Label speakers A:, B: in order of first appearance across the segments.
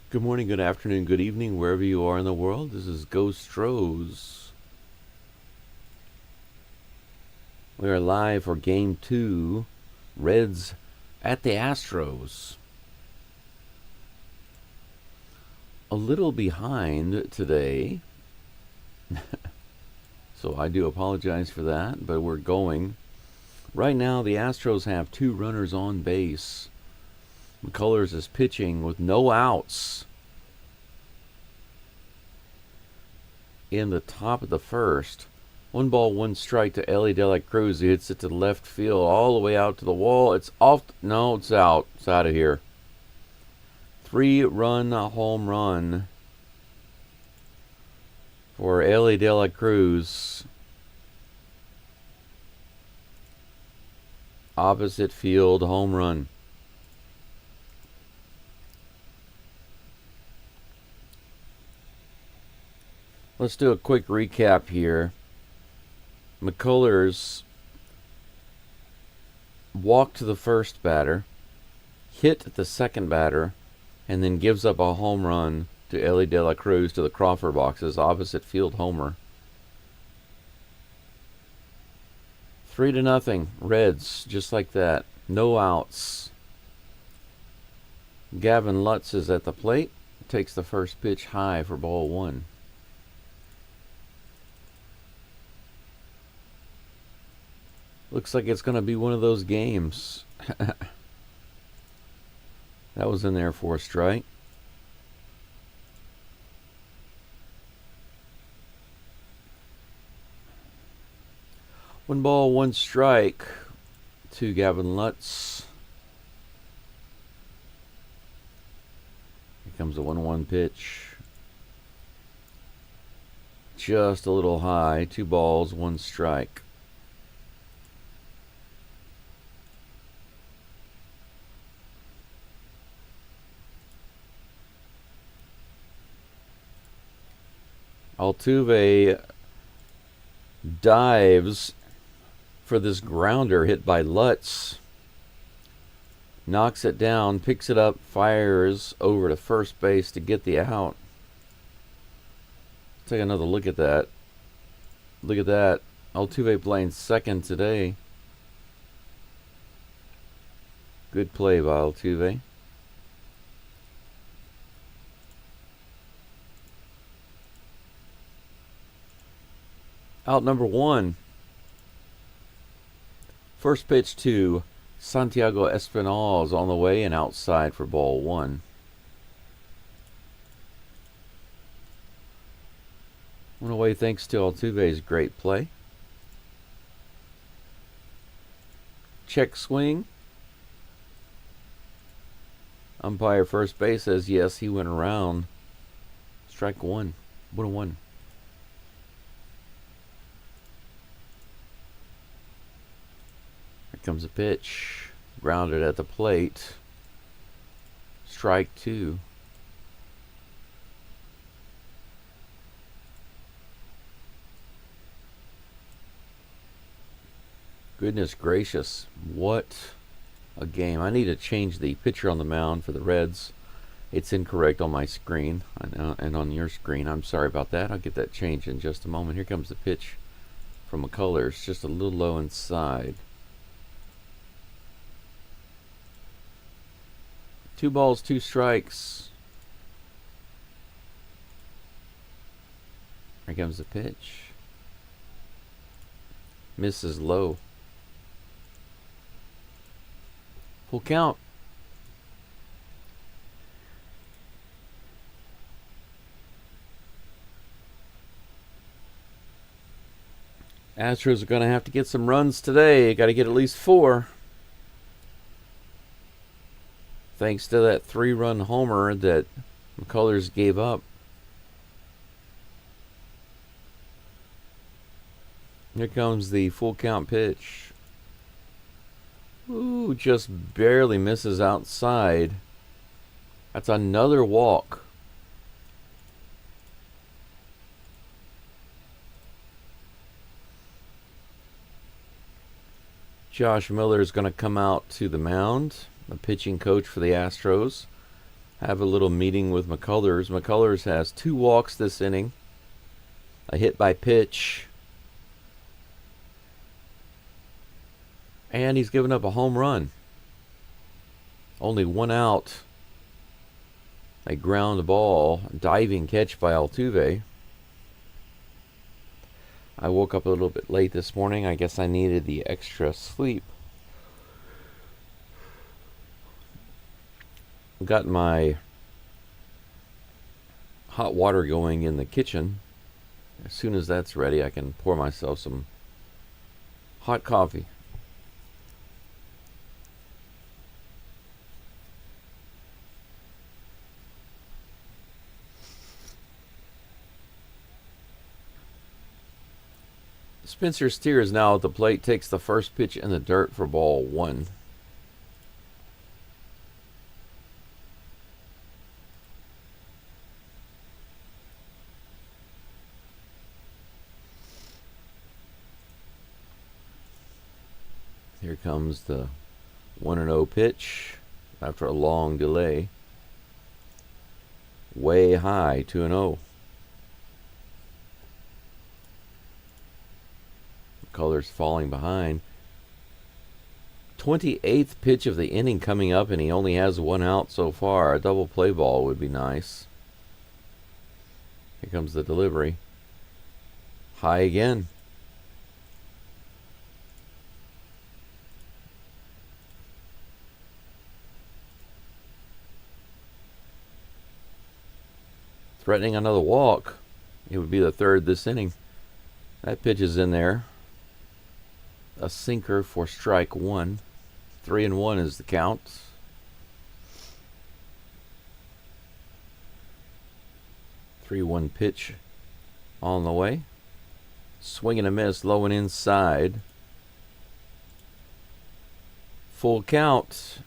A: Good morning, good afternoon, good evening, wherever you are in the world. This is Geaux Stros. We are live for Game 2, Reds at the Astros. A little behind today, so I do apologize for that, but we're going. Right now, the Astros have 2 runners on base. McCullers is pitching with no outs in the top of the first. 1 ball, 1 strike to Ellie De La Cruz. He hits it to left field all the way out to the wall. It's off. No, it's out. It's out of here. 3-run home run for Ellie De La Cruz. Opposite field home run. Let's do a quick recap here. McCullers walked to the first batter, hit the second batter, and then gives up a home run to Ellie De La Cruz to the Crawford boxes, opposite field homer. 3-0, Reds, just like that. No outs. Gavin Lutz is at the plate, takes the first pitch high for ball 1. Looks like it's going to be one of those games. That was in there for a strike. One ball, 1 strike to Gavin Lutz. Here comes a 1-1 pitch. Just a little high. 2 balls, 1 strike. Altuve dives for this grounder hit by Lutz. Knocks it down, picks it up, fires over to first base to get the out. Take another look at that. Look at that. Altuve playing second today. Good play by Altuve. Out number 1. First pitch to Santiago Espinal is on the way and outside for ball 1. One away thanks to Altuve's great play. Check swing. Umpire first base says yes, he went around. Strike 1. 1-1. Comes a pitch, grounded at the plate. Strike 2. Goodness gracious, what a game. I need to change the pitcher on the mound for the Reds. It's incorrect on my screen and on your screen. I'm sorry about that. I'll get that changed in just a moment. Here comes the pitch from McCullers, just a little low inside. 2 balls, 2 strikes. Here comes the pitch. Misses low. Full count. Astros are going to have to get some runs today. Got to get at least 4. Thanks to that 3-run homer that McCullers gave up. Here comes the full count pitch. Ooh, just barely misses outside. That's another walk. Josh Miller is going to come out to the mound, the pitching coach for the Astros. have a little meeting with McCullers. McCullers has 2 walks this inning, a hit by pitch, and he's given up a home run. Only 1 out. A ground ball, diving catch by Altuve. I woke up a little bit late this morning. I guess I needed the extra sleep. Got my hot water going in the kitchen. As soon as that's ready, I can pour myself some hot coffee. Spencer Steer is now at the plate, takes the first pitch in the dirt for ball 1. Here comes the 1-0 pitch after a long delay. Way high, 2-0. Colors falling behind. 28th pitch of the inning coming up, and he only has 1 out so far. A double play ball would be nice. Here comes the delivery. High again. Threatening another walk. It would be the 3rd this inning. That pitch is in there. A sinker for strike 1. 3-1 is the count. Three-one pitch on the way. Swing and a miss, low and inside. Full count.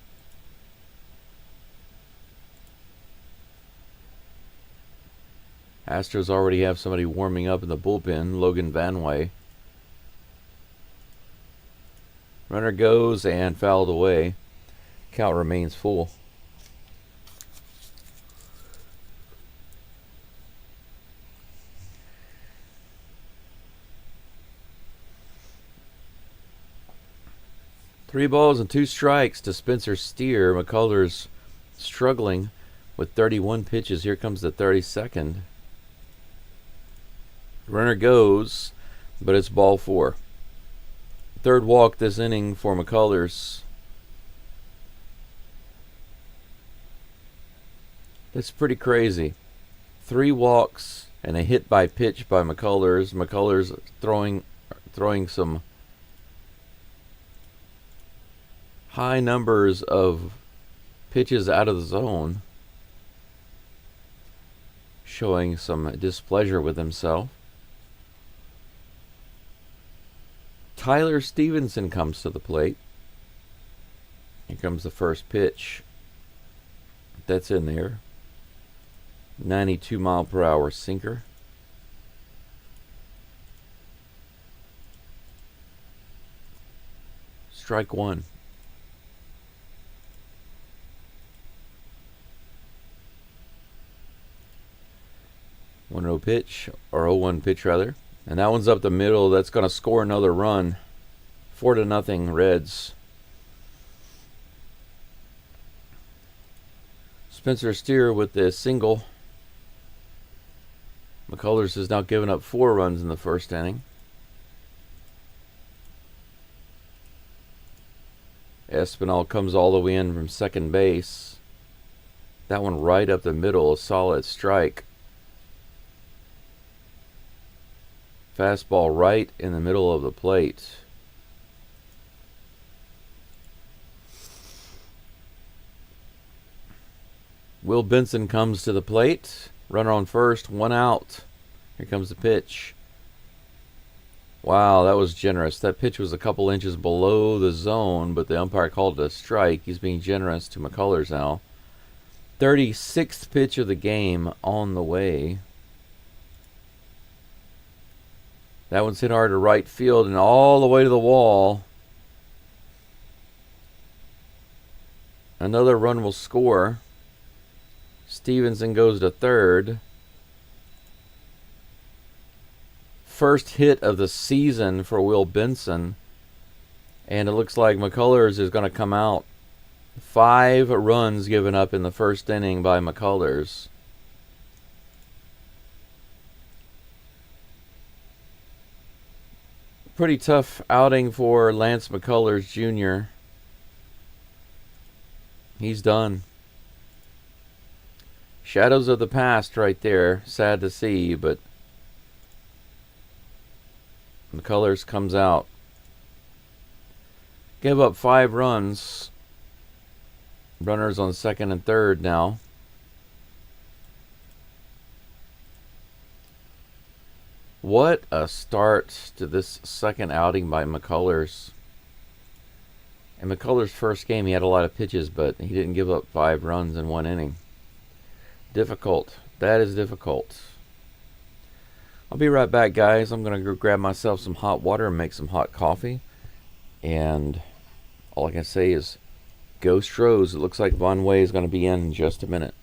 A: Astros already have somebody warming up in the bullpen, Logan Vanway. Runner goes and fouled away. Count remains full. Three balls and 2 strikes to Spencer Steer. McCullers struggling with 31 pitches. Here comes the 32nd. Runner goes, but it's ball 4. 3rd walk this inning for McCullers. That's pretty crazy. 3 walks and a hit by pitch by McCullers. McCullers throwing some high numbers of pitches out of the zone, showing some displeasure with himself. Tyler Stevenson comes to the plate. Here comes the first pitch. That's in there. 92-mile-per-hour sinker. Strike 1. 1-0 pitch, or 0-1 pitch rather. And that one's up the middle. That's going to score another run. 4-0 Reds. Spencer Steer with the single. McCullers has now given up 4 runs in the first inning. Espinal comes all the way in from second base. That one right up the middle, a solid strike. Fastball right in the middle of the plate. Will Benson comes to the plate. Runner on first, 1 out. Here comes the pitch. Wow, that was generous. That pitch was a couple inches below the zone, but the umpire called it a strike. He's being generous to McCullers now. 36th pitch of the game on the way. That one's hit hard to right field and all the way to the wall. Another run will score. Stevenson goes to third. First hit of the season for Will Benson. And it looks like McCullers is going to come out. 5 runs given up in the first inning by McCullers. Pretty tough outing for Lance McCullers Jr. He's done. Shadows of the past right there. Sad to see, but McCullers comes out. Gave up 5 runs. Runners on second and third now. What a start to this second outing by McCullers. In McCullers' first game, he had a lot of pitches, but he didn't give up 5 runs in 1 inning. Difficult. That is difficult. I'll be right back, guys. I'm going to go grab myself some hot water and make some hot coffee. And all I can say is, Geaux Stros. It looks like Von Way is going to be in just a minute.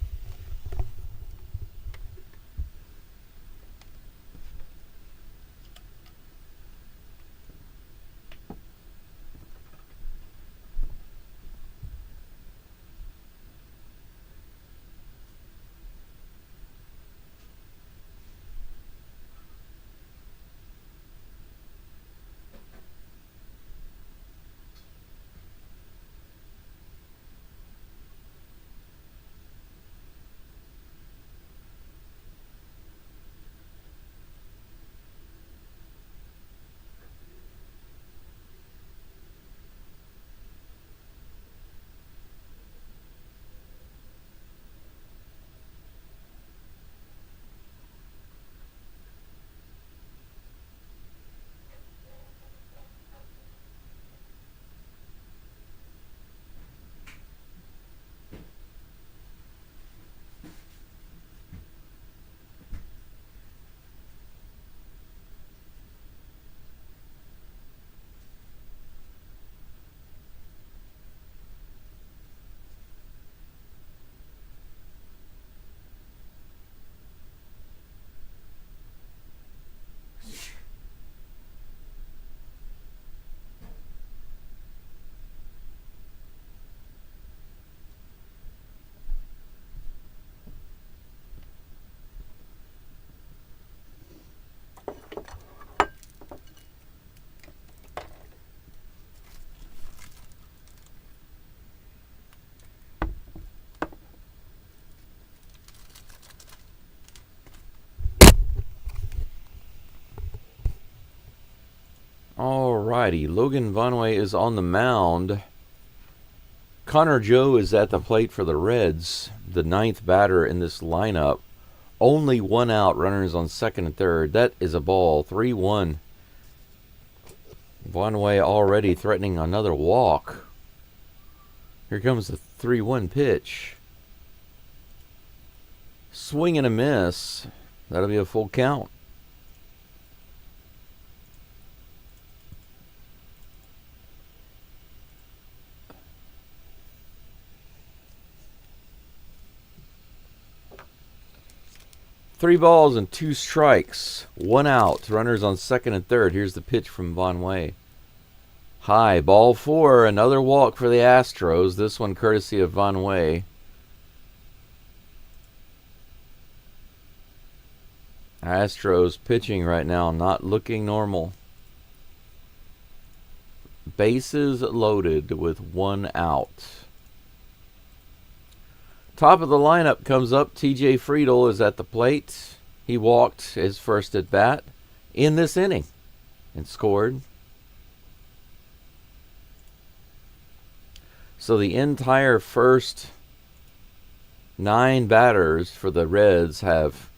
A: Alrighty, Logan Vonway is on the mound. Connor Joe is at the plate for the Reds, the 9th batter in this lineup. Only 1 out, runners on second and third. That is a ball, 3-1. Vonway already threatening another walk. Here comes the 3-1 pitch. Swing and a miss. That'll be a full count. Three balls and 2 strikes. 1 out. Runners on second and third. Here's the pitch from Vonway. High. Ball 4. Another walk for the Astros. This one courtesy of Vonway. Astros pitching right now not looking normal. Bases loaded with 1 out. Top of the lineup comes up. TJ Friedel is at the plate. He walked his first at bat in this inning and scored. So the entire first 9 batters for the Reds have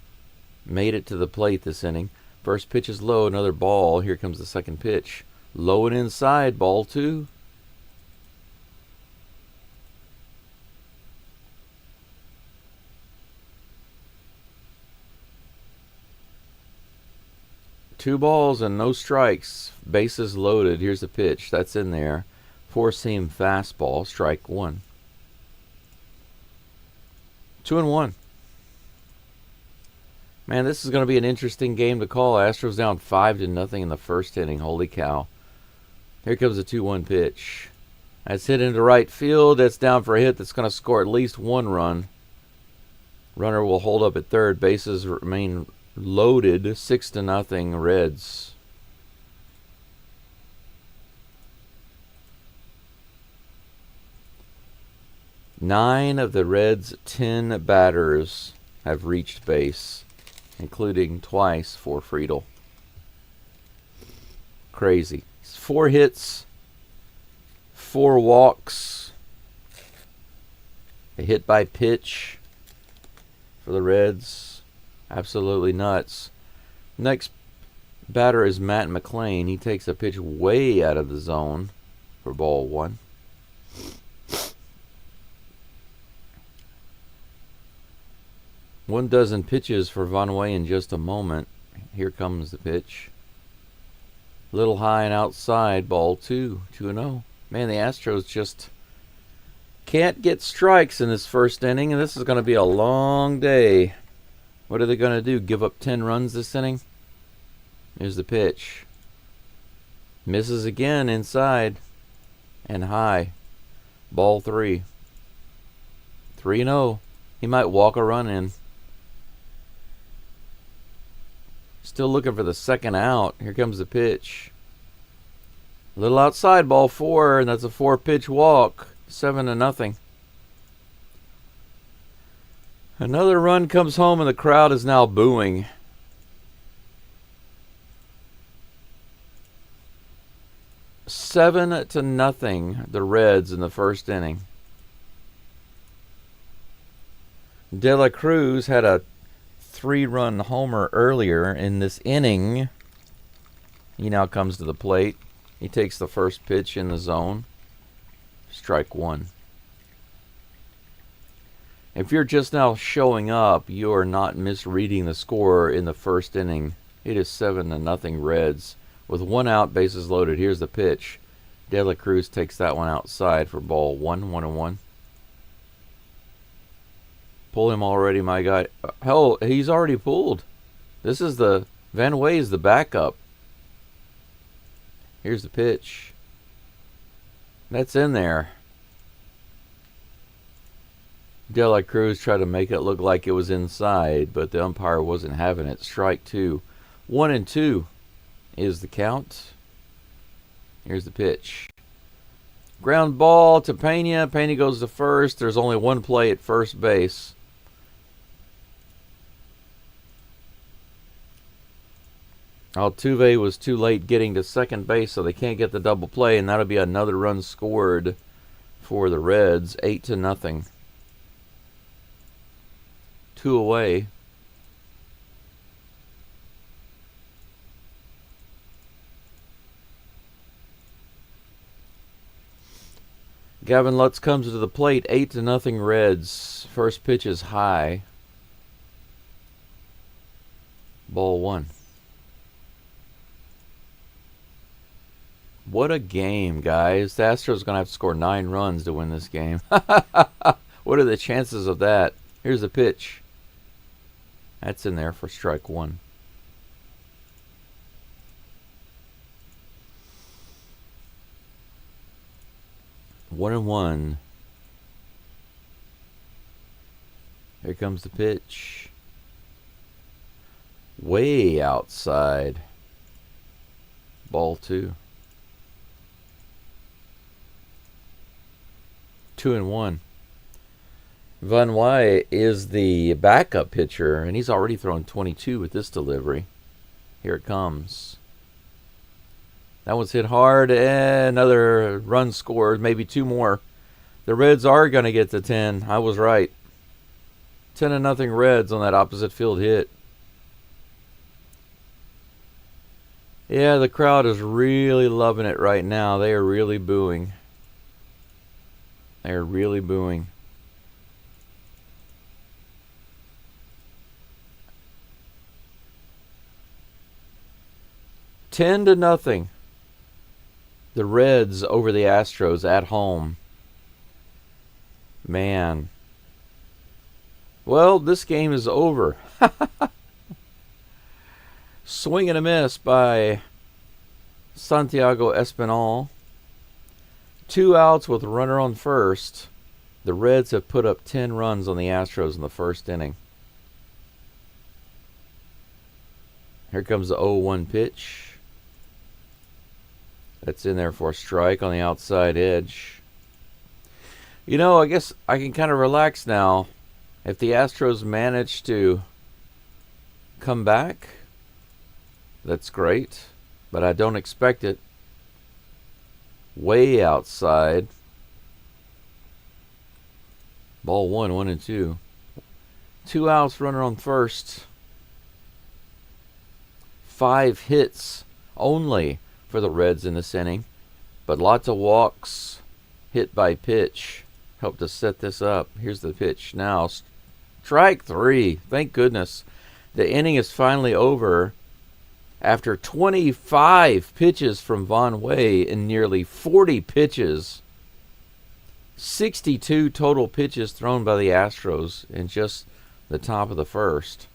A: made it to the plate this inning. First pitch is low, another ball. Here comes the second pitch. Low and inside, ball 2. Two balls and no strikes. Bases loaded. Here's the pitch. That's in there. 4-seam fastball. Strike 1. 2-1. Man, this is going to be an interesting game to call. Astros down 5-0 in the first inning. Holy cow. Here comes a 2-1 pitch. That's hit into right field. That's down for a hit that's going to score at least one run. Runner will hold up at third. Bases remain loaded. 6-0 Reds. Nine of the Reds' 10 batters have reached base, including twice for Friedel. Crazy. 4 hits, 4 walks, a hit by pitch for the Reds. Absolutely nuts. Next batter is Matt McClain. He takes a pitch way out of the zone for ball 1. One dozen pitches for Von Way in just a moment. Here comes the pitch. Little high and outside, ball 2. 2-0. Man, the Astros just can't get strikes in this first inning, and this is going to be a long day. What are they going to do? Give up 10 runs this inning? Here's the pitch. Misses again inside and high. Ball 3. 3-0. He might walk a run in. Still looking for the second out. Here comes the pitch. A little outside, ball 4, and that's a 4-pitch walk. 7-0. Another run comes home, and the crowd is now booing. 7-0, the Reds in the first inning. De La Cruz had a 3-run homer earlier in this inning. He now comes to the plate. He takes the first pitch in the zone. Strike 1. If you're just now showing up, you are not misreading the score in the first inning. It is 7-0 Reds. With 1 out, bases loaded. Here's the pitch. De La Cruz takes that one outside for ball 1. 1-1. Pull him already, my guy. Hell, he's already pulled. This is the Van Way's the backup. Here's the pitch. That's in there. De La Cruz tried to make it look like it was inside, but the umpire wasn't having it. Strike 2. 1-2 is the count. Here's the pitch. Ground ball to Pena. Pena goes to first. There's only one play at first base. Altuve was too late getting to second base, so they can't get the double play, and that'll be another run scored for the Reds. 8-0. 2 away. Gavin Lutz comes to the plate. 8-0 Reds. First pitch is high. Ball 1. What a game, guys. The Astros are going to have to score 9 runs to win this game. What are the chances of that? Here's the pitch. That's in there for strike 1. One and 1. Here comes the pitch. Way outside. Ball 2. 2-1. Van Wy is the backup pitcher, and he's already thrown 22 with this delivery. Here it comes. That one's hit hard, and another run scored, maybe 2 more. The Reds are going to get to 10. I was right. 10-0 Reds on that opposite field hit. Yeah, the crowd is really loving it right now. They are really booing. They are really booing. Ten to nothing. The Reds over the Astros at home. Man. Well, this game is over. Swing and a miss by Santiago Espinal. 2 outs with a runner on first. The Reds have put up 10 runs on the Astros in the first inning. Here comes the 0-1 pitch. That's in there for a strike on the outside edge. You know, I guess I can kind of relax now. If the Astros manage to come back, that's great. But I don't expect it. Way outside. Ball 1, 1-2. 2 outs, runner on first. 5 hits only for the Reds in this inning. But lots of walks, hit by pitch. Helped to set this up. Here's the pitch now. Strike 3. Thank goodness. The inning is finally over after 25 pitches from Von Way in nearly 40 pitches. 62 total pitches thrown by the Astros in just the top of the first.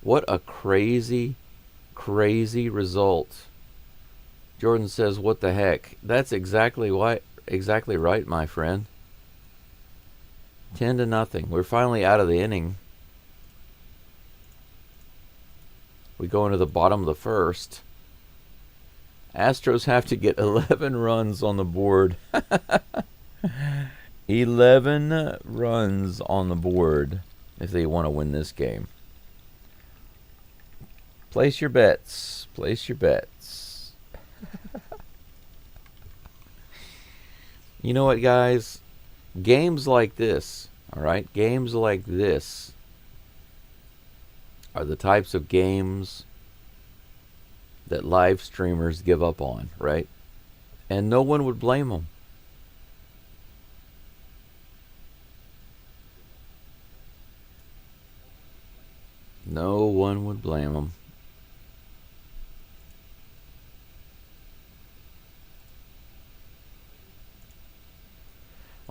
A: What a crazy, crazy result. Jordan says, what the heck? That's exactly right, my friend. 10-0. We're finally out of the inning. We go into the bottom of the first. Astros have to get 11 runs on the board. 11 runs on the board if they want to win this game. Place your bets. Place your bets. You know what, guys? Games like this, all right? Games like this are the types of games that live streamers give up on, right? And no one would blame them. No one would blame them.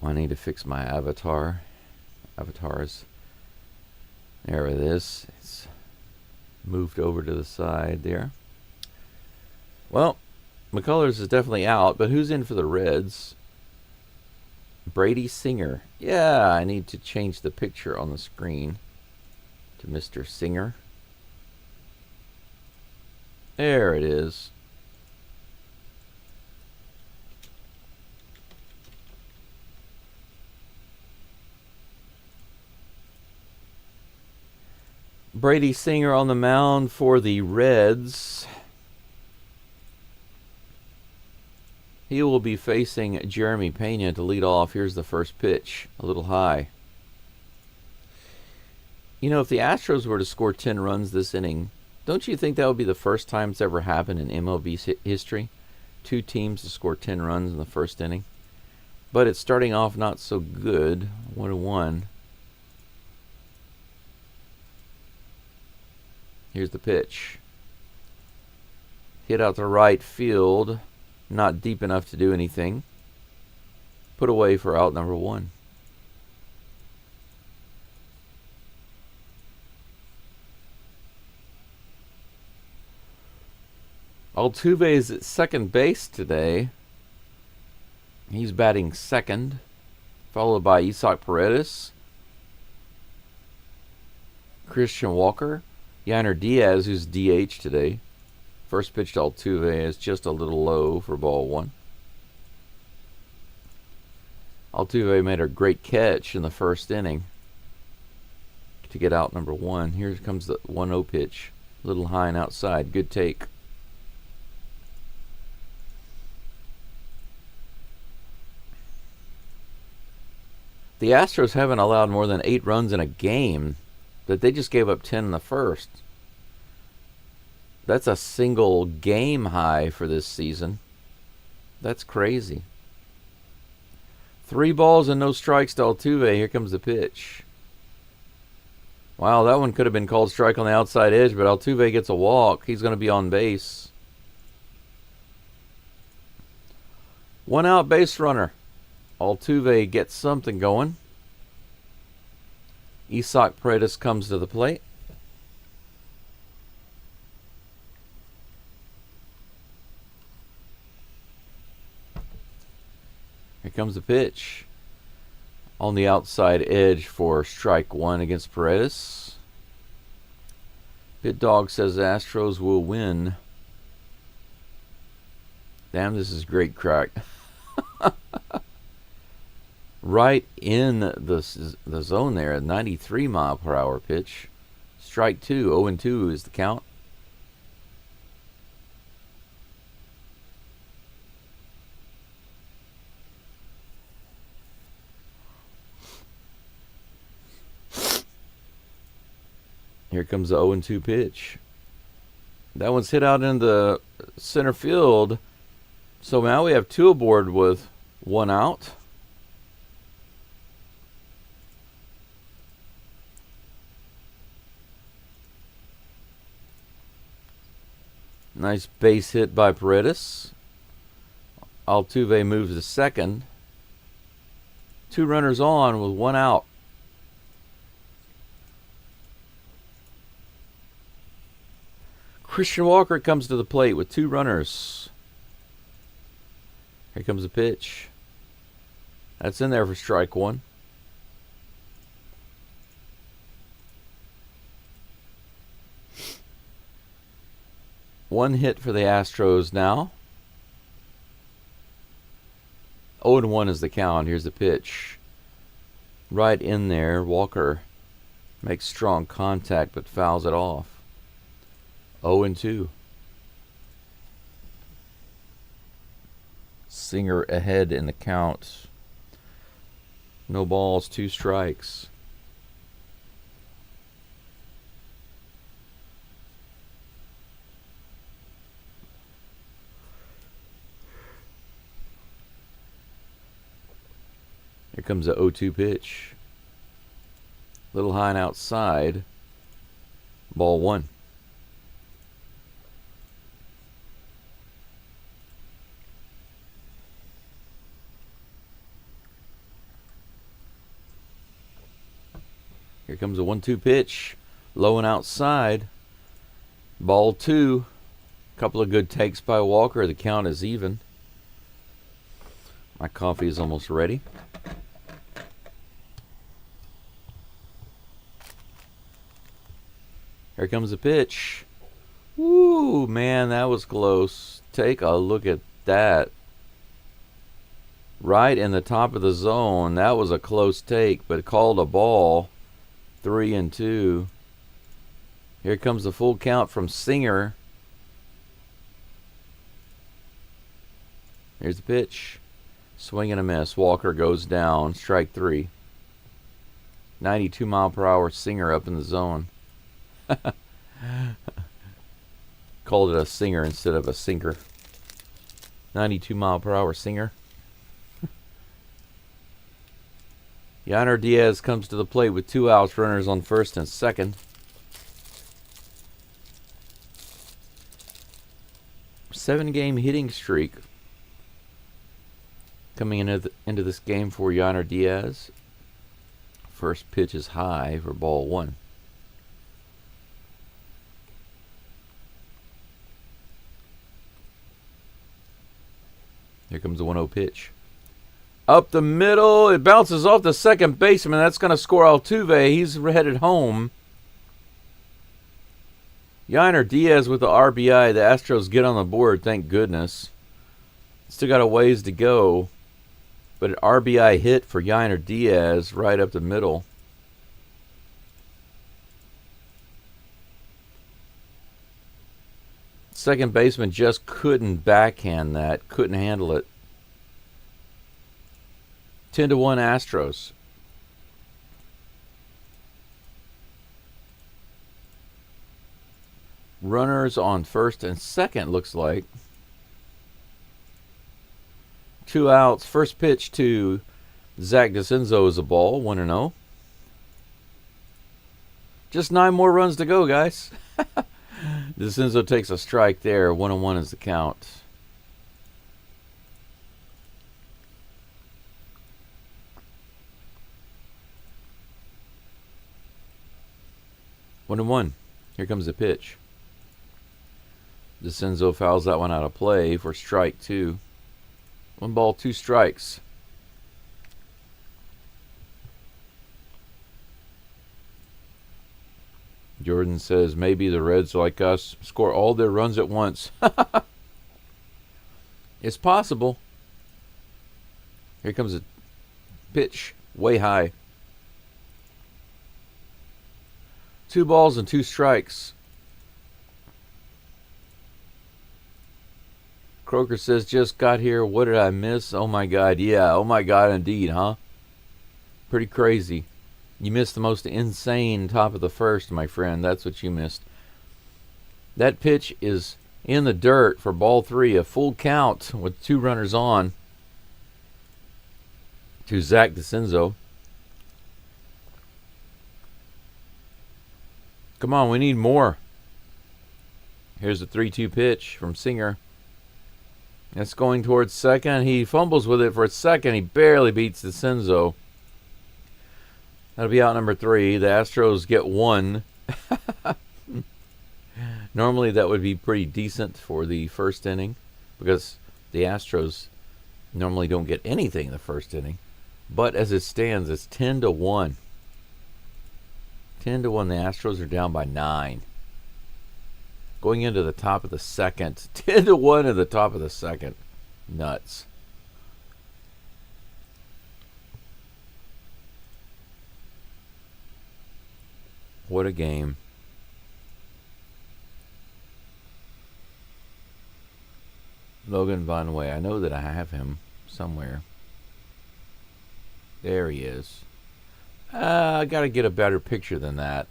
A: Oh, I need to fix my avatar. Avatars. There it is. It's moved over to the side there. Well, McCullers is definitely out, but who's in for the Reds? Brady Singer. Yeah, I need to change the picture on the screen to Mr. Singer. There it is. Brady Singer on the mound for the Reds. He will be facing Jeremy Pena to lead off. Here's the first pitch, a little high. You know, if the Astros were to score 10 runs this inning, don't you think that would be the first time it's ever happened in MLB history? 2 teams to score 10 runs in the first inning. But it's starting off not so good. 1-1. Here's the pitch. Hit out to right field. Not deep enough to do anything. Put away for out number 1. Altuve is at second base today. He's batting second, followed by Isaac Paredes, Christian Walker, Yainer Diaz, who's DH today. First pitch to Altuve is just a little low for ball 1. Altuve made a great catch in the first inning to get out number 1. Here comes the 1-0 pitch. A little high and outside. Good take. The Astros haven't allowed more than 8 runs in a game, but they just gave up 10 in the first. That's a single game high for this season. That's crazy. 3 balls and no strikes to Altuve. Here comes the pitch. Wow, that one could have been called strike on the outside edge, but Altuve gets a walk. He's going to be on base. 1 out base runner. Altuve gets something going. Isaac Paredes comes to the plate. Here comes the pitch. On the outside edge for strike one against Paredes. Pit Dog says Astros will win. Damn, this is great crack. Right in the zone there, a 93 mile per hour pitch. Strike two, 0-2 is the count. Here comes the 0-2 pitch. That one's hit out in the center field. So now we have two aboard with one out. Nice base hit by Paredes. Altuve moves to second. Two runners on with one out. Christian Walker comes to the plate with two runners. Here comes the pitch. That's in there for strike one. One hit for the Astros now. 0-1 is the count. Here's the pitch. Right in there. Walker makes strong contact but fouls it off. 0-2. Singer ahead in the count. No balls, two strikes. Here comes the 0-2 pitch. Little high and outside. Ball one. Here comes a 1-2 pitch. Low and outside. Ball two. Couple of good takes by Walker. The count is even. My coffee is almost ready. Here comes the pitch. Woo, man, that was close. Take a look at that. Right in the top of the zone. That was a close take, but called a ball. 3-2. Here comes the full count from Singer. Here's the pitch. Swing and a miss. Walker goes down. Strike three. 92 mile per hour Singer up in the zone. Called it a singer instead of a sinker. 92 mile per hour Singer. Yainer Diaz comes to the plate with two outs, runners on first and second. Seven-game hitting streak coming into this game for Yainer Diaz. First pitch is high for ball one. Here comes the 1-0 pitch. Up the middle. It bounces off the second baseman. That's going to score Altuve. He's headed home. Yainer Diaz with the RBI. The Astros get on the board, thank goodness. Still got a ways to go. But an RBI hit for Yainer Diaz right up the middle. Second baseman just couldn't backhand that. Couldn't handle it. 10-1 Astros. Runners on first and second, looks like. Two outs. First pitch to Zach DeCenzo is a ball. 1-0. Just 9 more runs to go, guys. DeCenzo takes a strike there. 1-1 is the count. 1-1. Here comes the pitch. DeCenzo fouls that one out of play for strike 2. 1 ball, 2 strikes. Jordan says maybe the Reds, like us, score all their runs at once. It's possible. Here comes a pitch way high. 2 balls and 2 strikes. Croker says, just got here. What did I miss? Oh my God. Yeah. Oh my God, indeed, huh? Pretty crazy. You missed the most insane top of the first, my friend. That's what you missed. That pitch is in the dirt for ball 3. A full count with 2 runners on to Zach DeCenzo. Come on, we need more. Here's a 3-2 pitch from Singer. That's going towards second. He fumbles with it for a second. He barely beats DeCenzo. That'll be out number 3. The Astros get 1. Normally that would be pretty decent for the first inning because the Astros normally don't get anything in the first inning. But as it stands, it's 10-1. 10-1. The Astros are down by 9. Going into the top of the second. 10-1 at the top of the second. Nuts. What a game. Logan Von Way. I know that I have him somewhere. There he is. I got to get a better picture than that.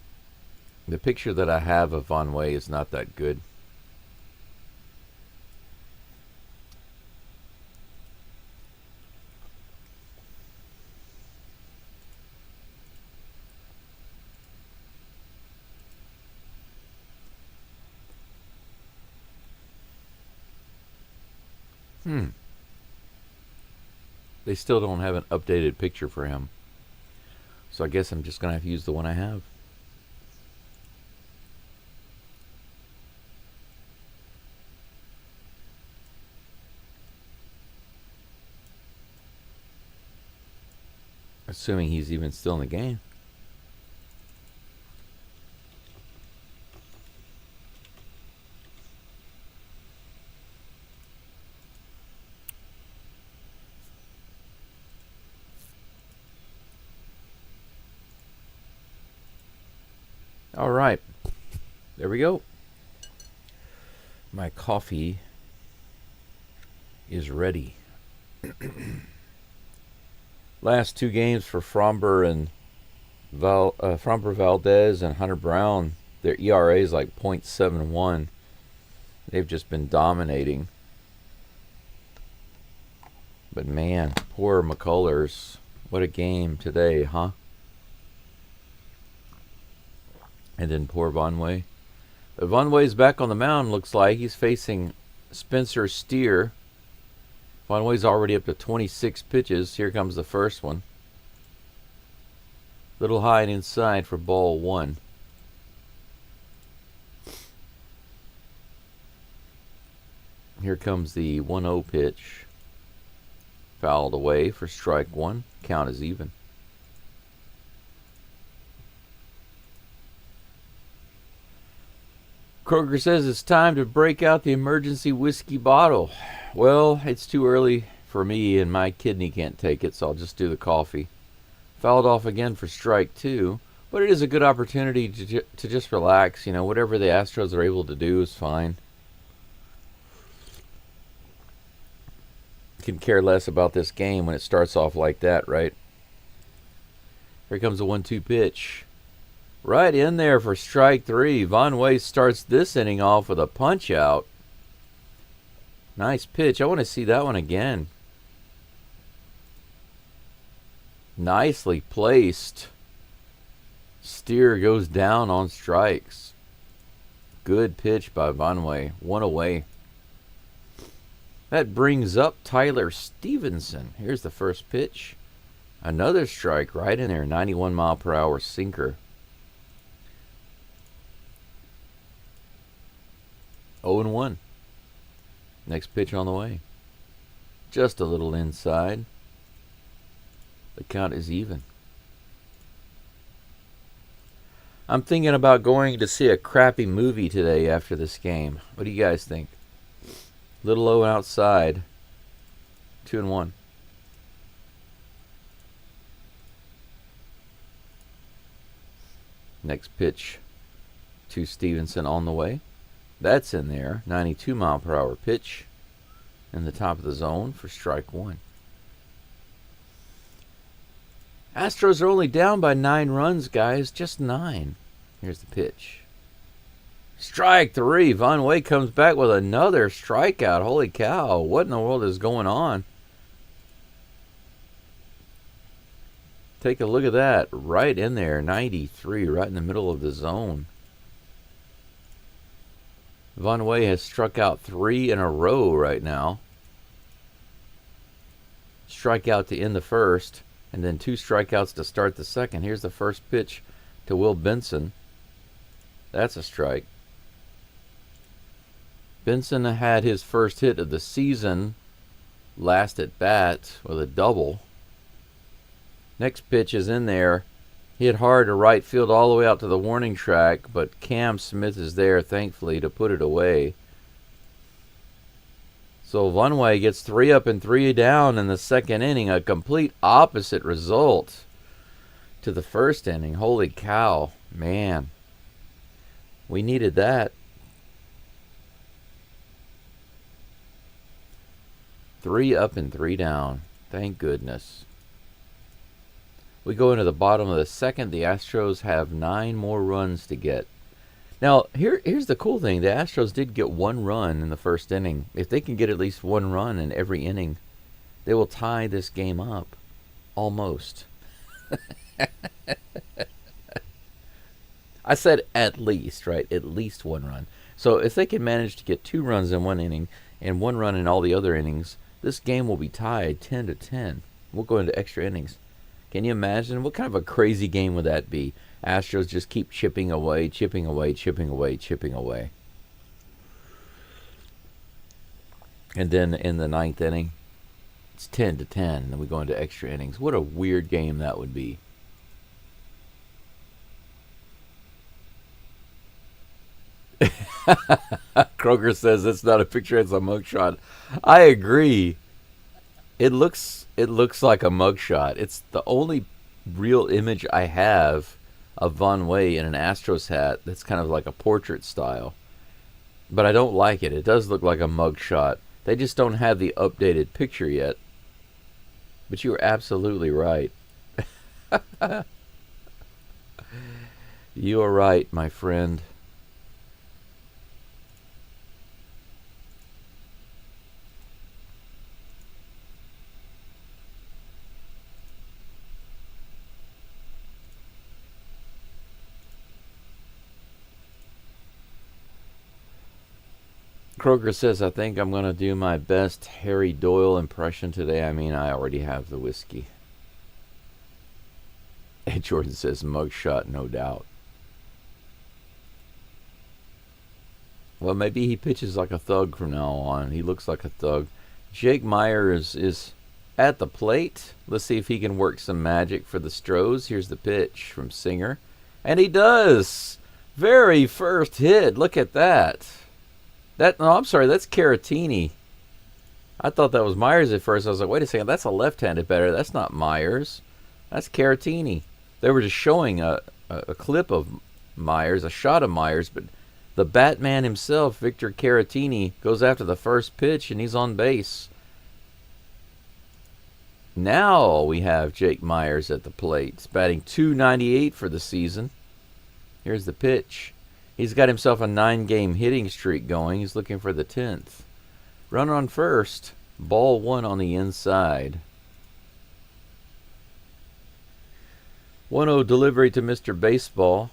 A: The picture that I have of Von Way is not that good. They still don't have an updated picture for him. So I guess I'm just going to have to use the one I have. Assuming he's even still in the game. All right, there we go. My coffee is ready. Last 2 games for Fromber and Fromber Valdez and Hunter Brown, their ERA is like .71. They've just been dominating. But man, poor McCullers. What a game today, huh? And then poor Von Way. But Von Way's back on the mound, looks like. He's facing Spencer Steer. Von Way's already up to 26 pitches. Here comes the first one. Little high and inside for ball 1. Here comes the 1-0 pitch. Fouled away for strike 1. Count is even. Kroger says it's time to break out the emergency whiskey bottle. Well, it's too early for me and my kidney can't take it, so I'll just do the coffee. Fouled off again for strike 2, but it is a good opportunity to just relax. You know, whatever the Astros are able to do is fine. Can care less about this game when it starts off like that, right? Here comes a 1-2 pitch. Right in there for strike 3. Von Way starts this inning off with a punch out. Nice pitch. I want to see that one again. Nicely placed. Steer goes down on strikes. Good pitch by Von Way. 1 away. That brings up Tyler Stevenson. Here's the first pitch. Another strike right in there. 91 mile per hour sinker. 0-1. Next pitch on the way. Just a little inside. The count is even. I'm thinking about going to see a crappy movie today after this game. What do you guys think? Little low outside. 2-1. Next pitch to Stevenson on the way. That's in there. 92 mile per hour pitch in the top of the zone for strike one. Astros are only down by 9 runs, guys. Just 9. Here's the pitch. Strike 3. Von Way comes back with another strikeout. Holy cow. What in the world is going on? Take a look at that. Right in there. 93. Right in the middle of the zone. Von Way has struck out 3 in a row right now. Strikeout to end the first. And then 2 strikeouts to start the second. Here's the first pitch to Will Benson. That's a strike. Benson had his first hit of the season last at bat with a double. Next pitch is in there. Hit hard to right field all the way out to the warning track, but Cam Smith is there, thankfully, to put it away. So Von Way gets 3 up and 3 down in the second inning, a complete opposite result to the first inning. Holy cow, man. We needed that. 3 up and 3 down. Thank goodness. We go into the bottom of the second. The Astros have 9 more runs to get. Now, here's the cool thing. The Astros did get 1 run in the first inning. If they can get at least 1 run in every inning, they will tie this game up. Almost. I said at least, right? At least 1 run. So if they can manage to get 2 runs in 1 inning and 1 run in all the other innings, this game will be tied 10-10. We'll go into extra innings. Can you imagine? What kind of a crazy game would that be? Astros just keep chipping away, chipping away, chipping away, chipping away. And then in the 9th inning, it's 10-10, and then we go into extra innings. What a weird game that would be. Kroger says it's not a picture, it's a mugshot. I agree. It looks like a mugshot. It's the only real image I have of Von Way in an Astros hat that's kind of like a portrait style. But I don't like it. It does look like a mugshot. They just don't have the updated picture yet. But you are absolutely right. You are right, my friend. Kroger says, I think I'm going to do my best Harry Doyle impression today. I mean, I already have the whiskey. And Jordan says, mugshot, no doubt. Well, maybe he pitches like a thug from now on. He looks like a thug. Jake Myers is at the plate. Let's see if he can work some magic for the Stros. Here's the pitch from Singer. And he does! Very first hit. Look at that. I'm sorry, that's Caratini. I thought that was Myers at first. I was like, wait a second, that's a left-handed batter. That's not Myers. That's Caratini. They were just showing a clip of Myers, a shot of Myers, but the Batman himself, Victor Caratini, goes after the first pitch, and he's on base. Now we have Jake Myers at the plate. He's batting .298 for the season. Here's the pitch. He's got himself a 9-game hitting streak going. He's looking for the 10th. Runner on first. Ball 1 on the inside. 1-0 delivery to Mr. Baseball.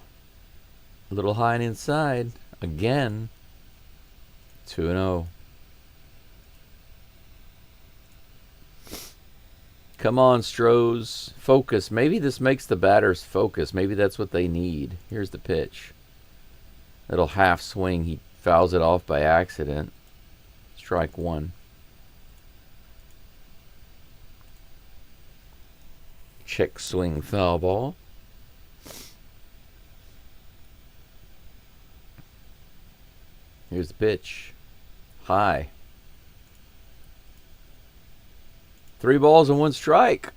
A: A little high and inside. Again. 2-0. Come on, Stros. Focus. Maybe this makes the batters focus. Maybe that's what they need. Here's the pitch. Little half swing. He fouls it off by accident. Strike one. Check swing foul ball. Here's the pitch. High. 3 balls and 1 strike.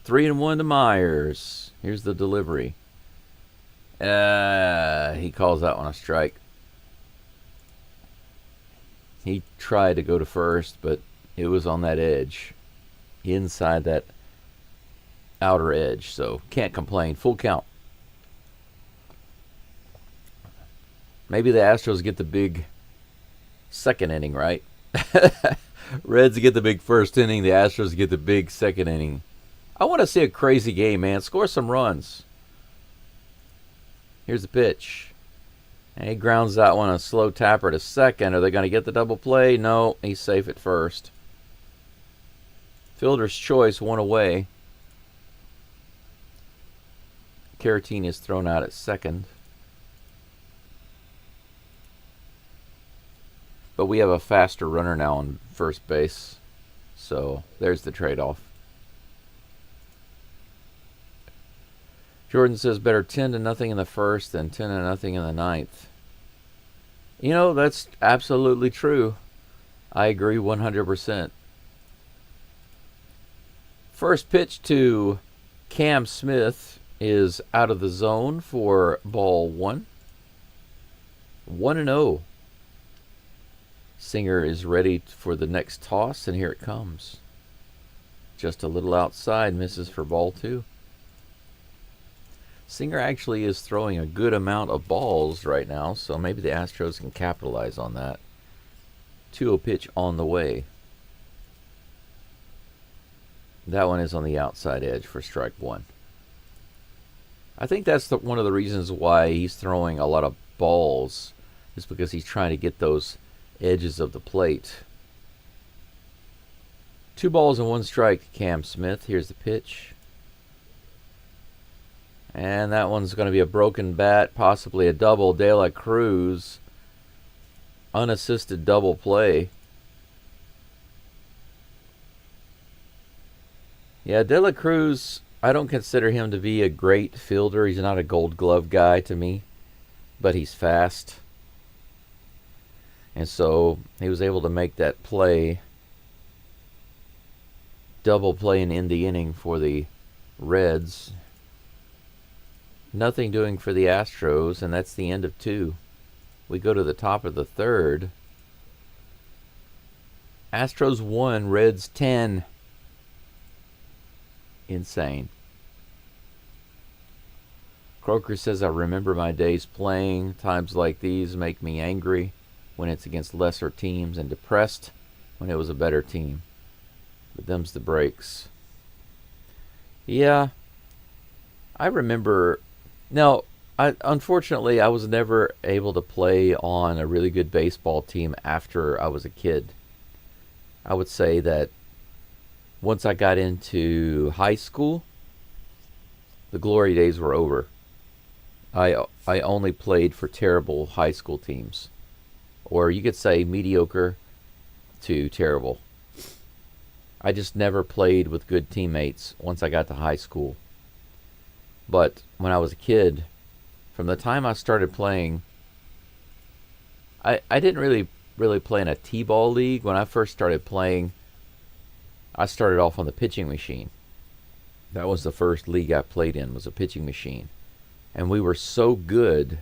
A: Three and 1 to Myers. Here's the delivery. He calls that one a strike. He tried to go to first, but it was on that edge. Inside that outer edge, so can't complain. Full count. Maybe the Astros get the big second inning, right? Reds get the big first inning. The Astros get the big second inning. I want to see a crazy game, man. Score some runs. Here's the pitch. And he grounds that one, a slow tapper to second. Are they going to get the double play? No, he's safe at first. Fielder's choice, 1 away. Caratini is thrown out at second. But we have a faster runner now on first base. So there's the trade-off. Jordan says better 10-0 in the first than 10-0 in the ninth. You know, that's absolutely true. I agree 100%. First pitch to Cam Smith is out of the zone for ball 1. 1-0. Singer is ready for the next toss, and here it comes. Just a little outside, misses for ball 2. Singer actually is throwing a good amount of balls right now, so maybe the Astros can capitalize on that. 2-0 pitch on the way. That one is on the outside edge for strike 1. I think that's one of the reasons why he's throwing a lot of balls, is because he's trying to get those edges of the plate. 2 balls and 1 strike to Cam Smith. Here's the pitch. And that one's going to be a broken bat, possibly a double. De La Cruz, unassisted double play. Yeah, De La Cruz, I don't consider him to be a great fielder. He's not a Gold Glove guy to me, but he's fast. And so he was able to make that play, double play and end the inning for the Reds. Nothing doing for the Astros, and that's the end of 2. We go to the top of the third. Astros 1, Reds 10. Insane. Croker says, I remember my days playing. Times like these make me angry when it's against lesser teams and depressed when it was a better team. But them's the breaks. Yeah, I remember. Now, unfortunately, I was never able to play on a really good baseball team after I was a kid. I would say that once I got into high school, the glory days were over. I only played for terrible high school teams. Or you could say mediocre to terrible. I just never played with good teammates once I got to high school. But when I was a kid, from the time I started playing, I didn't really play in a T-ball league. When I first started playing, I started off on the pitching machine. That was the first league I played in, was a pitching machine. And we were so good,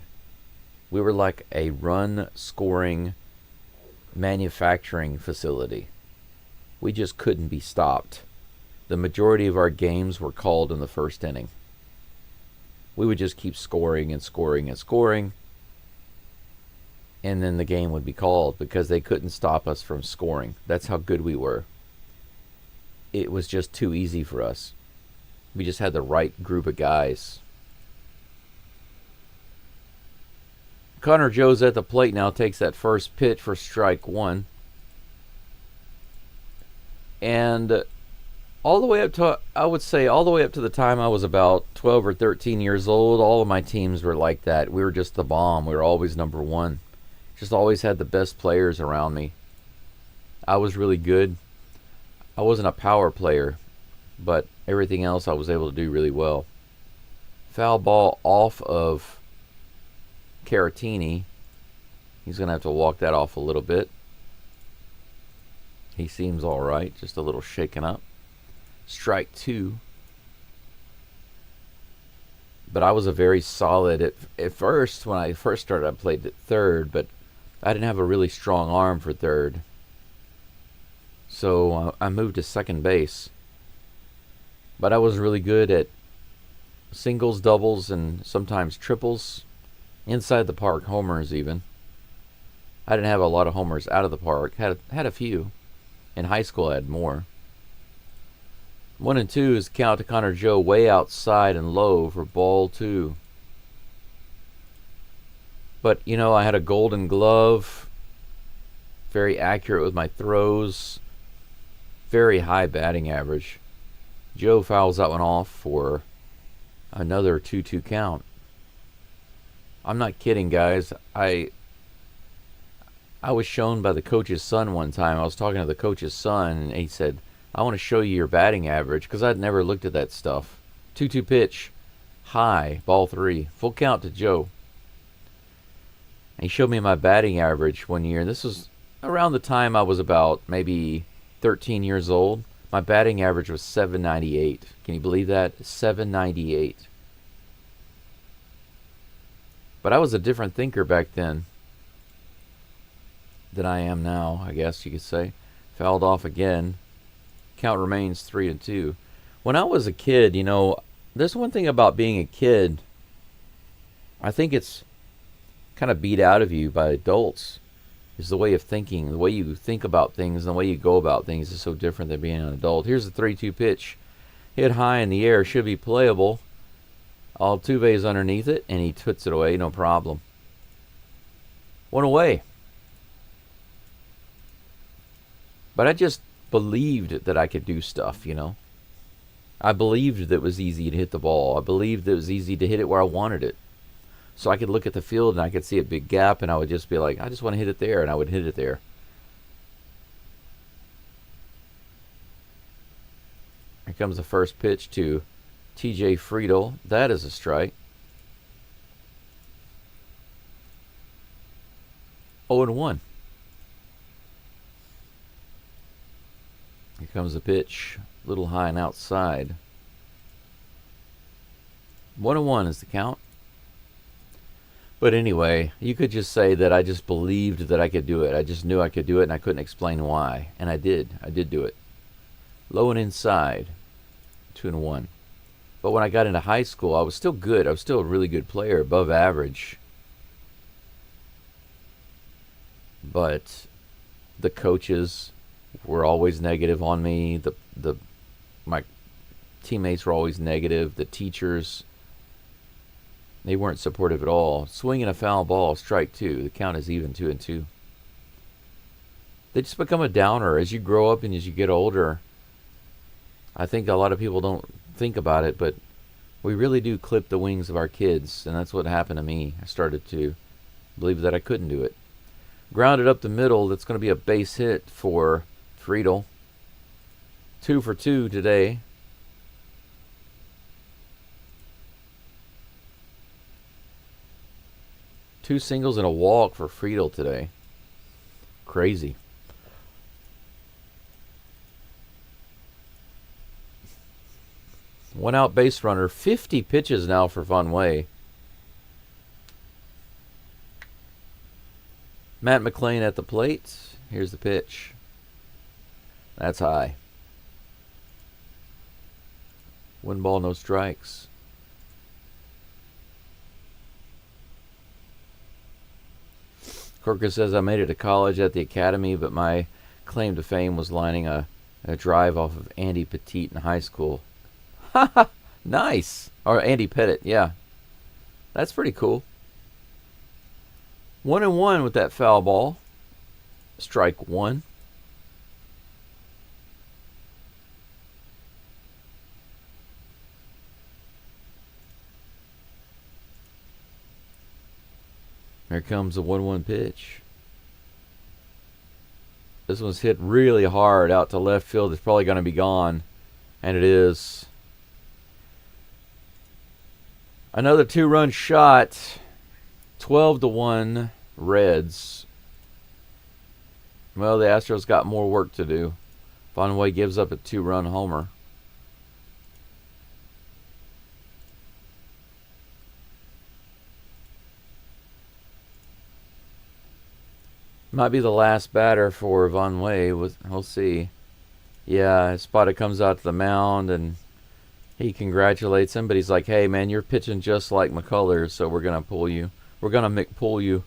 A: we were like a run-scoring manufacturing facility. We just couldn't be stopped. The majority of our games were called in the first inning. We would just keep scoring and scoring and scoring, and then the game would be called because they couldn't stop us from scoring. That's how good we were. It was just too easy for us. We just had the right group of guys. Connor Joe's at the plate now, takes that first pitch for strike 1. And All the way up to, I would say, all the way up to the time I was about 12 or 13 years old, all of my teams were like that. We were just the bomb. We were always number one. Just always had the best players around me. I was really good. I wasn't a power player, but everything else I was able to do really well. Foul ball off of Caratini. He's going to have to walk that off a little bit. He seems all right, just a little shaken up. Strike two. But I was a very solid at first. When I first started, I played at third, but I didn't have a really strong arm for third. So I moved to second base. But I was really good at singles, doubles, and sometimes triples. Inside the park, homers even. I didn't have a lot of homers out of the park. Had a few. In high school, I had more. 1-2 is count to Connor Joe way outside and low for ball two. But, you know, I had a golden glove. Very accurate with my throws. Very high batting average. Joe fouls that one off for another 2-2 count. I'm not kidding, guys. I was shown by the coach's son one time. I was talking to the coach's son, and he said, I want to show you your batting average, because I'd never looked at that stuff. 2-2 pitch, high, ball three, full count to Joe. And he showed me my batting average one year. This was around the time I was about maybe 13 years old. My batting average was 798. Can you believe that? 798. But I was a different thinker back then than I am now, I guess you could say. Fouled off again. Count remains 3-2. When I was a kid, you know, there's one thing about being a kid. I think it's kind of beat out of you by adults. Is the way of thinking, the way you think about things, and the way you go about things is so different than being an adult. Here's the 3-2 pitch. Hit high in the air, should be playable. Altuve's underneath it, and he puts it away, no problem. One away. But I just believed that I could do stuff, you know. I believed that it was easy to hit the ball. I believed that it was easy to hit it where I wanted it. So I could look at the field and I could see a big gap, and I would just be like, I just want to hit it there, and I would hit it there. Here comes the first pitch to T.J. Friedel. That is a strike. 0-1. Here comes the pitch. A little high and outside. 1-1 is the count. But anyway, you could just say that I just believed that I could do it. I just knew I could do it, and I couldn't explain why. And I did. I did do it. Low and inside. 2-1. But when I got into high school, I was still good. I was still a really good player, above average. But the coaches were always negative on me. My teammates were always negative. The teachers, they weren't supportive at all. Swinging a foul ball, strike two. The count is even, 2-2. They just become a downer as you grow up and as you get older. I think a lot of people don't think about it, but we really do clip the wings of our kids, and that's what happened to me. I started to believe that I couldn't do it. Grounded up the middle. That's going to be a base hit for Friedel. 2 for 2 today. Two singles and a walk for Friedel today. Crazy. One out base runner. 50 pitches now for Von Way. Matt McLean at the plate. Here's the pitch. That's high. 1 ball, no strikes. Corker says, I made it to college at the academy, but my claim to fame was lining a drive off of Andy Pettit in high school. Ha! Nice. Or Andy Pettit, yeah. That's pretty cool. 1-1 with that foul ball. Strike one. Here comes the 1-1 pitch. This one's hit really hard out to left field. It's probably going to be gone. And it is. Another 2-run shot. 12-1 Reds. Well, the Astros got more work to do. Vonway gives up a 2-run homer. Might be the last batter for Vonway. We'll see. Yeah, Spada comes out to the mound and he congratulates him, but he's like, hey, man, you're pitching just like McCullers, so we're going to pull you. We're going to McPull you.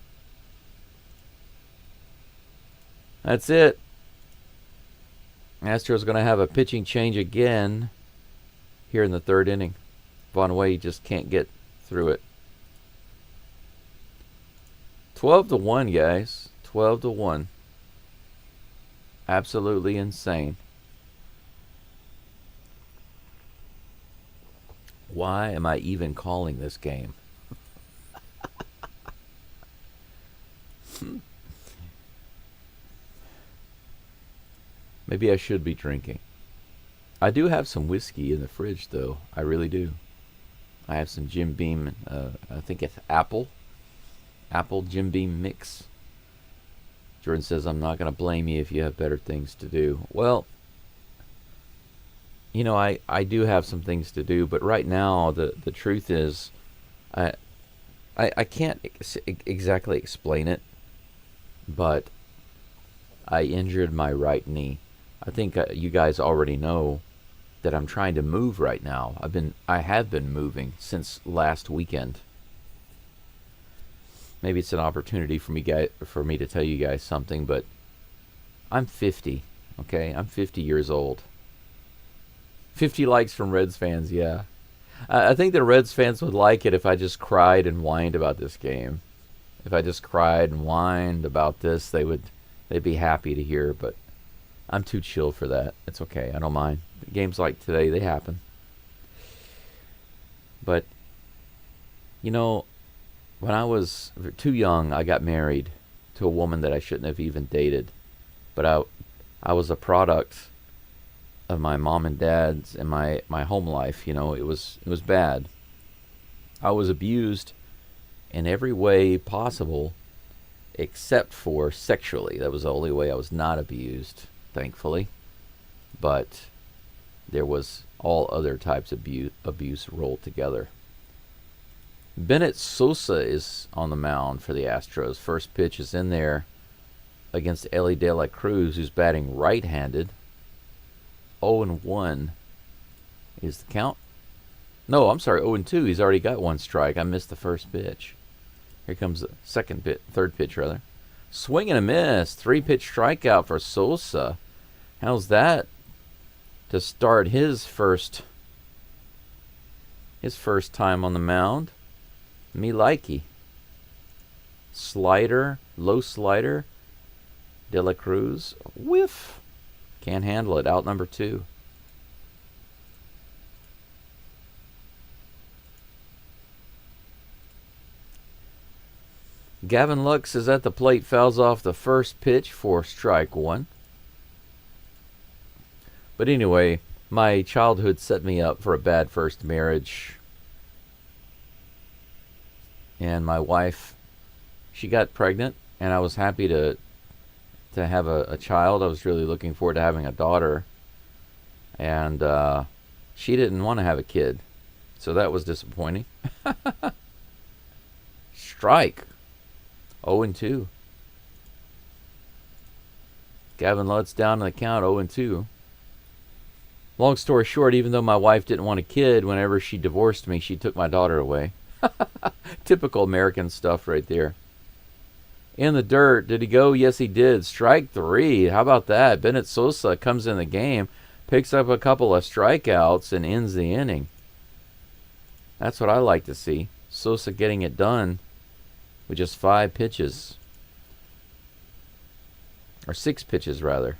A: That's it. Astros going to have a pitching change again here in the third inning. Vonway just can't get through it. 12-1, guys. 12-1. Absolutely insane. Why am I even calling this game? Maybe I should be drinking. I do have some whiskey in the fridge, though. I really do. I have some Jim Beam. I think it's Apple Jim Beam mix. Jordan says, I'm not going to blame you if you have better things to do. Well, you know, I do have some things to do, but right now the truth is I can't exactly explain it, but I injured my right knee. I think you guys already know that I'm trying to move right now. I have been moving since last weekend. Maybe it's an opportunity for me to tell you guys something, but I'm 50, okay? I'm 50 years old. 50 likes from Reds fans, yeah. I think the Reds fans would like it if I just cried and whined about this game. If I just cried and whined about this, they'd be happy to hear, but I'm too chill for that. It's okay. I don't mind. Games like today, they happen. But, you know, when I was too young, I got married to a woman that I shouldn't have even dated. But I was a product of my mom and dad's and my home life. You know, it was bad. I was abused in every way possible except for sexually. That was the only way I was not abused, thankfully. But there was all other types of abuse rolled together. Bennett Sosa is on the mound for the Astros. First pitch is in there against Ellie De La Cruz, who's batting right-handed. 0-1 is the count. No, I'm sorry, 0-2. He's already got one strike. I missed the first pitch. Here comes the third pitch rather. Swing and a miss. 3-pitch strikeout for Sosa. How's that to start his first time on the mound? Me likey. Slider, low slider. De La Cruz, whiff. Can't handle it. Out number 2. Gavin Lux is at the plate, fouls off the first pitch for strike 1. But anyway, my childhood set me up for a bad first marriage. And my wife, she got pregnant, and I was happy to have a child. I was really looking forward to having a daughter. And she didn't want to have a kid. So that was disappointing. Strike. 0-2. Gavin Lutz down in the count, 0-2. Long story short, even though my wife didn't want a kid, whenever she divorced me, she took my daughter away. Typical American stuff right there. In the dirt. Did he go? Yes, he did. Strike 3. How about that? Bennett Sosa comes in the game, picks up a couple of strikeouts, and ends the inning. That's what I like to see. Sosa getting it done with just 5 pitches. Or 6 pitches, rather.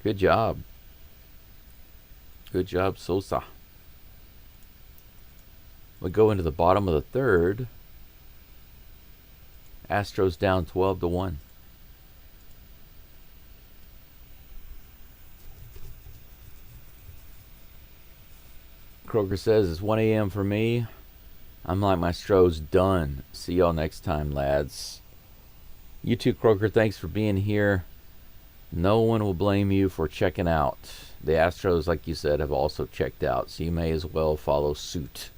A: Good job. Good job, Sosa. We go into the bottom of the third. Astros down 12-1. Croker says it's 1 a.m. for me. I'm like my Stros done. See y'all next time, lads. You too, Croker. Thanks for being here. No one will blame you for checking out. The Astros, like you said, have also checked out, so you may as well follow suit.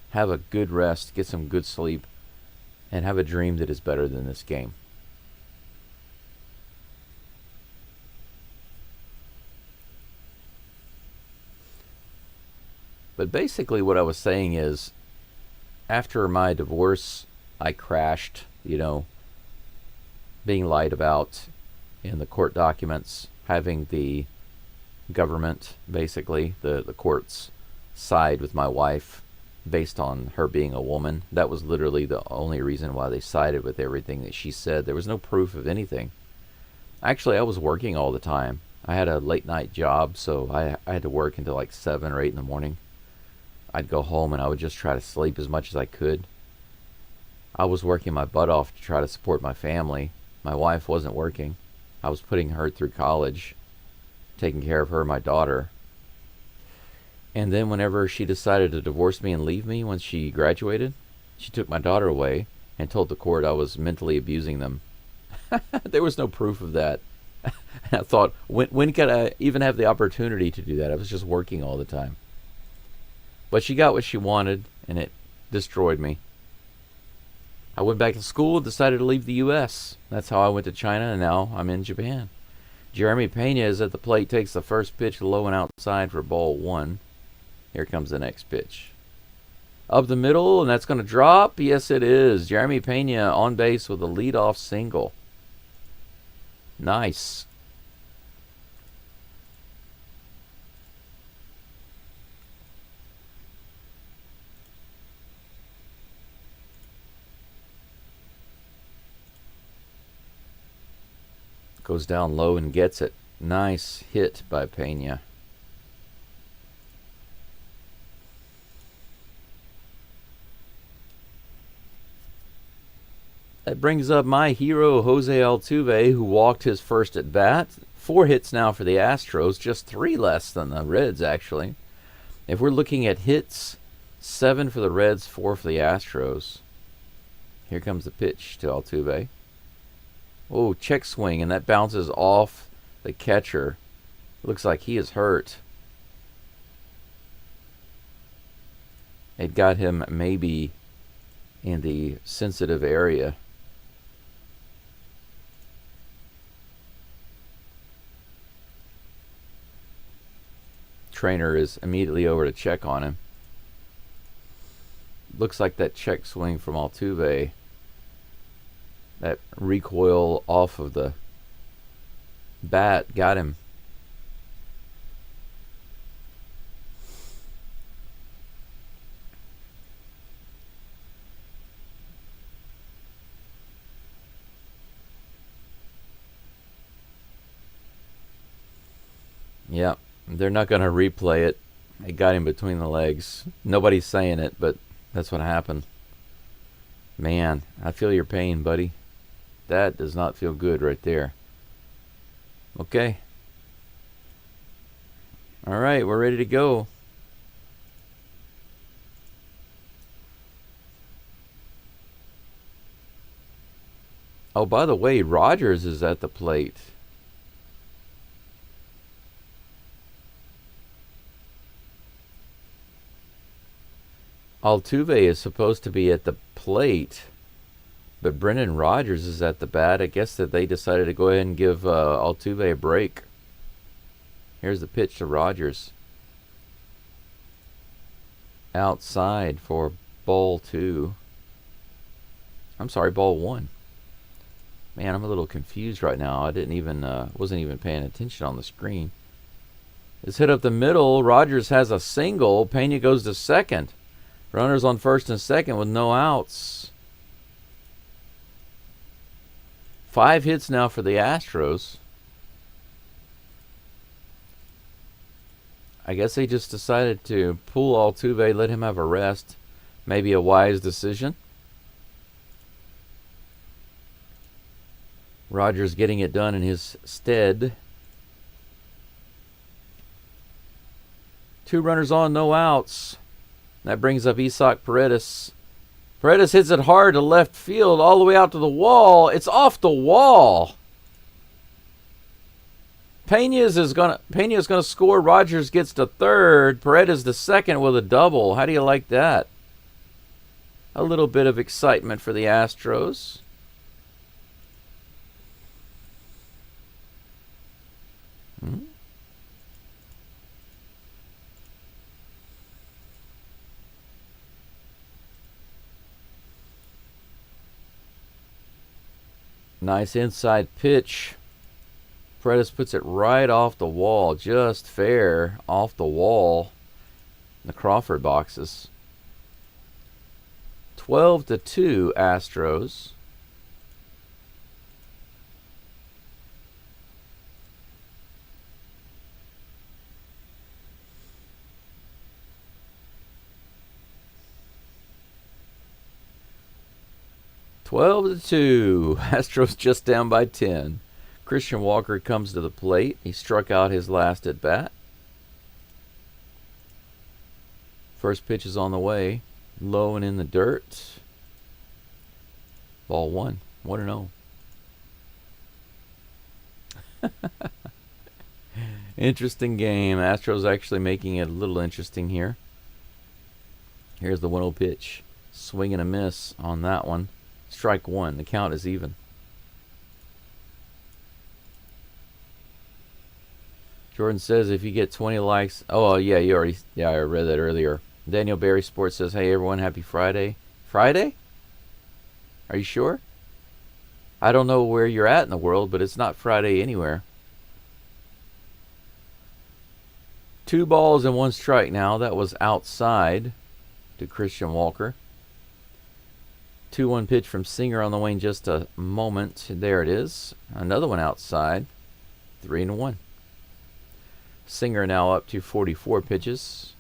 A: Have a good rest, get some good sleep, and have a dream that is better than this game. But basically what I was saying is, after my divorce, I crashed, being lied about in the court documents, having the government, basically, the courts, side with my wife based on her being a woman. That was literally the only reason why they sided with everything that she said. There was no proof of anything. Actually, I was working all the time. I had a late night job, so I had to work until like 7 or 8 in the morning. I'd go home and I would just try to sleep as much as I could. I was working my butt off to try to support my family. My wife wasn't working. I was putting her through college, taking care of her and my daughter. And then whenever she decided to divorce me and leave me once she graduated, she took my daughter away and told the court I was mentally abusing them. There was no proof of that. And I thought, when could I even have the opportunity to do that? I was just working all the time. But she got what she wanted, and it destroyed me. I went back to school and decided to leave the U.S. That's how I went to China, and now I'm in Japan. Jeremy Pena is at the plate, takes the first pitch low and outside for ball 1. Here comes the next pitch. Up the middle, and that's going to drop. Yes, it is. Jeremy Pena on base with a leadoff single. Nice. Goes down low and gets it. Nice hit by Pena. That brings up my hero, Jose Altuve, who walked his first at bat. 4 hits now for the Astros, just 3 less than the Reds, actually. If we're looking at hits, 7 for the Reds, 4 for the Astros. Here comes the pitch to Altuve. Oh, check swing, and that bounces off the catcher. Looks like he is hurt. It got him maybe in the sensitive area. Trainer is immediately over to check on him. Looks like that check swing from Altuve, that recoil off of the bat, got him. Yep, they're not going to replay it. It got him between the legs. Nobody's saying it, but that's what happened. Man, I feel your pain, buddy. That does not feel good right there. Okay. All right, we're ready to go. Oh, by the way, Rogers is at the plate. Altuve is supposed to be at the plate, but Brendan Rodgers is at the bat. I guess that they decided to go ahead and give Altuve a break. Here's the pitch to Rodgers. Outside for ball 2. I'm sorry, ball 1. Man, I'm a little confused right now. I wasn't even paying attention on the screen. It's hit up the middle. Rodgers has a single. Pena goes to second. Runners on first and second with no outs. 5 hits now for the Astros. I guess they just decided to pull Altuve, let him have a rest. Maybe a wise decision. Rogers getting it done in his stead. 2 runners on, no outs. That brings up Isaac Paredes. Paredes hits it hard to left field, all the way out to the wall. It's off the wall. Pena's gonna score. Rogers gets to third. Paredes to second with a double. How do you like that? A little bit of excitement for the Astros. Nice inside pitch. Paredes puts it right off the wall, just fair off the wall. The Crawford boxes. 12-2 Astros. Astros just down by 10. Christian Walker comes to the plate. He struck out his last at bat. First pitch is on the way. Low and in the dirt. Ball 1. 1-0. Interesting game. Astros actually making it a little interesting here. Here's the 1-0 pitch. Swing and a miss on that one. Strike 1. The count is even. Jordan says if you get 20 likes. Oh, yeah, I read that earlier. Daniel Barry Sports says, hey, everyone, happy Friday. Friday? Are you sure? I don't know where you're at in the world, but it's not Friday anywhere. 2 balls and 1 strike now. That was outside to Christian Walker. 2-1 pitch from Singer on the way in just a moment. There it is. Another one outside. 3-1. Singer now up to 44 pitches.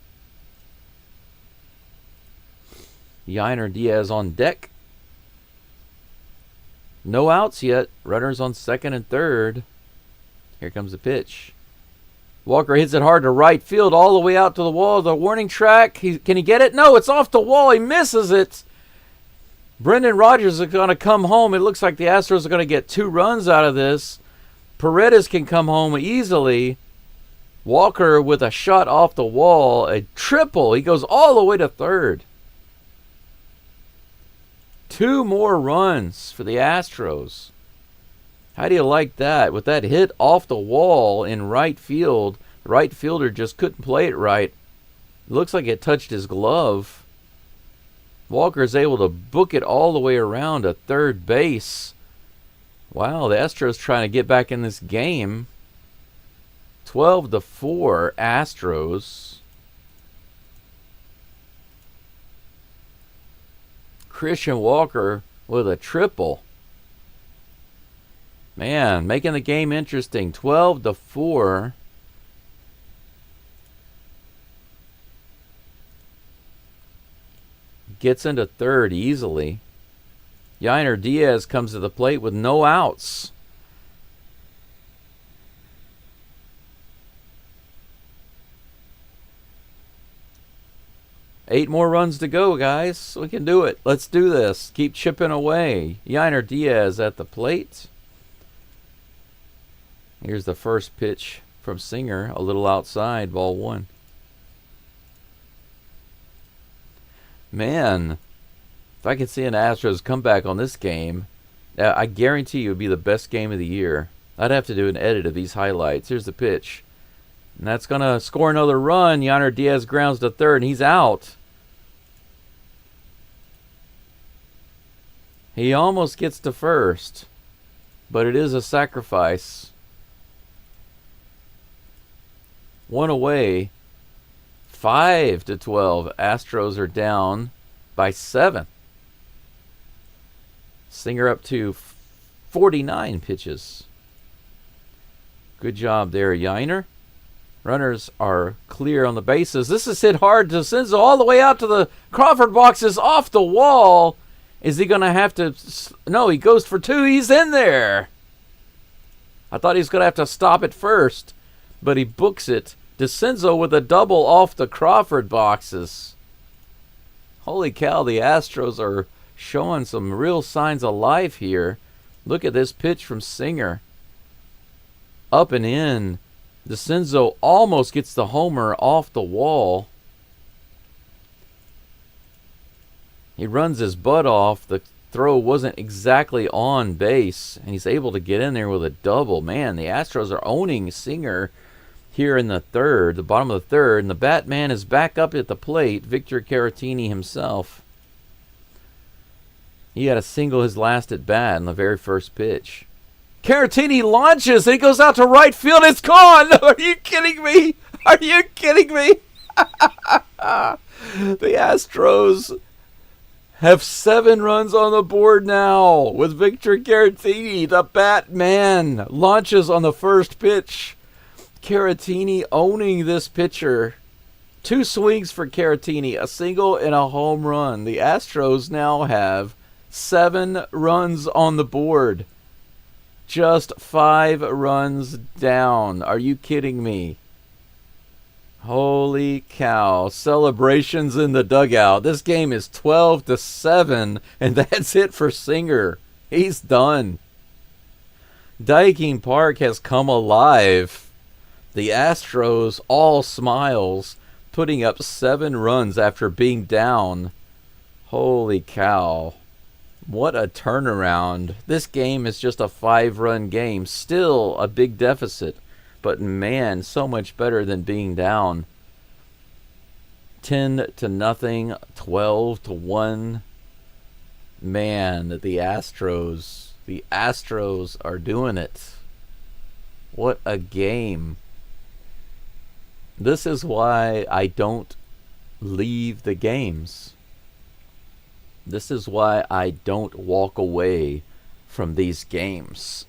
A: Yainer Diaz on deck. No outs yet. Runners on second and third. Here comes the pitch. Walker hits it hard to right field all the way out to the wall. The warning track. Can he get it? No, it's off the wall. He misses it. Brendan Rodgers is going to come home. It looks like the Astros are going to get 2 runs out of this. Paredes can come home easily. Walker with a shot off the wall. A triple. He goes all the way to third. 2 more runs for the Astros. How do you like that? With that hit off the wall in right field, the right fielder just couldn't play it right. It looks like it touched his glove. Walker is able to book it all the way around to third base. Wow, the Astros trying to get back in this game. 12-4 Astros. Christian Walker with a triple. Man, making the game interesting. 12-4. Gets into third easily. Yainer Diaz comes to the plate with no outs. Eight more runs to go, guys. We can do it. Let's do this. Keep chipping away. Yainer Diaz at the plate. Here's the first pitch from Singer. A little outside. Ball 1. Man, if I could see an Astros comeback on this game, I guarantee you it would be the best game of the year. I'd have to do an edit of these highlights. Here's the pitch. And that's going to score another run. Yainer Diaz grounds to third, and he's out. He almost gets to first, but it is a sacrifice. 1 away. 5-12. Astros are down by 7. Singer up to 49 pitches. Good job there, Yainer. Runners are clear on the bases. This is hit hard to Senzo all the way out to the Crawford boxes off the wall. Is he going to have to? No, he goes for 2. He's in there. I thought he was going to have to stop it first, but he books it. DeCenzo with a double off the Crawford boxes. Holy cow, the Astros are showing some real signs of life here. Look at this pitch from Singer. Up and in. DeCenzo almost gets the homer off the wall. He runs his butt off. The throw wasn't exactly on base, and he's able to get in there with a double. Man, the Astros are owning Singer here in the third, the bottom of the third, and the Batman is back up at the plate, Victor Caratini himself. He had a single his last at bat in the very first pitch. Caratini launches, and he goes out to right field. It's gone! Are you kidding me? Are you kidding me? The Astros have 7 runs on the board now with Victor Caratini. The Batman launches on the first pitch. Caratini owning this pitcher. 2 swings for Caratini, a single and a home run. The Astros now have 7 runs on the board. Just 5 runs down. Are you kidding me? Holy cow. Celebrations in the dugout. This game is 12-7, and that's it for Singer. He's done. Dyking Park has come alive. The Astros all smiles, putting up 7 runs after being down. Holy cow. What a turnaround. This game is just a 5-run game. Still a big deficit. But man, so much better than being down 10-0, 12-1. Man, the Astros are doing it. What a game. This is why I don't leave the games. This is why I don't walk away from these games.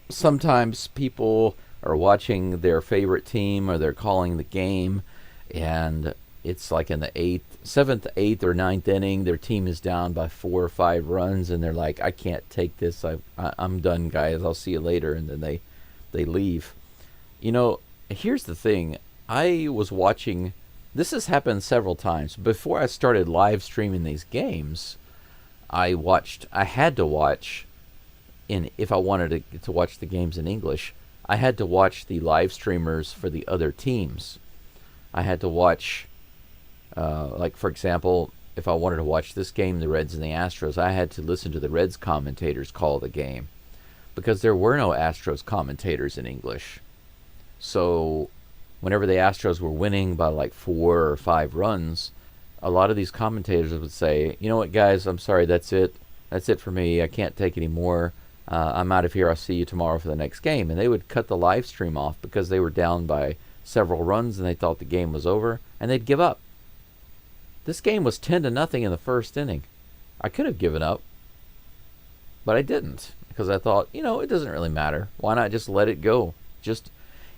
A: Sometimes people are watching their favorite team, or they're calling the game, and it's like in the 7th, 8th, or 9th inning, their team is down by 4 or 5 runs, and they're like, I can't take this. I'm done, guys. I'll see you later. And then they leave. You know, here's the thing. I was watching. This has happened several times. Before I started live streaming these games, I had to watch, if I wanted to watch the games in English, I had to watch the live streamers for the other teams. I had to watch, like, for example, if I wanted to watch this game, the Reds and the Astros, I had to listen to the Reds commentators call the game, because there were no Astros commentators in English. So whenever the Astros were winning by like 4 or 5 runs, a lot of these commentators would say, you know what, guys, I'm sorry, that's it. That's it for me. I can't take any more. I'm out of here. I'll see you tomorrow for the next game. And they would cut the live stream off because they were down by several runs and they thought the game was over, and they'd give up. This game was 10-0 in the first inning. I could have given up, but I didn't, because I thought, it doesn't really matter. Why not just let it go? Just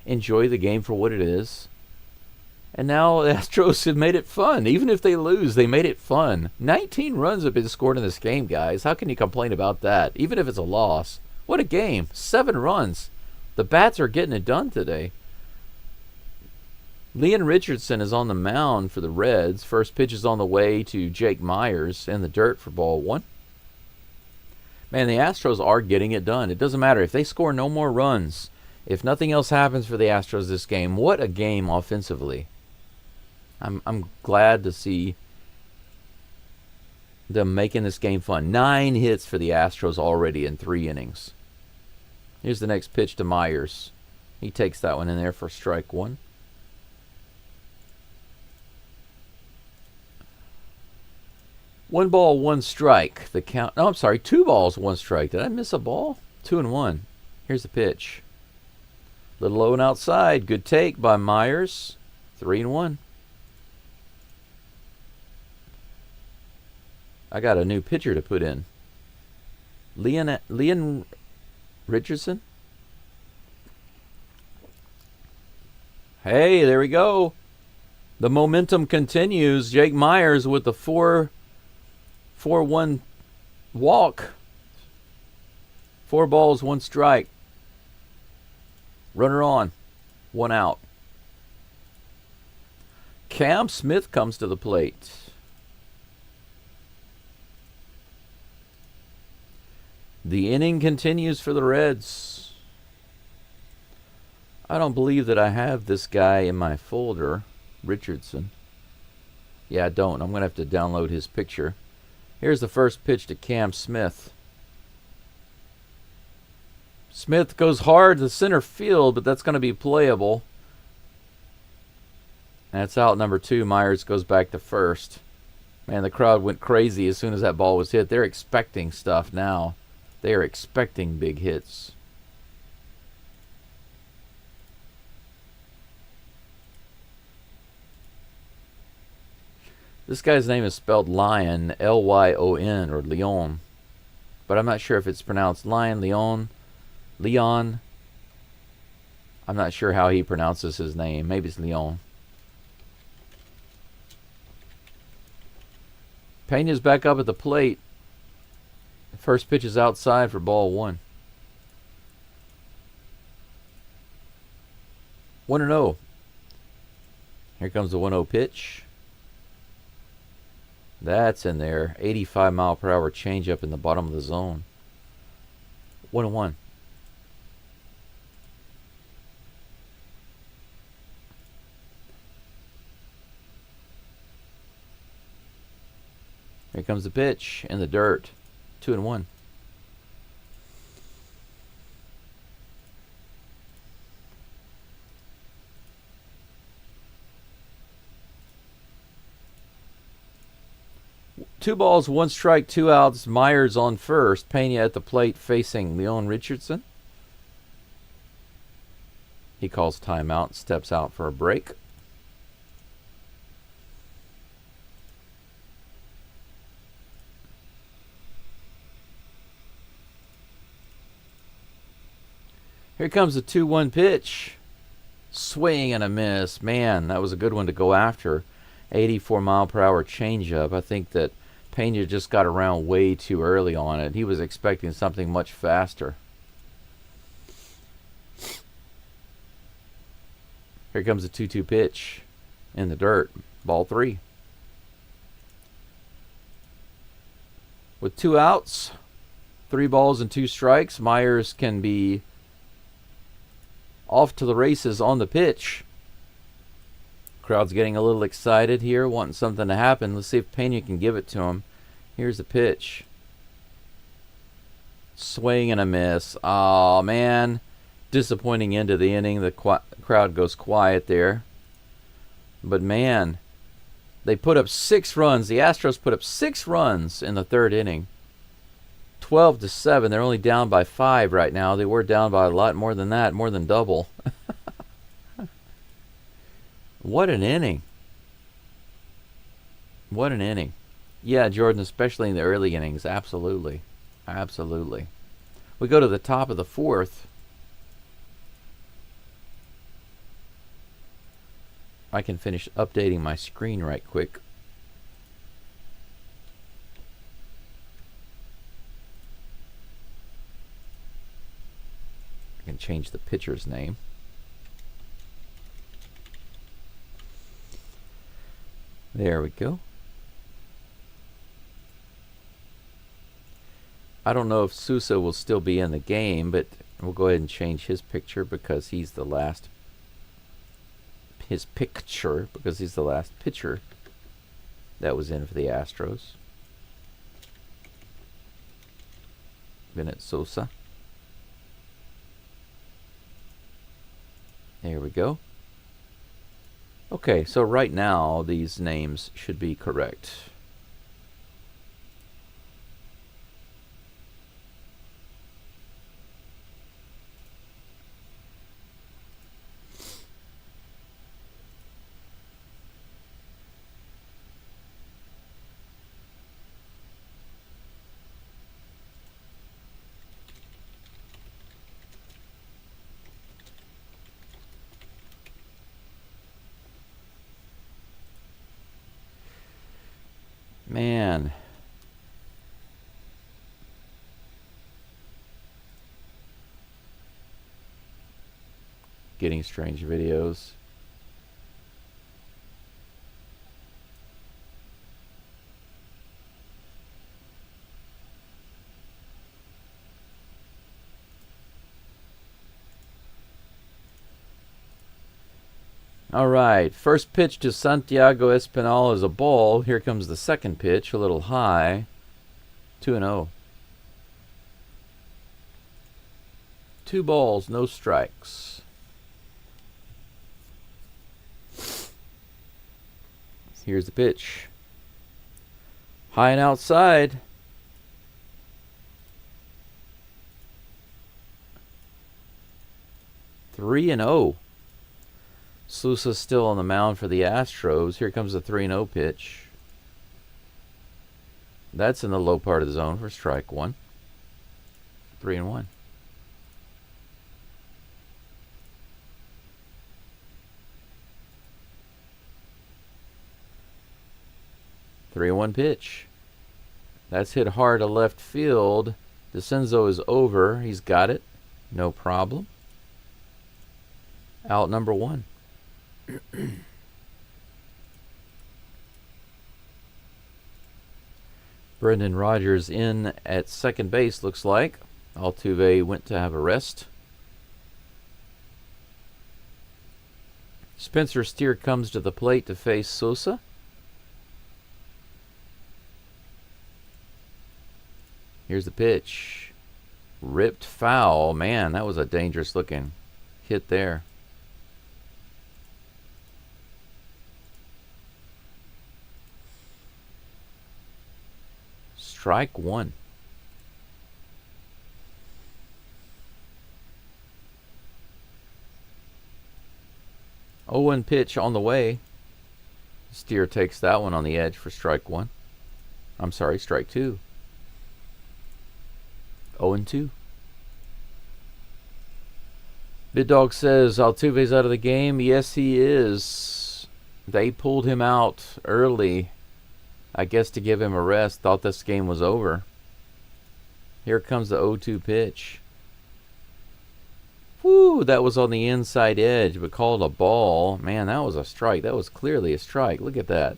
A: enjoy the game for what it is. And now the Astros have made it fun. Even if they lose, they made it fun. 19 runs have been scored in this game, guys. How can you complain about that? Even if it's a loss. What a game. 7 runs. The Bats are getting it done today. Leon Richardson is on the mound for the Reds. First pitch is on the way to Jake Myers in the dirt for ball 1. Man, the Astros are getting it done. It doesn't matter if they score no more runs. If nothing else happens for the Astros this game, what a game offensively. I'm glad to see them making this game fun. 9 hits for the Astros already in 3 innings. Here's the next pitch to Myers. He takes that one in there for strike 1. One ball, 1 strike. The count. No, I'm sorry. 2 balls, 1 strike. Did I miss a ball? 2-1. Here's the pitch. Little low and outside. Good take by Myers. 3-1. I got a new pitcher to put in. Leon Richardson. Hey, there we go. The momentum continues. Jake Myers with the 4-1 walk. 4 balls, 1 strike. Runner on. 1 out. Cam Smith comes to the plate. The inning continues for the Reds. I don't believe that I have this guy in my folder, Richardson. Yeah, I don't. I'm going to have to download his picture. Here's the first pitch to Cam Smith. Smith goes hard to center field, but that's going to be playable. That's out number 2. Myers goes back to first. Man, the crowd went crazy as soon as that ball was hit. They're expecting stuff now. They are expecting big hits. This guy's name is spelled Lyon, Lyon, or Leon. But I'm not sure if it's pronounced Lion, Leon. I'm not sure how he pronounces his name. Maybe it's Leon. Pena's back up at the plate. First pitch is outside for ball 1. 1-0. Here comes the 1-0 pitch. That's in there. 85-mile-per-hour changeup in the bottom of the zone. 1-1. Here comes the pitch in the dirt. 2-1. Two balls, 1 strike, 2 outs. Myers on first. Pena at the plate facing Leon Richardson. He calls timeout, steps out for a break. Here comes the 2-1 pitch. Swing and a miss. Man, that was a good one to go after. 84-mile-per-hour changeup. I think that Pena just got around way too early on it. He was expecting something much faster. Here comes the 2-2 pitch in the dirt. Ball 3. With 2 outs, 3 balls and 2 strikes, Myers can be off to the races on the pitch. Crowd's getting a little excited here, wanting something to happen. Let's see if Pena can give it to him. Here's the pitch. Swing and a miss. Oh man. Disappointing end of the inning. The crowd goes quiet there. But man, they put up 6 runs. The Astros put up 6 runs in the 3rd inning. 12-7. They're only down by 5 right now. They were down by a lot more than that, more than double. What an inning. What an inning. Yeah, Jordan, especially in the early innings. Absolutely. Absolutely. We go to the top of the 4th. I can finish updating my screen right quick. I can change the pitcher's name. There we go. I don't know if Sousa will still be in the game, but we'll go ahead and change his picture because he's the last. His picture because he's the last pitcher that was in for the Astros. Bennett Sousa. There we go. Okay, so right now these names should be correct. getting strange videos. All right, first pitch to Santiago Espinal is a ball. Here comes the second pitch, a little high. 2-0. 2 balls, no strikes. Here's the pitch. High and outside. Three and 0. Sousa's still on the mound for the Astros. Here comes the 3-0 pitch. That's in the low part of the zone for strike one. 3-1. Three-one pitch. That's hit hard to left field. DeCenzo is over. He's got it. No problem. Out number 1. Brendan Rodgers in at second base, looks like. Altuve went to have a rest. Spencer Steer comes to the plate to face Sosa. Here's the pitch. Ripped foul. Man, that was a dangerous looking hit there. Strike one. 0-1 pitch on the way. Steer takes that one on the edge for strike one. I'm sorry, strike two. 0-2. Big Dog says Altuve's out of the game. Yes, he is. They pulled him out early, I guess to give him a rest. Thought this game was over. Here comes the 0-2 pitch. Whoo, that was on the inside edge, but called a ball. Man, that was a strike. That was clearly a strike. Look at that.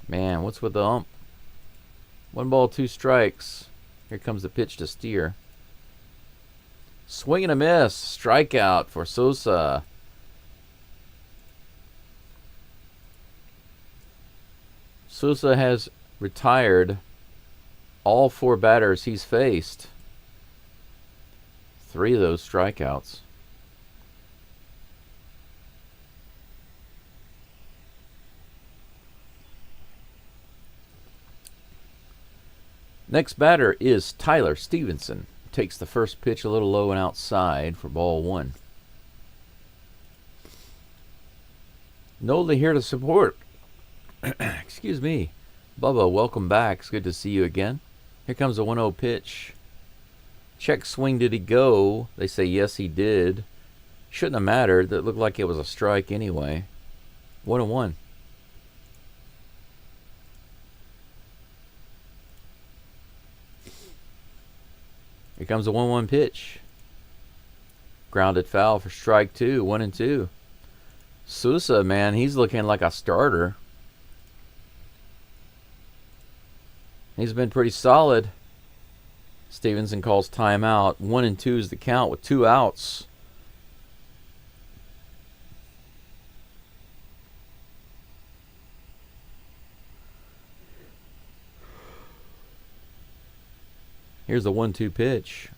A: Man, what's with the ump? 1 ball, 2 strikes. Here comes the pitch to Steer. Swing and a miss. Strikeout for Sosa. Sosa has retired all 4 batters he's faced. 3 of those strikeouts. Next batter is Tyler Stevenson. Takes the first pitch a little low and outside for ball 1. Nola here to support. Excuse me. Bubba, welcome back. It's good to see you again. Here comes a 1-0 pitch. Check swing, did he go? They say yes, he did. Shouldn't have mattered. That looked like it was a strike anyway. 1-1. Here comes a 1-1 pitch. Grounded foul for strike 2. 1-2. Sousa, man, he's looking like a starter. He's been pretty solid. Stevenson calls timeout. 1-2 is the count with 2 outs. Here's the 1-2 pitch.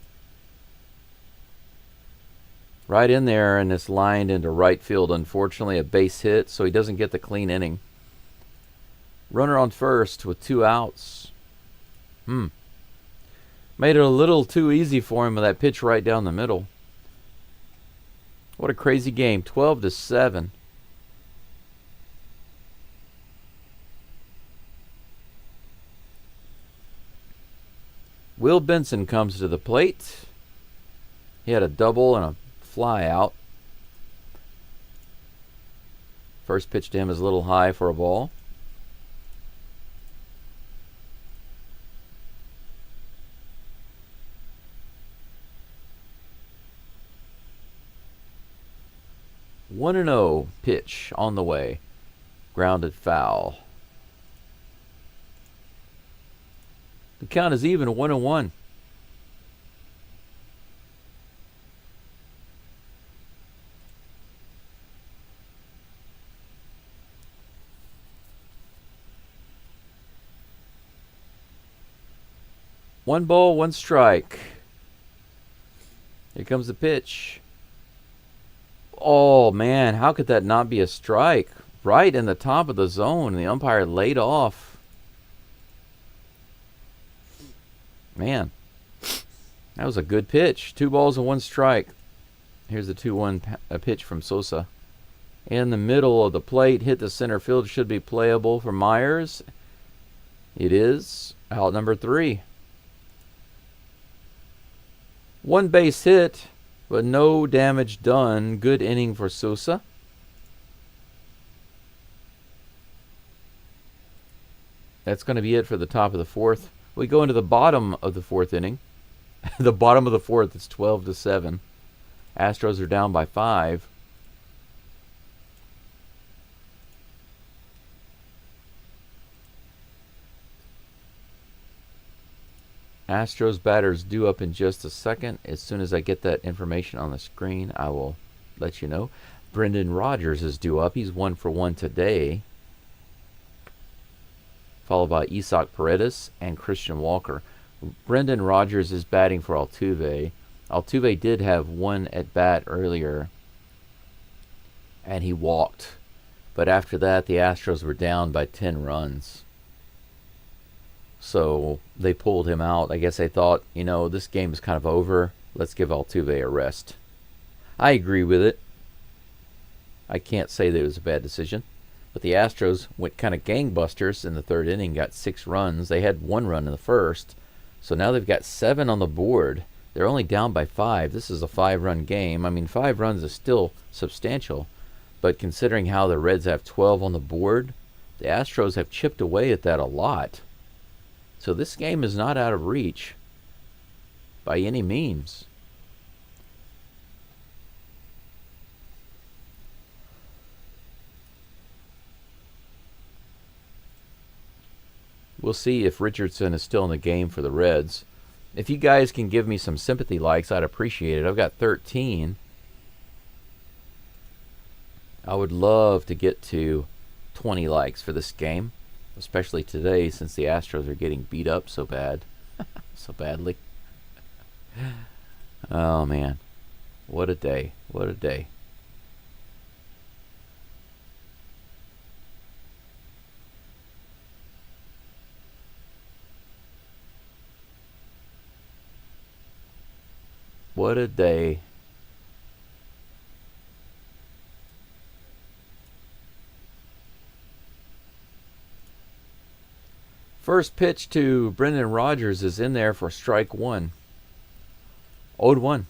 A: Right in there, and it's lined into right field. Unfortunately, a base hit, so he doesn't get the clean inning. Runner on first with 2 outs. Made it a little too easy for him with that pitch right down the middle. What a crazy game. 12-7. Will Benson comes to the plate. He had a double and a fly out. First pitch to him is a little high for a ball. 1-0 pitch on the way. Grounded foul. The count is even, 1-1. One ball, one strike. Here comes the pitch. Oh, man, how could that not be a strike? Right in the top of the zone, and the umpire laid off. Man, that was a good pitch. 2 balls and 1 strike. Here's the 2-1 pitch from Sosa. In the middle of the plate, hit the center field. Should be playable for Myers. It is. Out number 3. 1 base hit, but no damage done. Good inning for Sosa. That's going to be it for the top of the 4th. We go into the bottom of the 4th inning. The bottom of the 4th, it's 12-7. Astros are down by 5. Astros batters due up in just a second. As soon as I get that information on the screen, I will let you know. Brendan Rodgers is due up. He's 1 for 1 today. Followed by Isaac Paredes and Christian Walker. Brendan Rodgers is batting for Altuve. Altuve did have 1 at bat earlier, and he walked. But after that, the Astros were down by 10 runs. So they pulled him out. I guess they thought, this game is kind of over. Let's give Altuve a rest. I agree with it. I can't say that it was a bad decision. But the Astros went kind of gangbusters in the 3rd inning, got 6 runs. They had 1 run in the 1st. So now they've got 7 on the board. They're only down by 5. This is a 5-run game. I mean, 5 runs is still substantial. But considering how the Reds have 12 on the board, the Astros have chipped away at that a lot. So this game is not out of reach by any means. We'll see if Richardson is still in the game for the Reds. If you guys can give me some sympathy likes, I'd appreciate it. I've got 13. I would love to get to 20 likes for this game, especially today since the Astros are getting beat up so badly. Oh, man. What a day. What a day. What a day. First pitch to Brendan Rodgers is in there for strike 1. 0-1.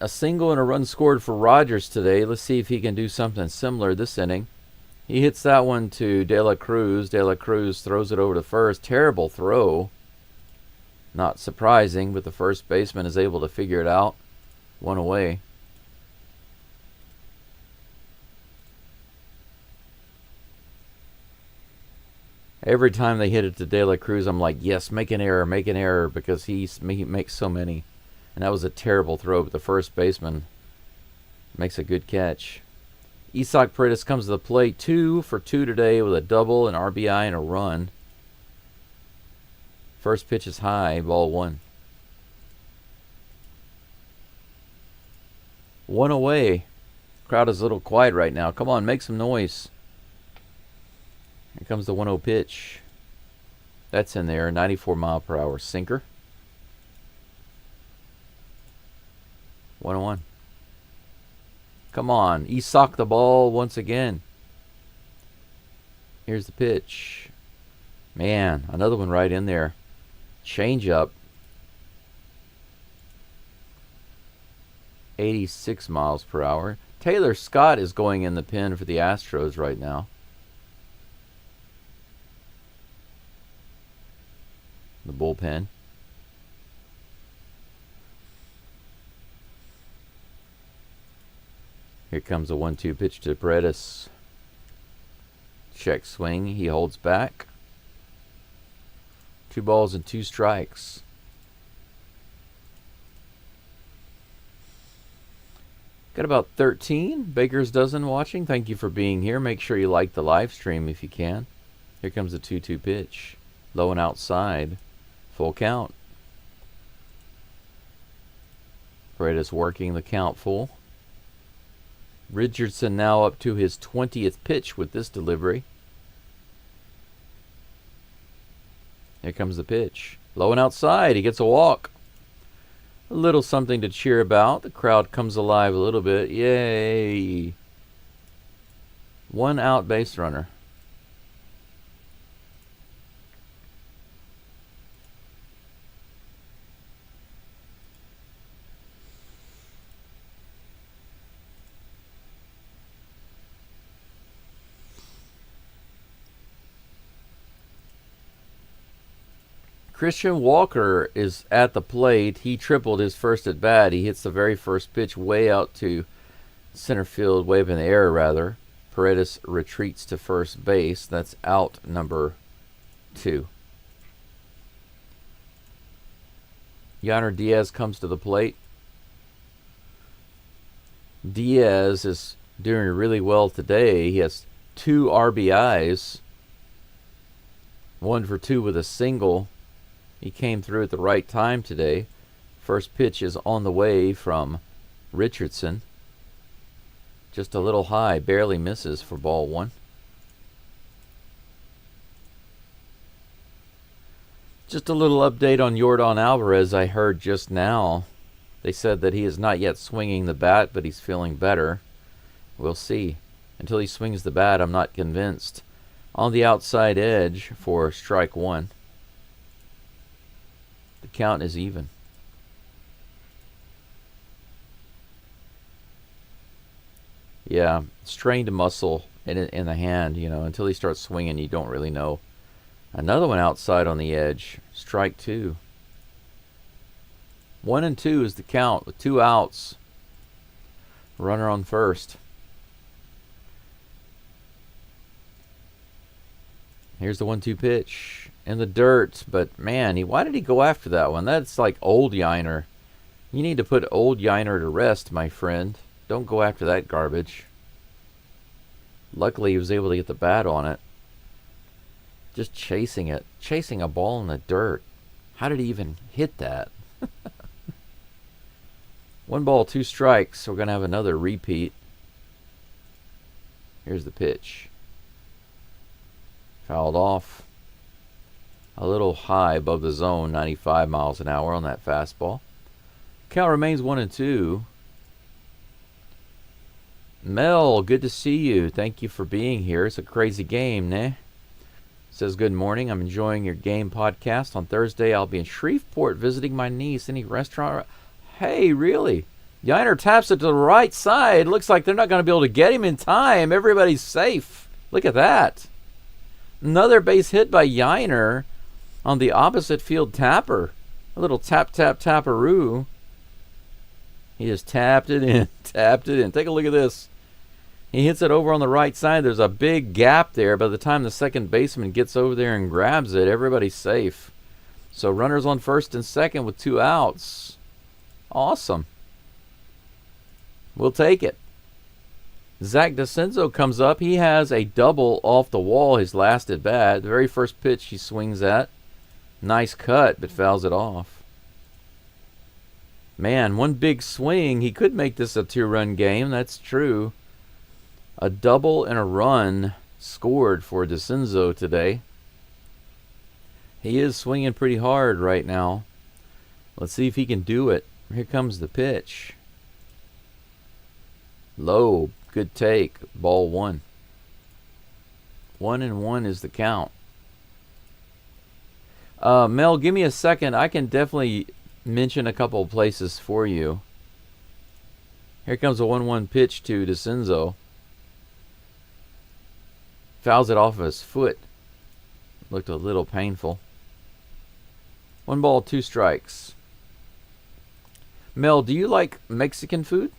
A: A single and a run scored for Rodgers today. Let's see if he can do something similar this inning. He hits that one to De La Cruz. De La Cruz throws it over to first. Terrible throw. Not surprising, but the first baseman is able to figure it out. 1 away. Every time they hit it to De La Cruz, I'm like, yes, make an error, because he makes so many. And that was a terrible throw, but the first baseman makes a good catch. Isaac Paredes comes to the plate, 2 for 2 today with a double, an RBI, and a run. First pitch is high, ball 1. 1 away. Crowd is a little quiet right now. Come on, make some noise. Here comes the 1-0 pitch. That's in there, 94-mile-per-hour sinker. 1-1. Come on, Isak the ball once again. Here's the pitch. Man, another one right in there. Change up. 86 miles per hour. Taylor Scott is going in the pen for the Astros right now. The bullpen. Here comes a 1-2 pitch to Paredes. Check swing. He holds back. 2 balls and 2 strikes. Got about 13 Baker's Dozen watching. Thank you for being here. Make sure you like the live stream if you can. Here comes the 2-2 pitch. Low and outside. Full count. Paredes working the count full. Richardson now up to his 20th pitch with this delivery. Here comes the pitch. Low and outside. He gets a walk. A little something to cheer about. The crowd comes alive a little bit. Yay. 1 out base runner. Christian Walker is at the plate. He tripled his first at bat. He hits the very first pitch way out to center field, way up in the air rather. Paredes retreats to first base. That's out number 2. Yainer Diaz comes to the plate. Diaz is doing really well today. He has 2 RBIs. 1 for 2 with a single. He came through at the right time today. First pitch is on the way from Richardson. Just a little high, barely misses for ball 1. Just a little update on Yordan Alvarez I heard just now. They said that he is not yet swinging the bat, but he's feeling better. We'll see. Until he swings the bat, I'm not convinced. On the outside edge for strike 1. The count is even. Yeah, strained muscle in the hand, you know, until he starts swinging, you don't really know. Another one outside on the edge. Strike 2. 1-2 is the count with 2 outs. Runner on first. Here's the 1-2 pitch. In the dirt, but man, why did he go after that one? That's like old Yainer. You need to put old Yainer to rest, my friend. Don't go after that garbage. Luckily, he was able to get the bat on it. Just chasing it. Chasing a ball in the dirt. How did he even hit that? 1 ball, 2 strikes. We're going to have another repeat. Here's the pitch. Fouled off. A little high above the zone, 95 miles an hour on that fastball. Count remains 1-2. Mel, good to see you. Thank you for being here. It's a crazy game, né? Says, good morning. I'm enjoying your game podcast. On Thursday, I'll be in Shreveport visiting my niece. Any restaurant? Hey, really? Yainer taps it to the right side. Looks like they're not going to be able to get him in time. Everybody's safe. Look at that. Another base hit by Yainer on the opposite field tapper. A little tap-tap-tapperoo. He just tapped it in. Tapped it in. Take a look at this. He hits it over on the right side. There's a big gap there. By the time the second baseman gets over there and grabs it, everybody's safe. So runners on first and second with 2 outs. Awesome. We'll take it. Zach DeCenzo comes up. He has a double off the wall his last at bat. The very first pitch he swings at. Nice cut, but fouls it off. Man, one big swing. He could make this a 2-run game. That's true. A double and a run scored for DeCenzo today. He is swinging pretty hard right now. Let's see if he can do it. Here comes the pitch. Low. Good take. Ball 1. 1-1 is the count. Mel, give me a second. I can definitely mention a couple of places for you. Here comes a 1-1 pitch to DeCenzo. Fouls it off of his foot. Looked a little painful. 1 ball, 2 strikes. Mel, do you like Mexican food?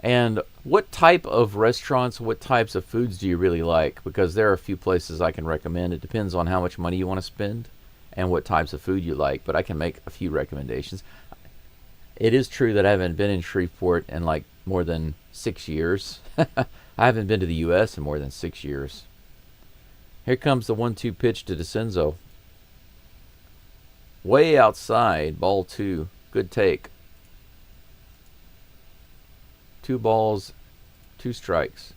A: And what type of restaurants, what types of foods do you really like? Because there are a few places I can recommend. It depends on how much money you want to spend and what types of food you like, but I can make a few recommendations. It is true that I haven't been in Shreveport in like more than 6 years. I haven't been to the U.S. in more than 6 years. Here comes the 1-2 pitch to DeCenzo. Way outside, ball 2. Good take. 2 balls, 2 strikes.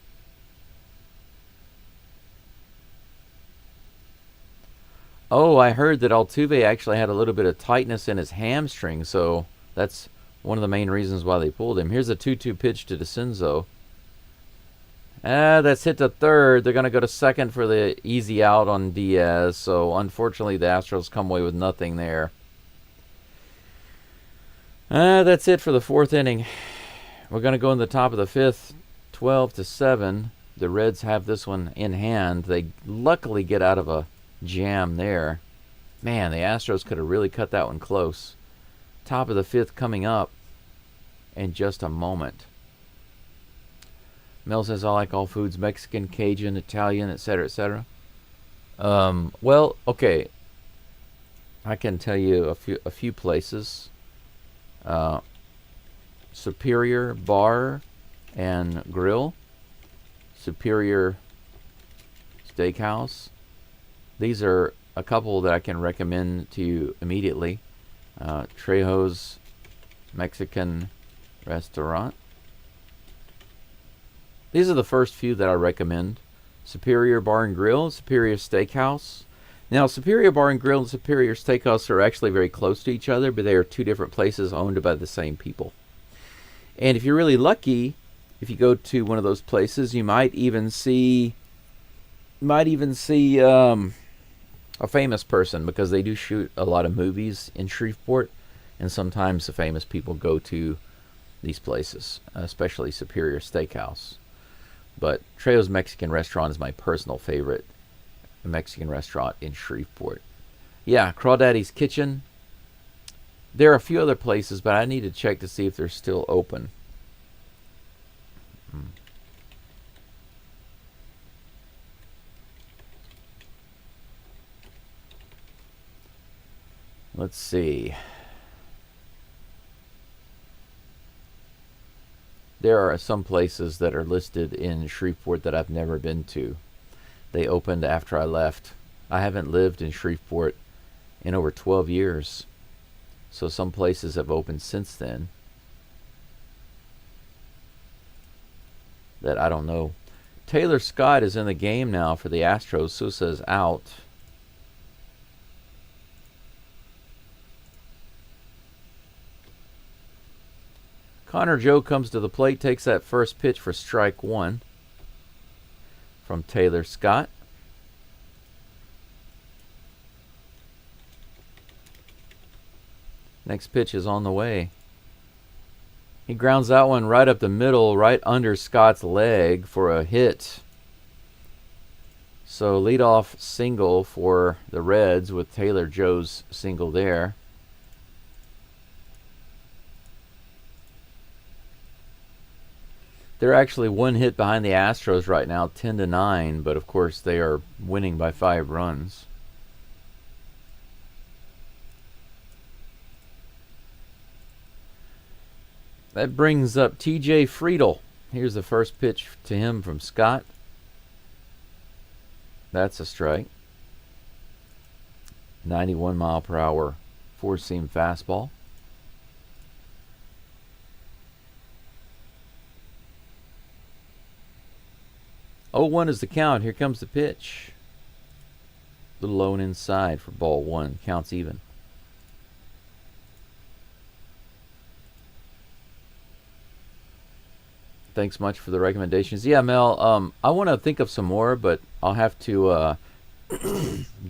A: Oh, I heard that Altuve actually had a little bit of tightness in his hamstring, so that's one of the main reasons why they pulled him. Here's a 2-2 pitch to DeCenzo. That's hit to third. They're going to go to second for the easy out on Diaz, so unfortunately the Astros come away with nothing there. That's it for the 4th inning. We're going to go in the top of the 5th, 12-7. The Reds have this one in hand. They luckily get out of a jam there. Man, the Astros could have really cut that one close. Top of the 5th coming up in just a moment. Mel says, I like all foods, Mexican, Cajun, Italian, etc., etc. Well, okay. I can tell you a few places. Superior Bar and Grill, Superior Steakhouse. These are a couple that I can recommend to you immediately. Trejo's Mexican Restaurant. These are the first few that I recommend. Superior Bar and Grill, Superior Steakhouse. Now, Superior Bar and Grill and Superior Steakhouse are actually very close to each other, but they are 2 different places owned by the same people. And if you're really lucky, if you go to one of those places, you might even see a famous person, because they do shoot a lot of movies in Shreveport, and sometimes the famous people go to these places, especially Superior Steakhouse. But Trejo's Mexican Restaurant is my personal favorite Mexican restaurant in Shreveport. Yeah, Crawdaddy's Kitchen. There are a few other places, but I need to check to see if they're still open. Let's see. There are some places that are listed in Shreveport that I've never been to. They opened after I left. I haven't lived in Shreveport in over 12 years. So some places have opened since then that I don't know. Taylor Scott is in the game now for the Astros. Sousa's out. Connor Joe comes to the plate, takes that first pitch for strike 1 from Taylor Scott. Next pitch is on the way. He grounds that one right up the middle, right under Scott's leg for a hit. So leadoff single for the Reds with Taylor Joe's single there. They're actually 1 hit behind the Astros right now, 10-9, but of course they are winning by 5 runs. That brings up TJ Friedel. Here's the first pitch to him from Scott. That's a strike. 91 mile per hour four-seam fastball. Oh, 1 is the count. Here comes the pitch. Little low and inside for ball 1. Counts even. Thanks much for the recommendations. Yeah, Mel, I want to think of some more, but I'll have to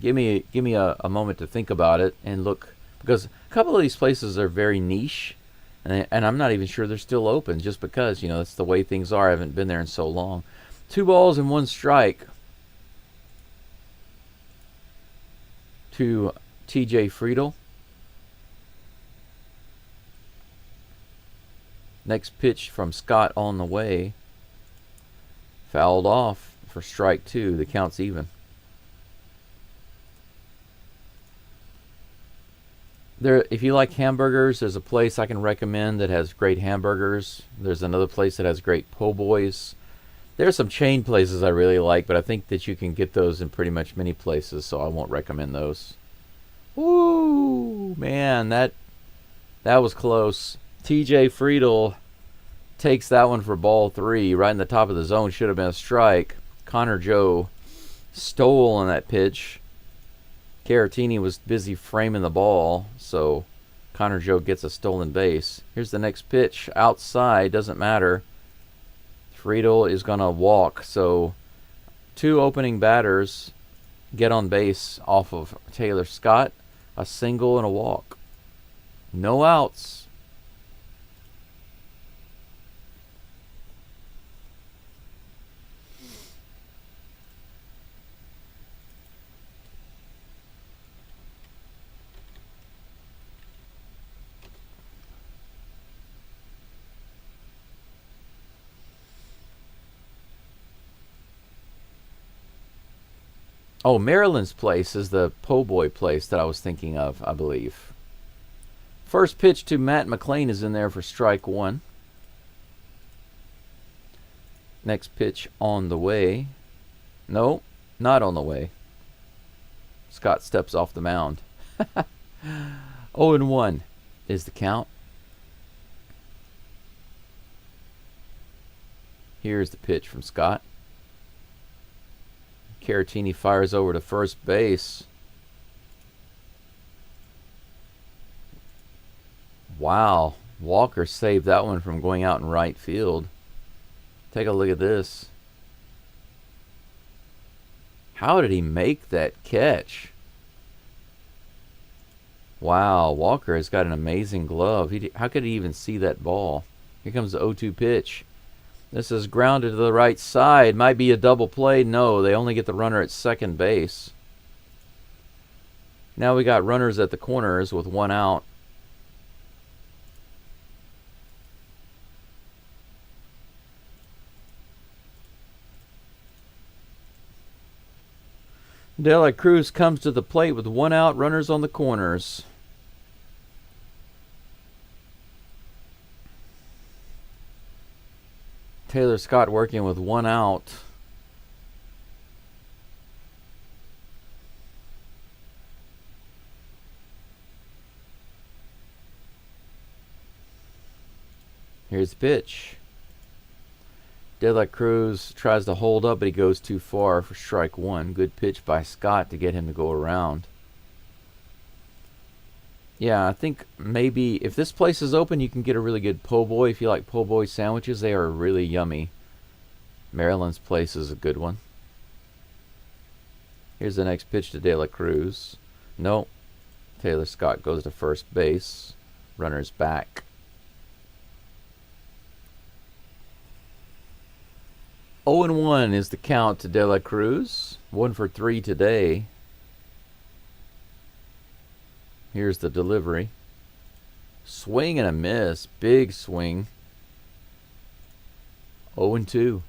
A: give me a moment to think about it and look, because a couple of these places are very niche, and I'm not even sure they're still open, just because, you know, that's the way things are. I haven't been there in so long. 2 balls and 1 strike to TJ Friedel. Next pitch from Scott on the way. Fouled off for strike 2. The count's even. If you like hamburgers, there's a place I can recommend that has great hamburgers. There's another place that has great po' boys. There are some chain places I really like, but I think that you can get those in pretty much many places, so I won't recommend those. Ooh, man, that was close. TJ Friedel takes that one for ball 3, right in the top of the zone. Should have been a strike. Connor Joe stole on that pitch. Caratini was busy framing the ball, so Connor Joe gets a stolen base. Here's the next pitch. Outside, doesn't matter. Friedel is going to walk, so 2 opening batters get on base off of Taylor Scott. A single and a walk. No outs. Oh, Maryland's place is the po' boy place that I was thinking of, I believe. First pitch to Matt McLean is in there for strike 1. Next pitch on the way. No, not on the way. Scott steps off the mound. 0-1 is the count. Here's the pitch from Scott. Caratini fires over to first base. Wow. Walker saved that one from going out in right field. Take a look at this. How did he make that catch? Wow. Walker has got an amazing glove. How could he even see that ball? Here comes the 0-2 pitch. This is grounded to the right side. Might be a double play. No, they only get the runner at second base. Now we got runners at the corners with 1 out. De La Cruz comes to the plate with 1 out, runners on the corners. Taylor Scott working with 1 out. Here's the pitch. De La Cruz tries to hold up, but he goes too far for strike 1. Good pitch by Scott to get him to go around. Yeah, I think maybe if this place is open, you can get a really good po' boy. If you like po' boy sandwiches, they are really yummy. Maryland's place is a good one. Here's the next pitch to De La Cruz. Nope. Taylor Scott goes to first base. Runner's back. Oh and 1 is the count to De La Cruz. 1 for 3 today. Here's the delivery. Swing and a miss. Big swing. 0-2.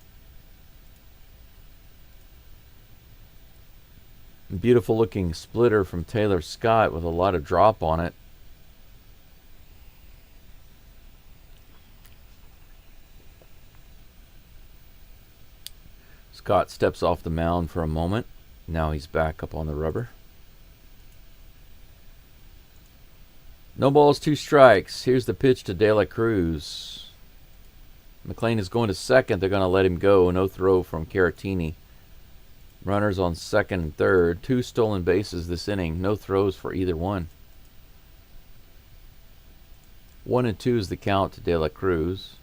A: Beautiful looking splitter from Taylor Scott with a lot of drop on it. Scott steps off the mound for a moment. Now he's back up on the rubber. No balls, 2 strikes. Here's the pitch to De La Cruz. McLean is going to second. They're going to let him go. No throw from Caratini. Runners on second and third. 2 stolen bases this inning. No throws for either one. 1-2 is the count to De La Cruz.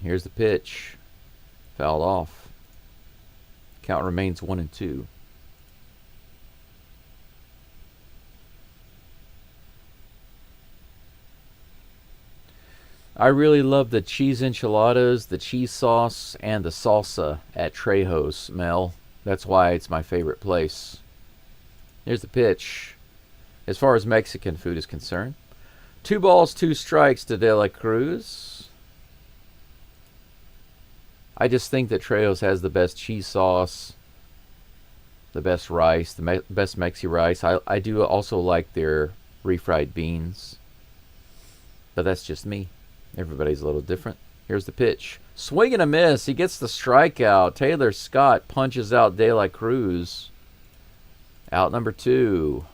A: Here's the pitch. Fouled off. Count remains 1-2. I really love the cheese enchiladas, the cheese sauce, and the salsa at Trejo's, Mel. That's why it's my favorite place. Here's the pitch. As far as Mexican food is concerned. 2 balls, 2 strikes to De La Cruz. I just think that Trejo's has the best cheese sauce, the best rice, the best Mexi rice. I do also like their refried beans. But that's just me. Everybody's a little different. Here's the pitch. Swing and a miss. He gets the strikeout. Taylor Scott punches out De La Cruz. Out number 2.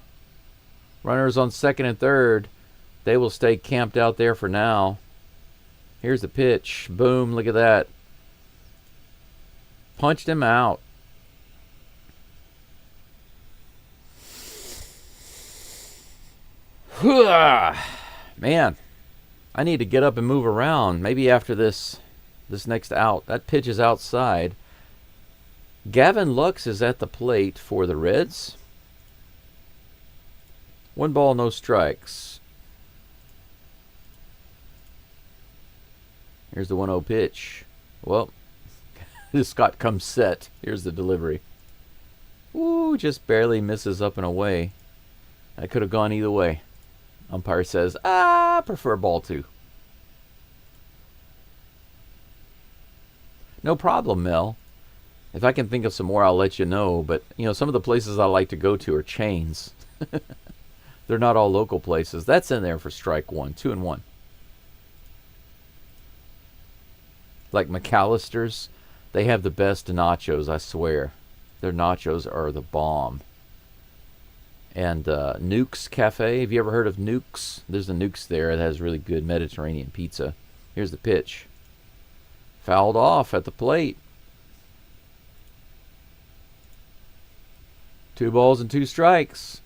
A: Runners on second and third. They will stay camped out there for now. Here's the pitch. Boom. Look at that. Punched him out. Man, I need to get up and move around. Maybe after this next out. That pitch is outside. Gavin Lux is at the plate for the Reds. 1 ball, no strikes. Here's the 1-0 pitch. Well, Scott comes set. Here's the delivery. Ooh, just barely misses up and away. That could have gone either way. Umpire says, I prefer ball 2. No problem, Mel. If I can think of some more, I'll let you know. But, some of the places I like to go to are chains. They're not all local places. That's in there for strike 1. 2-1. Like McAllister's, they have the best nachos, I swear. Their nachos are the bomb. And Nuke's Cafe. Have you ever heard of Nuke's? There's a Nuke's there. It has really good Mediterranean pizza. Here's the pitch. Fouled off at the plate. 2 balls and 2 strikes.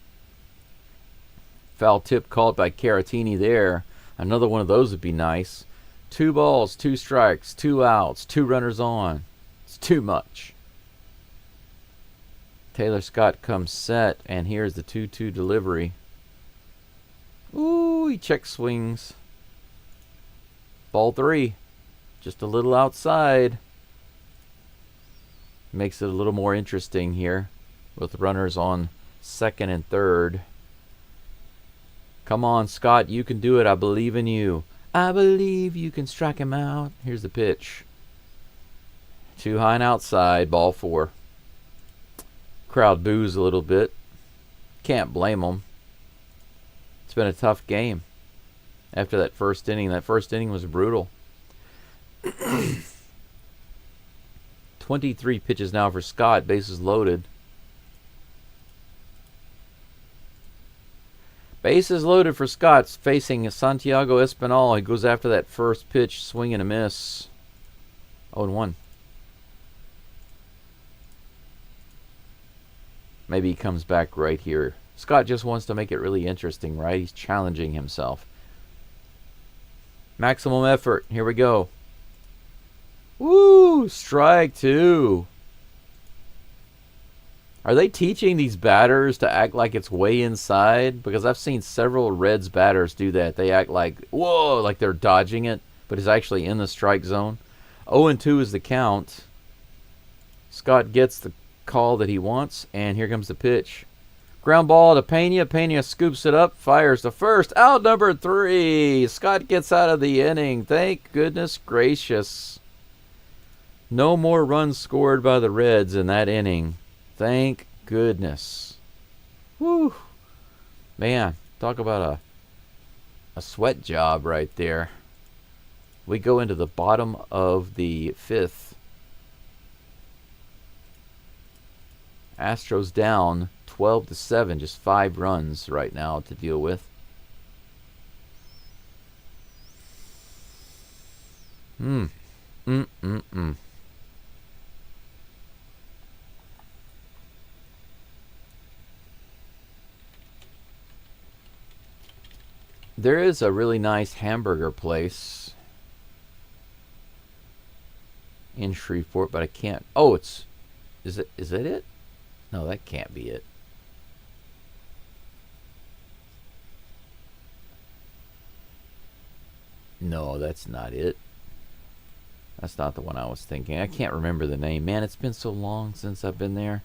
A: Foul tip called by Caratini there. Another one of those would be nice. 2 balls, 2 strikes, 2 outs, 2 runners on. It's too much. Taylor Scott comes set, and here's the 2-2 delivery. Ooh, he check swings. Ball 3. Just a little outside. Makes it a little more interesting here with runners on second and third. Come on, Scott, you can do it. I believe in you. I believe you can strike him out. Here's the pitch. Too high and outside, ball 4. Crowd boos a little bit. Can't blame them. It's been a tough game after that first inning. That first inning was brutal. 23 pitches now for Scott. Bases loaded. Bases loaded for Scott, facing Santiago Espinal. He goes after that first pitch, swing and a miss. 0-1. Maybe he comes back right here. Scott just wants to make it really interesting, right? He's challenging himself. Maximum effort. Here we go. Woo! Strike 2. Are they teaching these batters to act like it's way inside? Because I've seen several Reds batters do that. They act like, whoa, like they're dodging it, but it's actually in the strike zone. 0-2 is the count. Scott gets the call that he wants, and here comes the pitch. Ground ball to Pena. Pena scoops it up, fires to first. Out number 3. Scott gets out of the inning. Thank goodness gracious. No more runs scored by the Reds in that inning. Thank goodness. Whew. Man, talk about a sweat job right there. We go into the bottom of the 5th. Astros down 12-7, just 5 runs right now to deal with. There is a really nice hamburger place in Shreveport, but I can't. Oh, is it it? No, that can't be it. No, that's not it. That's not the one I was thinking. I can't remember the name. Man, it's been so long since I've been there.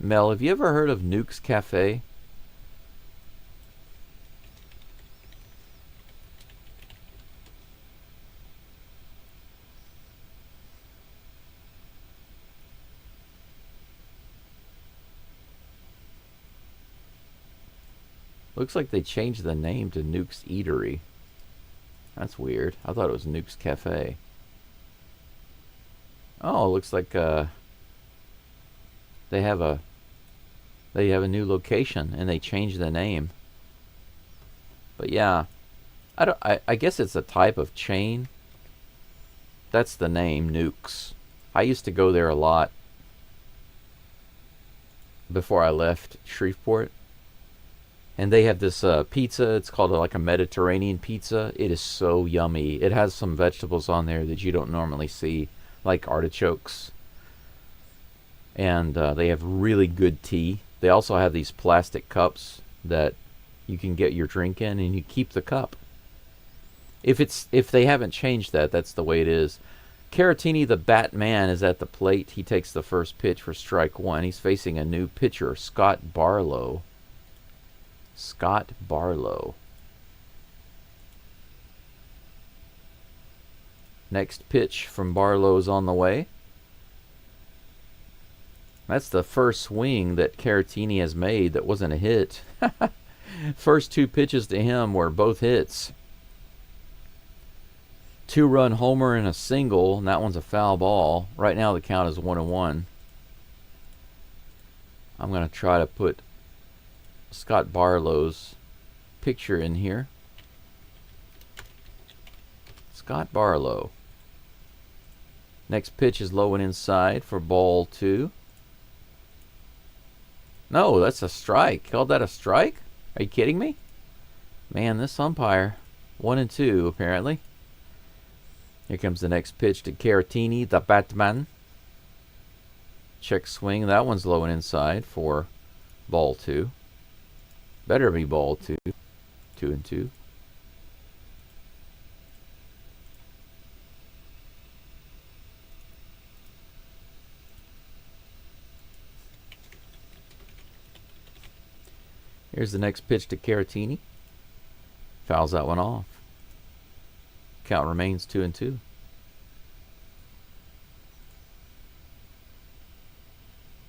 A: Mel, have you ever heard of Nuke's Cafe? Looks like they changed the name to Nuke's Eatery. That's weird. I thought it was Nuke's Cafe. Oh, looks like they have a new location and they changed the name. But yeah, I guess it's a type of chain. That's the name, Nuke's. I used to go there a lot before I left Shreveport. And they have this pizza. It's called like a Mediterranean pizza. It is so yummy. It has some vegetables on there that you don't normally see, like artichokes. And they have really good tea. They also have these plastic cups that you can get your drink in, and you keep the cup. If they haven't changed that, that's the way it is. Caratini the Batman is at the plate. He takes the first pitch for strike one. He's facing a new pitcher, Scott Barlow. Scott Barlow. Next pitch from Barlow is on the way. That's the first swing that Caratini has made that wasn't a hit. First two pitches to him were both hits. 2-run homer and a single, and that one's a foul ball. Right now the count is 1-1. I'm going to try to put Scott Barlow's picture in here. Scott Barlow. Next pitch is low and inside for ball 2. No, that's a strike. Called that a strike? Are you kidding me? Man, this umpire. 1-2 apparently. Here comes the next pitch to Caratini, the Batman. Check swing. That one's low and inside for ball 2. Better be ball 2. 2-2. Here's the next pitch to Caratini. Fouls that one off. Count remains 2-2.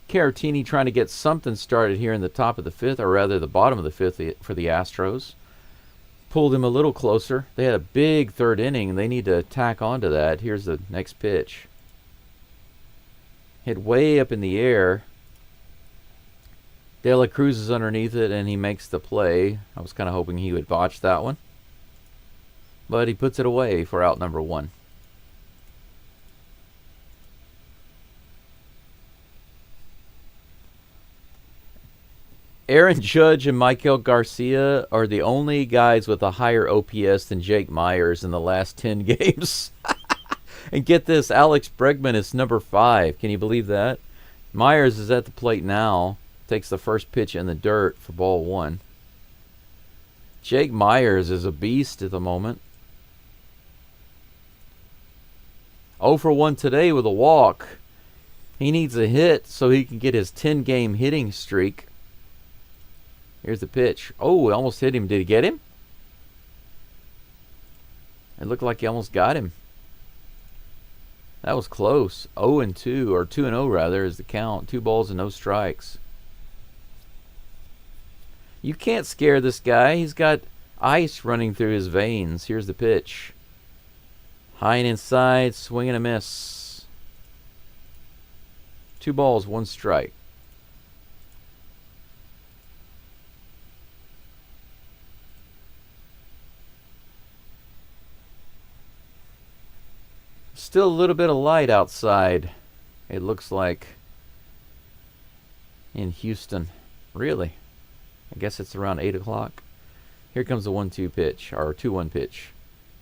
A: Caratini trying to get something started here in the top of the fifth, or rather the bottom of the fifth for the Astros. Pulled him a little closer. They had a big third inning, and they need to tack onto that. Here's the next pitch. Hit way up in the air. De La Cruz is underneath it, and he makes the play. I was kind of hoping he would botch that one. But he puts it away for out number 1. Aaron Judge and Michael Garcia are the only guys with a higher OPS than Jake Myers in the last 10 games. And get this, Alex Bregman is number 5. Can you believe that? Myers is at the plate now. Takes the first pitch in the dirt for ball 1. Jake Myers is a beast at the moment. 0 for 1 today with a walk. He needs a hit so he can get his 10-game hitting streak. Here's the pitch. Oh, it almost hit him. Did he get him? It looked like he almost got him. That was close. 0-2, or 2-0 rather, is the count. 2 balls and no strikes. You can't scare this guy. He's got ice running through his veins. Here's the pitch. High and inside, swing and a miss. 2 balls, 1 strike. Still a little bit of light outside, it looks like, in Houston. Really? I guess it's around 8 o'clock. Here comes the 1-2 pitch, or 2-1 pitch.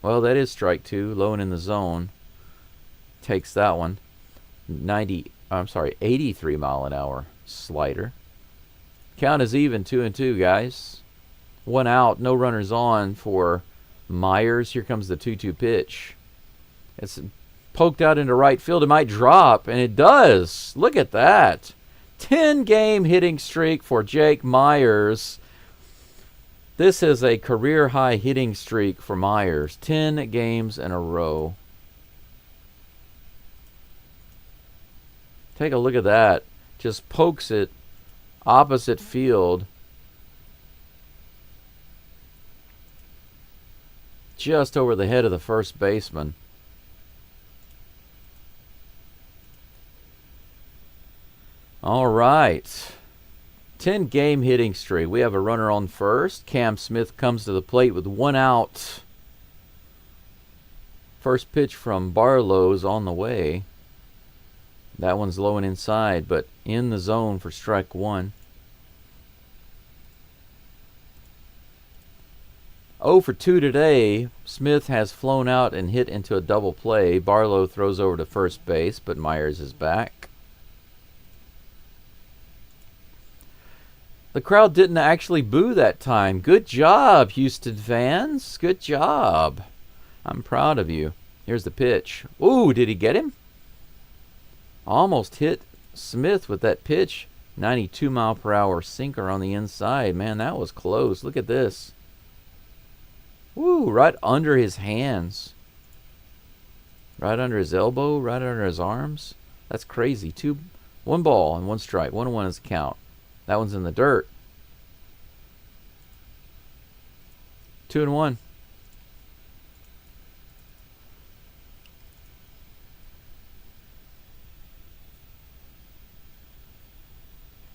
A: Well, that is strike 2, low and in the zone. Takes that one. 83 mile an hour slider. Count is even, 2-2, guys. 1 out, no runners on for Myers. Here comes the 2-2 pitch. It's poked out into right field. It might drop, and it does. Look at that. 10-game hitting streak for Jake Myers. This is a career-high hitting streak for Myers. 10 games in a row. Take a look at that. Just pokes it opposite field. Just over the head of the first baseman. All right. 10-game hitting streak. We have a runner on first. Cam Smith comes to the plate with 1 out. First pitch from Barlow's on the way. That one's low and inside, but in the zone for strike 1. 0 for 2 today. Smith has flown out and hit into a double play. Barlow throws over to first base, but Myers is back. The crowd didn't actually boo that time. Good job, Houston fans. Good job. I'm proud of you. Here's the pitch. Ooh, did he get him? Almost hit Smith with that pitch. 92-mile-per-hour sinker on the inside. Man, that was close. Look at this. Woo, right under his hands. Right under his elbow, right under his arms. That's crazy. 1 ball and 1 strike. 1-1 is the count. That one's in the dirt. 2-1.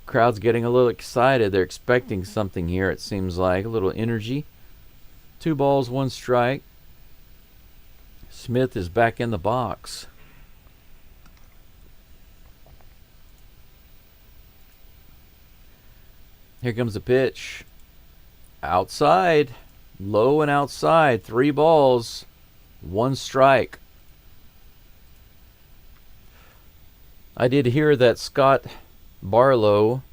A: Crowd's getting a little excited. They're expecting something here, it seems like. A little energy. 2 balls, 1 strike. Smith is back in the box. Here comes the pitch. Outside. Low and outside. 3 balls, 1 strike. I did hear that Scott Barlow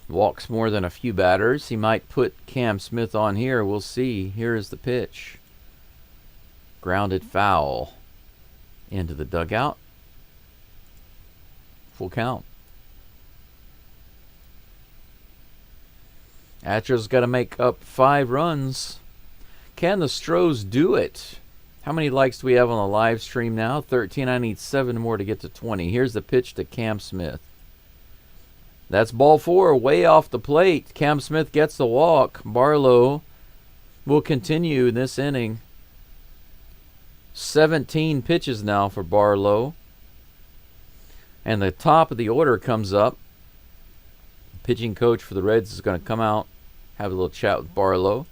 A: walks more than a few batters. He might put Cam Smith on here. We'll see. Here is the pitch. Grounded foul into the dugout. Full count. Astros got to make up 5 runs. Can the Stros do it? How many likes do we have on the live stream now? 13. I need 7 more to get to 20. Here's the pitch to Cam Smith. That's ball 4, way off the plate. Cam Smith gets the walk. Barlow will continue in this inning. 17 pitches now for Barlow. And the top of the order comes up. Pitching coach for the Reds is going to come out, have a little chat with Barlow.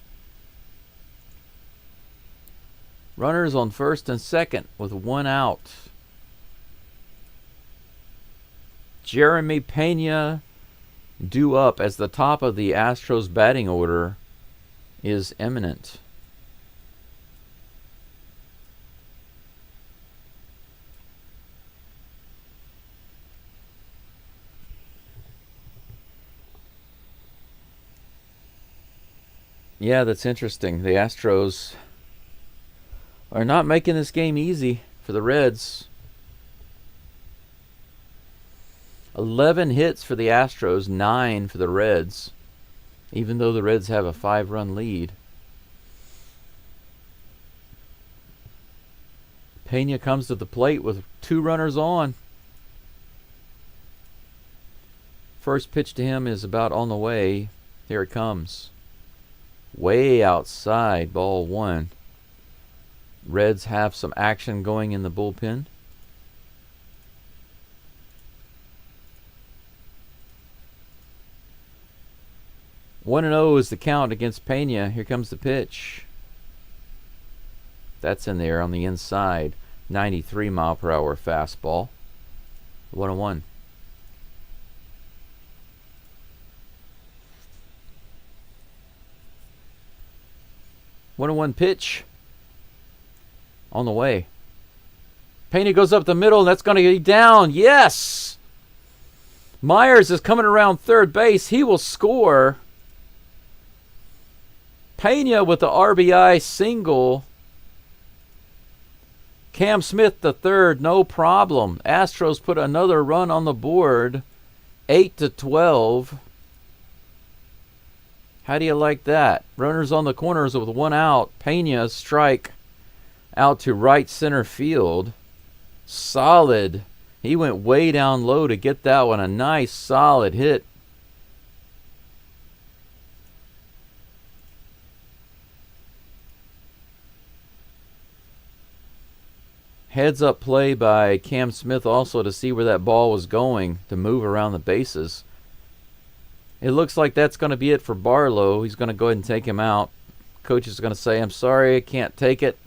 A: Runners on first and second with 1 out. Jeremy Pena due up as the top of the Astros batting order is imminent. Yeah, that's interesting. The Astros are not making this game easy for the Reds. 11 hits for the Astros, 9 for the Reds, even though the Reds have a 5-run lead. Pena comes to the plate with 2 runners on. First pitch to him is about on the way. Here it comes. Way outside, ball 1. Reds have some action going in the bullpen. One and 0 is the count against Pena. Here comes the pitch. That's in there on the inside. 93-mile-per-hour fastball. 1-1. 1-1 pitch. On the way. Pena goes up the middle, and that's going to get down. Yes! Myers is coming around third base. He will score. Pena with the RBI single. Cam Smith the third, no problem. Astros put another run on the board. 8-12. How do you like that? Runners on the corners with 1 out. Pena strike out to right center field. Solid. He went way down low to get that one. A nice solid hit. Heads up play by Cam Smith also to see where that ball was going to move around the bases. It looks like that's going to be it for Barlow. He's going to go ahead and take him out. Coach is going to say, I'm sorry, I can't take it.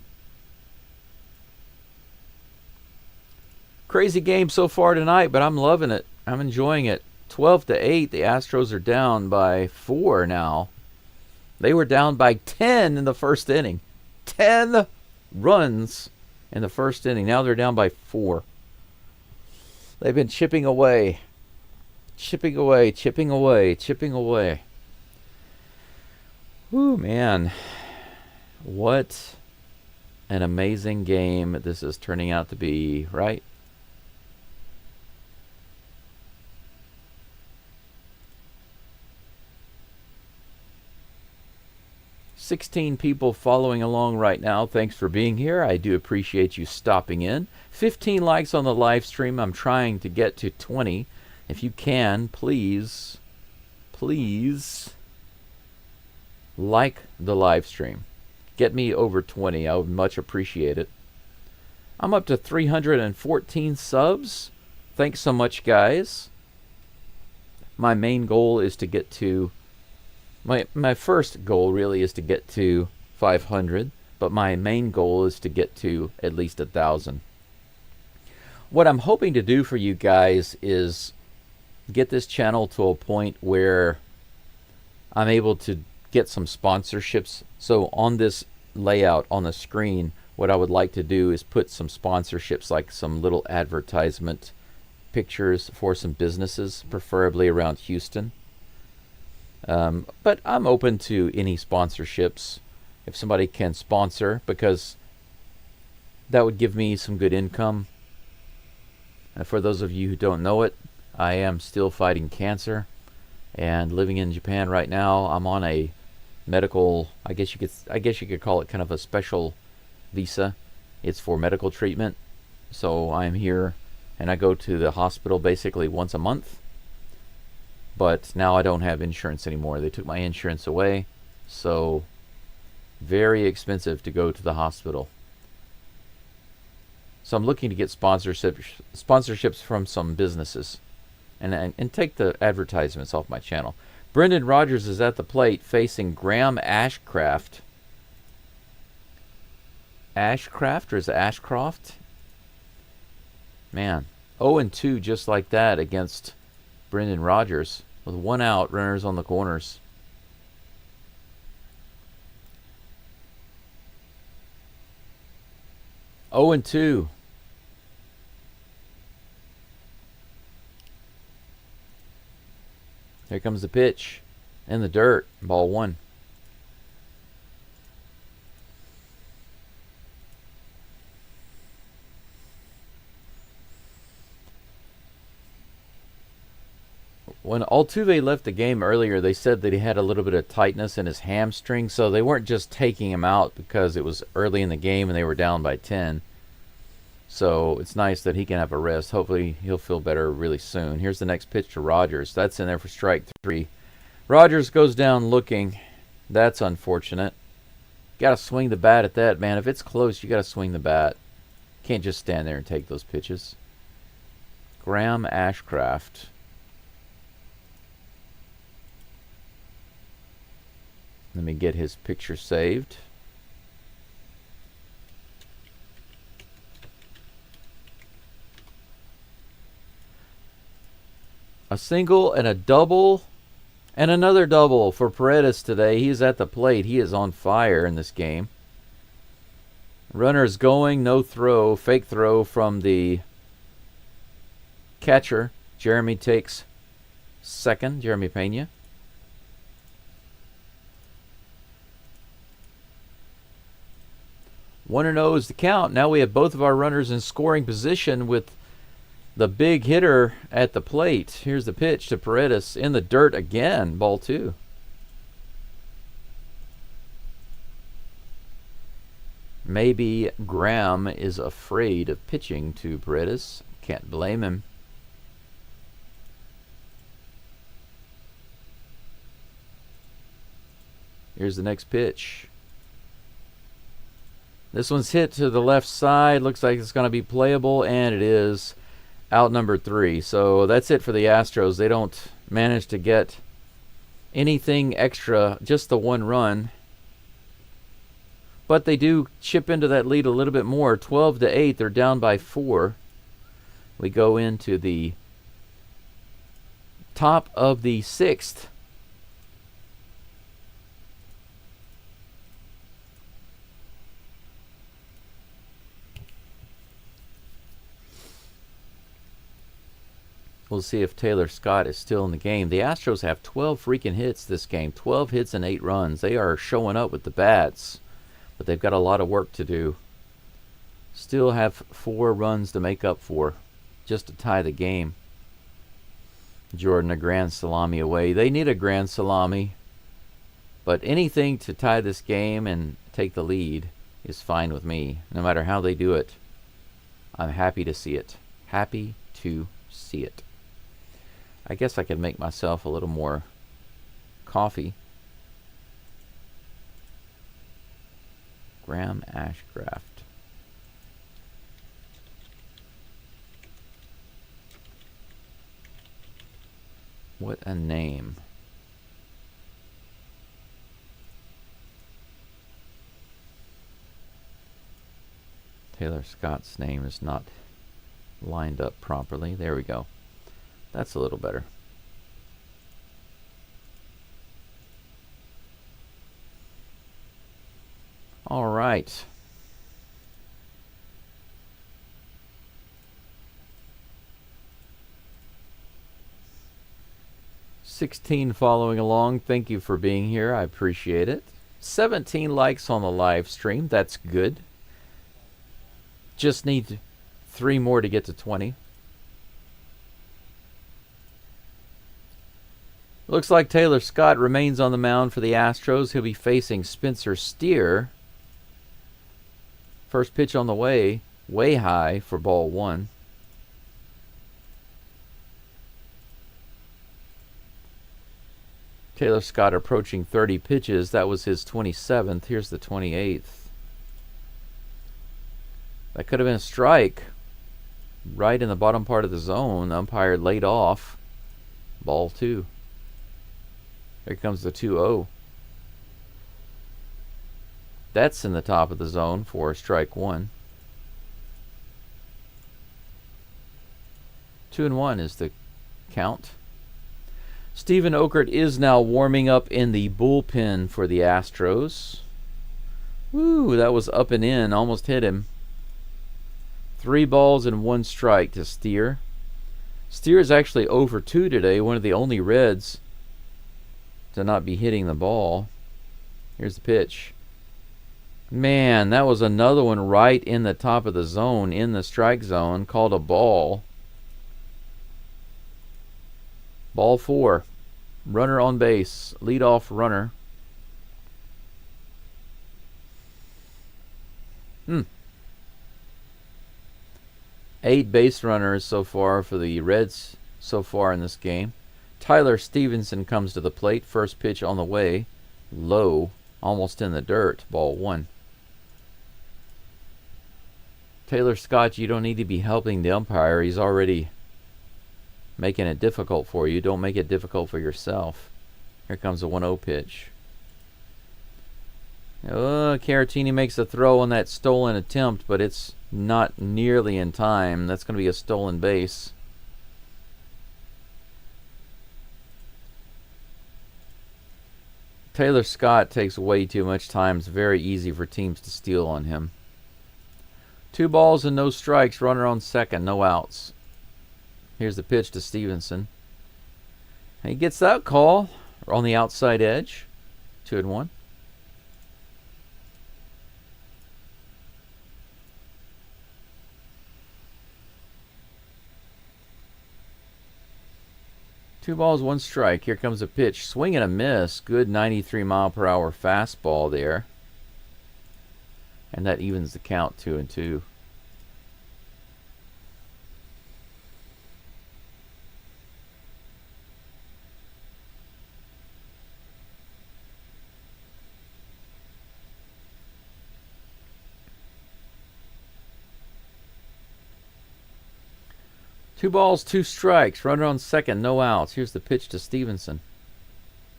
A: Crazy game so far tonight, but I'm loving it. I'm enjoying it. 12-8. The Astros are down by 4 now. They were down by 10 in the first inning. 10 runs in the first inning. Now they're down by 4. They've been chipping away. Chipping away, chipping away, chipping away. Whew, man. What an amazing game this is turning out to be, right? $16 people following along right now. Thanks for being here. I do appreciate you stopping in. 15 likes on the live stream. I'm trying to get to 20. If you can, please like the live stream. Get me over 20. I would much appreciate it. I'm up to 314 subs. Thanks so much, guys. My main goal is to get to... My first goal really is to get to 500, but my main goal is to get to at least 1,000. What I'm hoping to do for you guys is get this channel to a point where I'm able to get some sponsorships. So on this layout on the screen, what I would like to do is put some sponsorships, like some little advertisement pictures for some businesses, preferably around Houston. But I'm open to any sponsorships if somebody can sponsor, because that would give me some good income. And for those of you who don't know it, I am still fighting cancer and living in Japan right now. I'm on a medical, I guess you could call it kind of a special visa. It's for medical treatment. So I'm here and I go to the hospital basically once a month. But now I don't have insurance anymore. They took my insurance away. So very expensive to go to the hospital. So I'm looking to get sponsorships from some businesses. And take the advertisements off my channel. Brendan Rodgers is at the plate facing Graham Ashcraft. Ashcraft, or is it Ashcroft? Man, 0-2 just like that against Brendan Rodgers with 1 out, runners on the corners. Oh and 2. Here comes the pitch. In the dirt. Ball 1. When Altuve left the game earlier, they said that he had a little bit of tightness in his hamstring, so they weren't just taking him out because it was early in the game and they were down by 10. So it's nice that he can have a rest. Hopefully he'll feel better really soon. Here's the next pitch to Rodgers. That's in there for strike 3. Rodgers goes down looking. That's unfortunate. Got to swing the bat at that, man. If it's close, you got to swing the bat. Can't just stand there and take those pitches. Graham Ashcraft. Let me get his picture saved. A single and a double and another double for Paredes today. He's at the plate. He is on fire in this game. Runners going, no throw. Fake throw from the catcher. Jeremy takes second. Jeremy Pena. One and 0 is the count. Now we have both of our runners in scoring position with the big hitter at the plate. Here's the pitch to Paredes in the dirt again. Ball 2. Maybe Graham is afraid of pitching to Paredes. Can't blame him. Here's the next pitch. This one's hit to the left side. Looks like it's going to be playable, and it is. Out number 3. So that's it for the Astros. They don't manage to get anything extra, just the 1 run. But they do chip into that lead a little bit more. 12-8. They're down by 4. We go into the top of the 6th. We'll see if Taylor Scott is still in the game. The Astros have 12 freaking hits this game. 12 hits and 8 runs. They are showing up with the bats, but they've got a lot of work to do. Still have 4 runs to make up for, just to tie the game. Jordan, a grand salami away. They need a grand salami, but anything to tie this game and take the lead is fine with me. No matter how they do it, I'm happy to see it. Happy to see it. I guess I could make myself a little more coffee. Graham Ashcraft. What a name. Taylor Scott's name is not lined up properly. There we go. That's a little better. All right. $16 following along. Thank you for being here. I appreciate it. 17 likes on the live stream. That's good. Just need 3 more to get to 20. Looks like Taylor Scott remains on the mound for the Astros. He'll be facing Spencer Steer. First pitch on the way high for ball 1. Taylor Scott approaching 30 pitches. That was his 27th. Here's the 28th. That could have been a strike. Right in the bottom part of the zone. The umpire laid off. Ball 2. Here comes the 2-0. That's in the top of the zone for strike 1. 2-1 is the count. Steven Okert is now warming up in the bullpen for the Astros. Woo, that was up and in. Almost hit him. 3 balls and 1 strike to Steer. Steer is actually 0 for 2 today. One of the only Reds to not be hitting the ball. Here's the pitch. Man, that was another one right in the top of the zone, in the strike zone, called a ball. Ball 4. Runner on base. Leadoff runner. 8 base runners so far for the Reds so far in this game. Tyler Stevenson comes to the plate. First pitch on the way. Low. Almost in the dirt. Ball 1. Taylor Scott, you don't need to be helping the umpire. He's already making it difficult for you. Don't make it difficult for yourself. Here comes a 1-0 pitch. Caratini makes a throw on that stolen attempt, but it's not nearly in time. That's going to be a stolen base. Taylor Scott takes way too much time. It's very easy for teams to steal on him. 2 balls and no strikes. Runner on second. No outs. Here's the pitch to Stevenson. He gets that call on the outside edge. 2-1. 2 balls, 1 strike. Here comes a pitch. Swing and a miss. Good 93-mile-per-hour fastball there. And that evens the count, 2-2. Two balls, 2 strikes. Runner on second, no outs. Here's the pitch to Stevenson.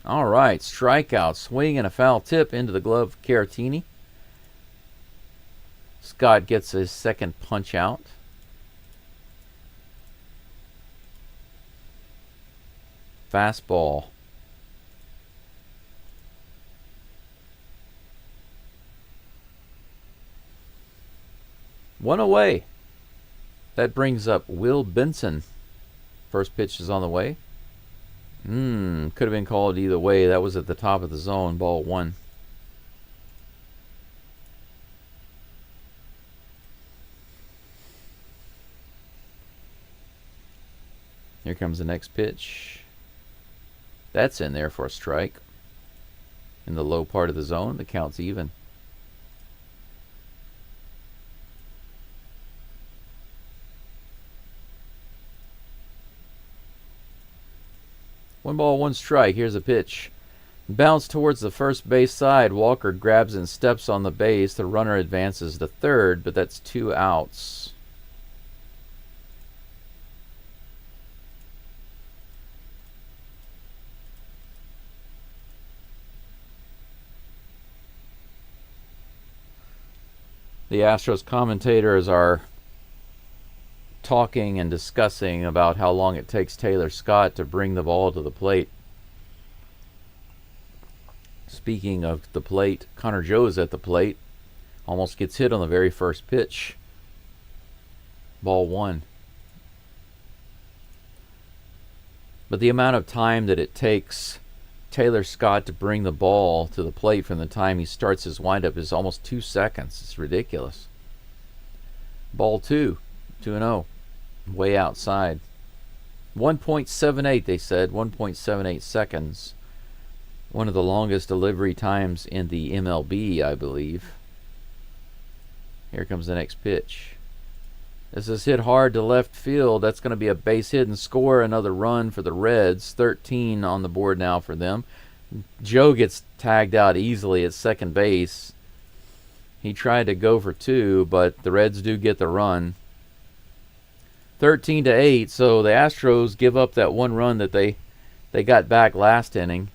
A: All right, strikeout, swing, and a foul tip into the glove of Caratini. Scott gets his second punch out. Fastball. One away. That brings up Will Benson. First pitch is on the way. Could have been called either way. That was at the top of the zone. Ball 1. Here comes the next pitch. That's in there for a strike. In the low part of the zone, the count's even. One ball, 1 strike. Here's a pitch. Bounce towards the first base side. Walker grabs and steps on the base. The runner advances to third, but that's 2 outs. The Astros commentators are talking and discussing about how long it takes Taylor Scott to bring the ball to the plate. Speaking of the plate, Connor Joe's at the plate. Almost gets hit on the very first pitch. Ball 1. But the amount of time that it takes Taylor Scott to bring the ball to the plate from the time he starts his windup is almost 2 seconds. It's ridiculous. Ball 2. 2-0. Way outside. 1.78, they said. 1.78 seconds. One of the longest delivery times in the MLB, I believe. Here comes the next pitch. This is hit hard to left field. That's going to be a base hit and score. Another run for the Reds. 13 on the board now for them. Joe gets tagged out easily at second base. He tried to go for 2, but the Reds do get the run. 13-8, so the Astros give up that 1 run that they got back last inning.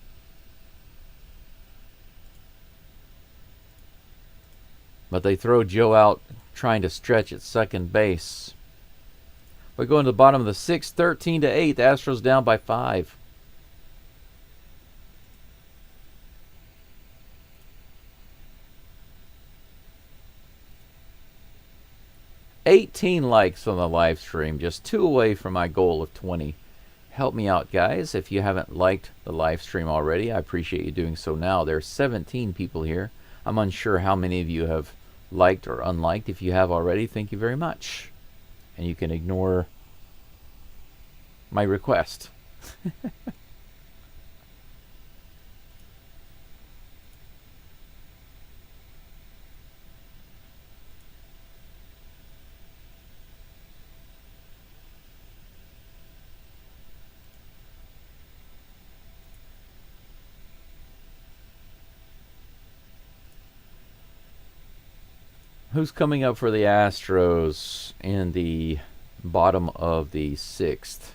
A: But they throw Joe out trying to stretch at second base. We go into the bottom of the 6th, 13-8. The Astros down by 5. $18 likes on the live stream, just 2 away from my goal of 20. Help me out, guys. If you haven't liked the live stream already, I appreciate you doing so now. There's 17 people here. I'm unsure how many of you have liked or unliked. If you have already, thank you very much. And you can ignore my request. Who's coming up for the Astros in the bottom of the 6th?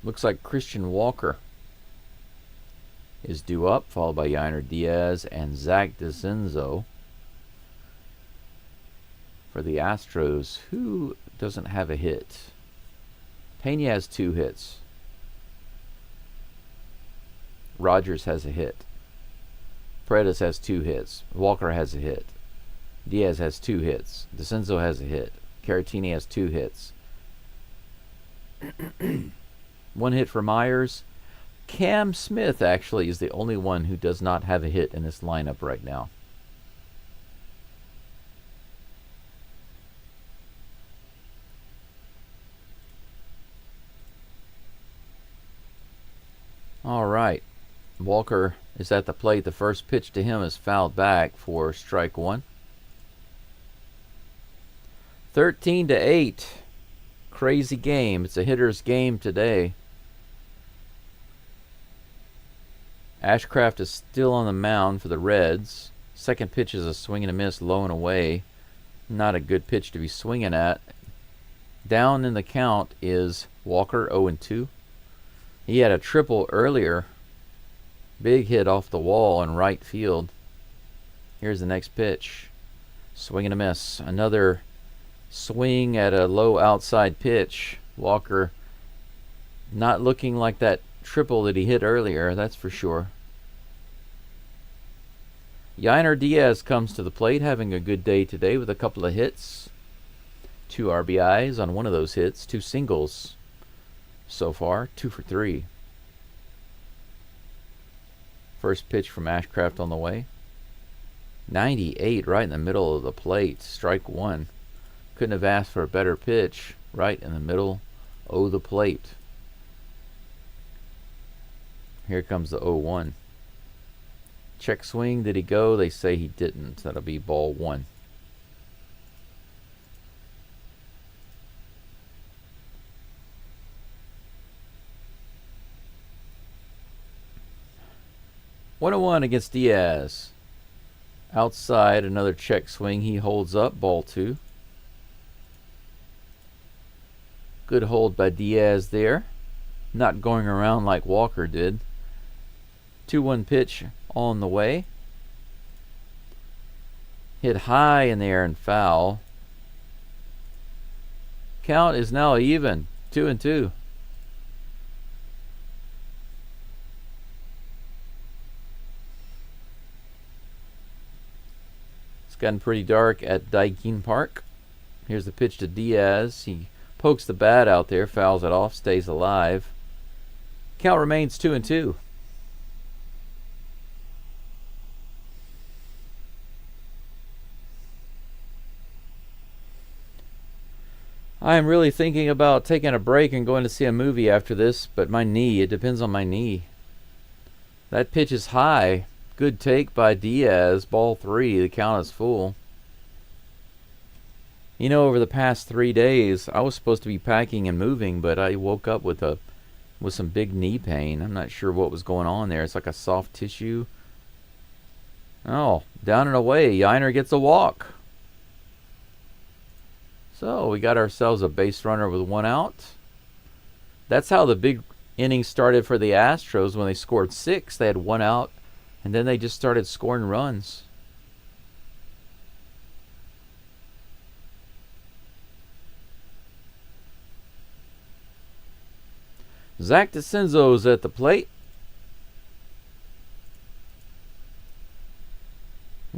A: Looks like Christian Walker is due up, followed by Yainer Diaz and Zach DeCenzo. For the Astros, who doesn't have a hit? Pena has 2 hits. Rogers has a hit. Paredes has 2 hits. Walker has a hit. Diaz has 2 hits. DeCenzo has a hit. Caratini has 2 hits. 1 hit for Myers. Cam Smith actually is the only one who does not have a hit in this lineup right now. Walker is at the plate. The first pitch to him is fouled back for strike one. 13-8. Crazy game. It's a hitter's game today. Ashcraft is still on the mound for the Reds. Second pitch is a swing and a miss, low and away. Not a good pitch to be swinging at. Down in the count is Walker, 0-2. He had a triple earlier. Big hit off the wall in right field. Here's the next pitch. Swing and a miss. Another swing at a low outside pitch. Walker not looking like that triple that he hit earlier, that's for sure. Yainer Diaz comes to the plate, having a good day today with a couple of hits. 2 RBIs on one of those hits, 2 singles so far, 2 for 3. First pitch from Ashcraft on the way. 98 right in the middle of the plate, strike one. Couldn't have asked for a better pitch, right in the middle of the plate. Here comes the 0-1. Check swing, did he go? They say he didn't. That'll be ball one. One and one against Diaz. Outside, another check swing. He holds up, ball two. Good hold by Diaz there. Not going around like Walker did. 2-1 pitch on the way. Hit high in the air and foul. Count is now even, 2-2. It's gotten pretty dark at Daikin Park. Here's the pitch to Diaz. He pokes the bat out there, fouls it off, stays alive. Count remains 2-2. I am really thinking about taking a break and going to see a movie after this, but my knee, it depends on my knee. That pitch is high. Good take by Diaz. Ball three. The count is full. You know, over the past 3 days, I was supposed to be packing and moving, but I woke up with some big knee pain. I'm not sure what was going on there. It's like a soft tissue. Oh, down and away. Yainer gets a walk. So we got ourselves a base runner with 1 out. That's how the big inning started for the Astros. When they scored 6, they had 1 out, and then they just started scoring runs. Zach DeCenzo's at the plate.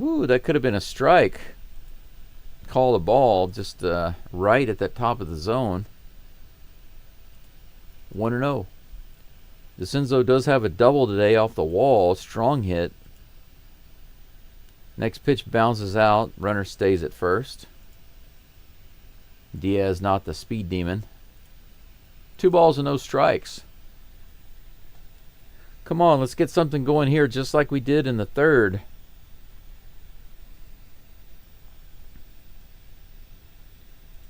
A: Ooh, that could have been a strike. Call the ball just right at the top of the zone. 1-0. DeCenzo does have a double today off the wall. Strong hit. Next pitch bounces out. Runner stays at first. Diaz not the speed demon. 2 balls and no strikes. Come on, let's get something going here just like we did in the third.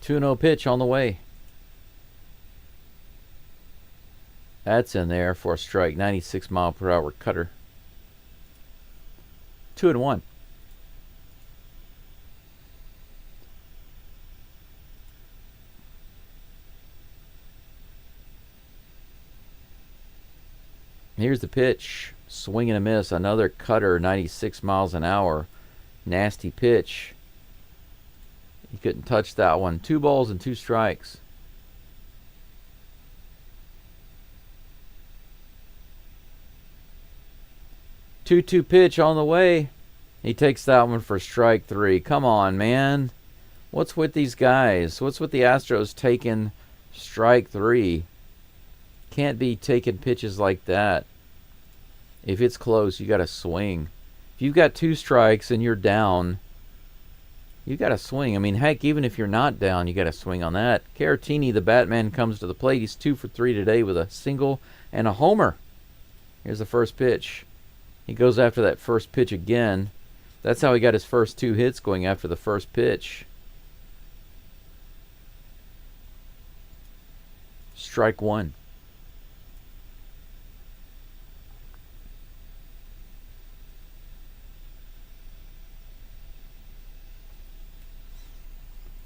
A: Two-0 pitch on the way. That's in there for a strike. 96-mile-per-hour cutter. 2-1. Here's the pitch. Swing and a miss. Another cutter. 96 miles an hour. Nasty pitch. He couldn't touch that one. 2 balls and 2 strikes. Two-two pitch on the way. He takes that one for strike 3. Come on, man. What's with these guys? What's with the Astros taking strike 3? Can't be taking pitches like that. If it's close, you got to swing. If you've got 2 strikes and you're down, you got to swing. I mean, heck, even if you're not down, you got to swing on that. Caratini, the Batman, comes to the plate. He's 2 for 3 today with a single and a homer. Here's the first pitch. He goes after that first pitch again. That's how he got his first 2 hits, going after the first pitch. Strike 1.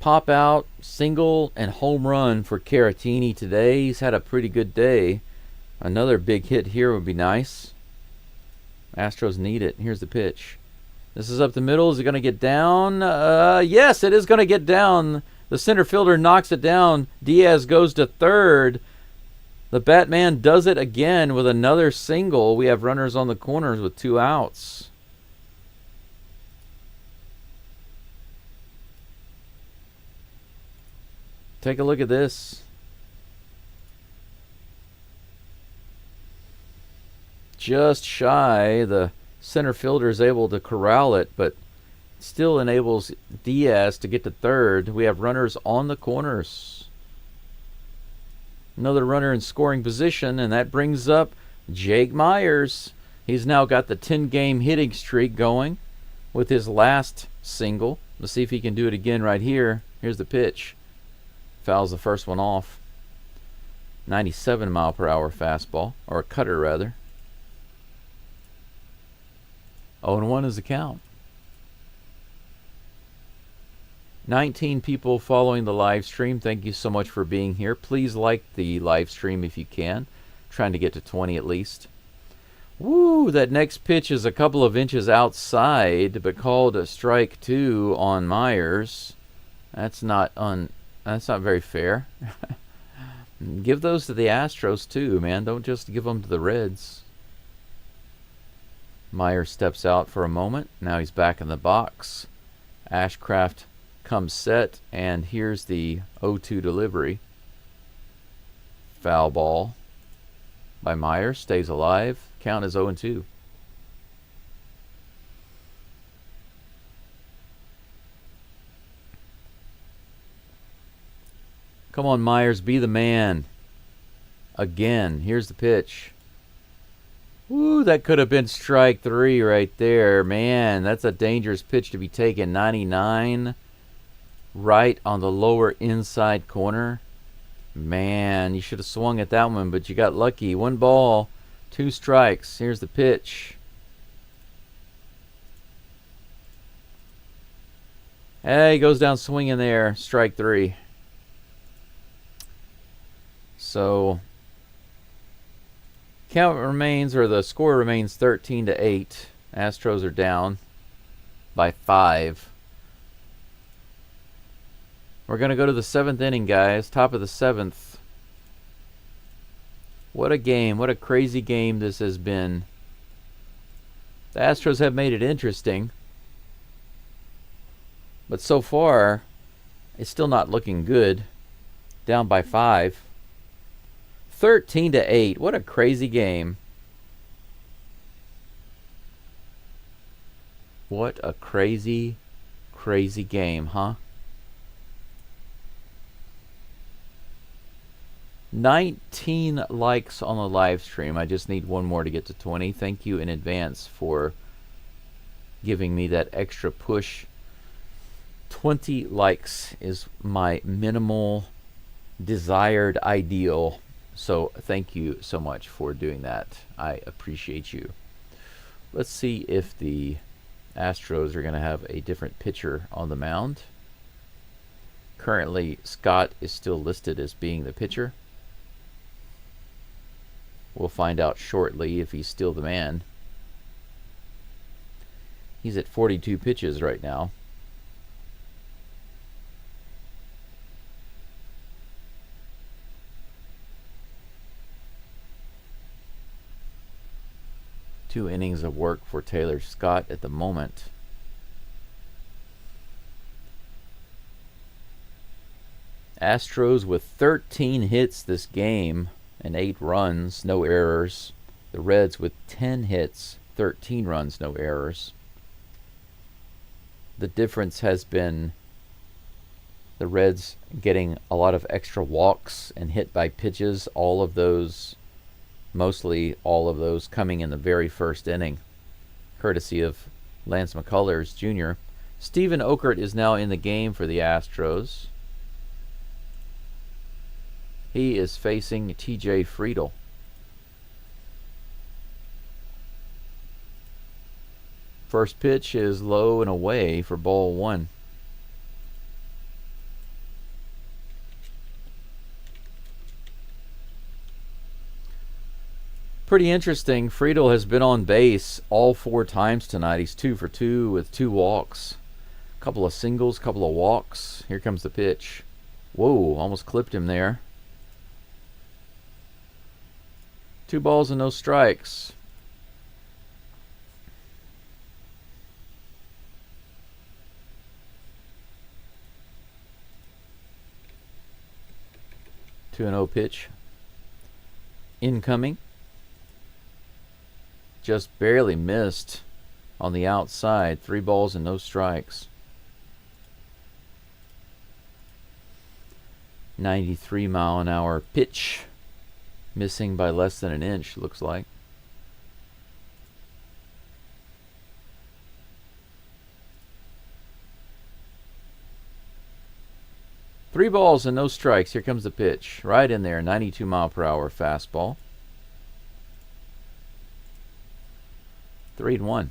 A: Pop out, single, and home run for Caratini today. He's had a pretty good day. Another big hit here would be nice. Astros need it. Here's the pitch. This is up the middle. Is it going to get down? Yes, it is going to get down. The center fielder knocks it down. Diaz goes to third. The Batman does it again with another single. We have runners on the corners with 2 outs. Take a look at this. Just shy. The center fielder is able to corral it, but still enables Diaz to get to third. We have runners on the corners. Another runner in scoring position, and that brings up Jake Meyers. He's now got the 10-game hitting streak going with his last single. Let's see if he can do it again right here. Here's the pitch. Fouls the first one off. 97-mile-per-hour fastball, or a cutter rather. 0-1 is the count. 19 people following the live stream. Thank you so much for being here. Please like the live stream if you can. Trying to get to 20 at least. Woo, that next pitch is a couple of inches outside, but called a strike 2 on Meyers. That's not very fair. Give those to the Astros too, man. Don't just give them to the Reds. Meyers steps out for a moment. Now he's back in the box. Ashcraft comes set, and here's the 0-2 delivery. Foul ball by Meyers. Stays alive. Count is 0-2. Come on, Meyers, be the man. Again, here's the pitch. Woo, that could have been strike 3 right there. Man, that's a dangerous pitch to be taken. 99, right on the lower inside corner. Man, you should have swung at that one, but you got lucky. 1 ball, 2 strikes. Here's the pitch. Hey, he goes down swinging there. Strike 3. So count remains, or the score remains 13-8. Astros are down by 5. We're going to go to the 7th inning, guys. Top of the 7th. What a game. What a crazy game this has been. The Astros have made it interesting. But so far, it's still not looking good. Down by 5. 13-8. What a crazy game. What a crazy, crazy game, huh? 19 likes on the live stream. I just need 1 more to get to 20. Thank you in advance for giving me that extra push. 20 likes is my minimal desired ideal. So thank you so much for doing that. I appreciate you. Let's see if the Astros are going to have a different pitcher on the mound. Currently, Scott is still listed as being the pitcher. We'll find out shortly if he's still the man. He's at 42 pitches right now. Two innings of work for Taylor Scott at the moment. Astros with 13 hits this game and 8 runs, no errors. The Reds with 10 hits, 13 runs, no errors. The difference has been the Reds getting a lot of extra walks and hit by pitches. All of those Mostly all of those coming in the very first inning, courtesy of Lance McCullers Jr. Steven Okert is now in the game for the Astros. He is facing TJ Friedl. First pitch is low and away for ball one. Pretty interesting. Friedl has been on base all 4 times tonight. He's 2 for 2 with 2 walks. Couple of singles, couple of walks. Here comes the pitch. Whoa, almost clipped him there. 2 balls and no strikes. Two and 0 pitch. Incoming. Just barely missed on the outside. 3 balls and no strikes. 93-mile-an-hour pitch. Missing by less than an inch, looks like. Three balls and no strikes. Here comes the pitch. Right in there. 92-mile-per-hour fastball. 3-1.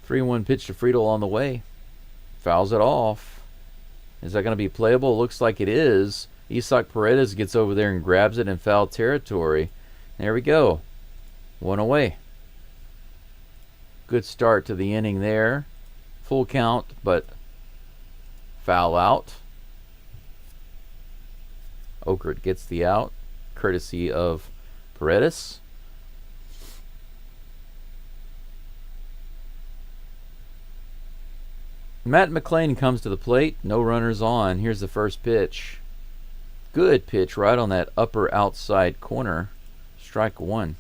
A: Three-one pitch to Friedl on the way. Fouls it off. Is that going to be playable? Looks like it is. Isaac Paredes gets over there and grabs it in foul territory. There we go. 1 away. Good start to the inning there. Full count, but foul out. Okert gets the out, courtesy of Paredes. Matt McLain comes to the plate. No runners on. Here's the first pitch. Good pitch right on that upper outside corner. Strike 1.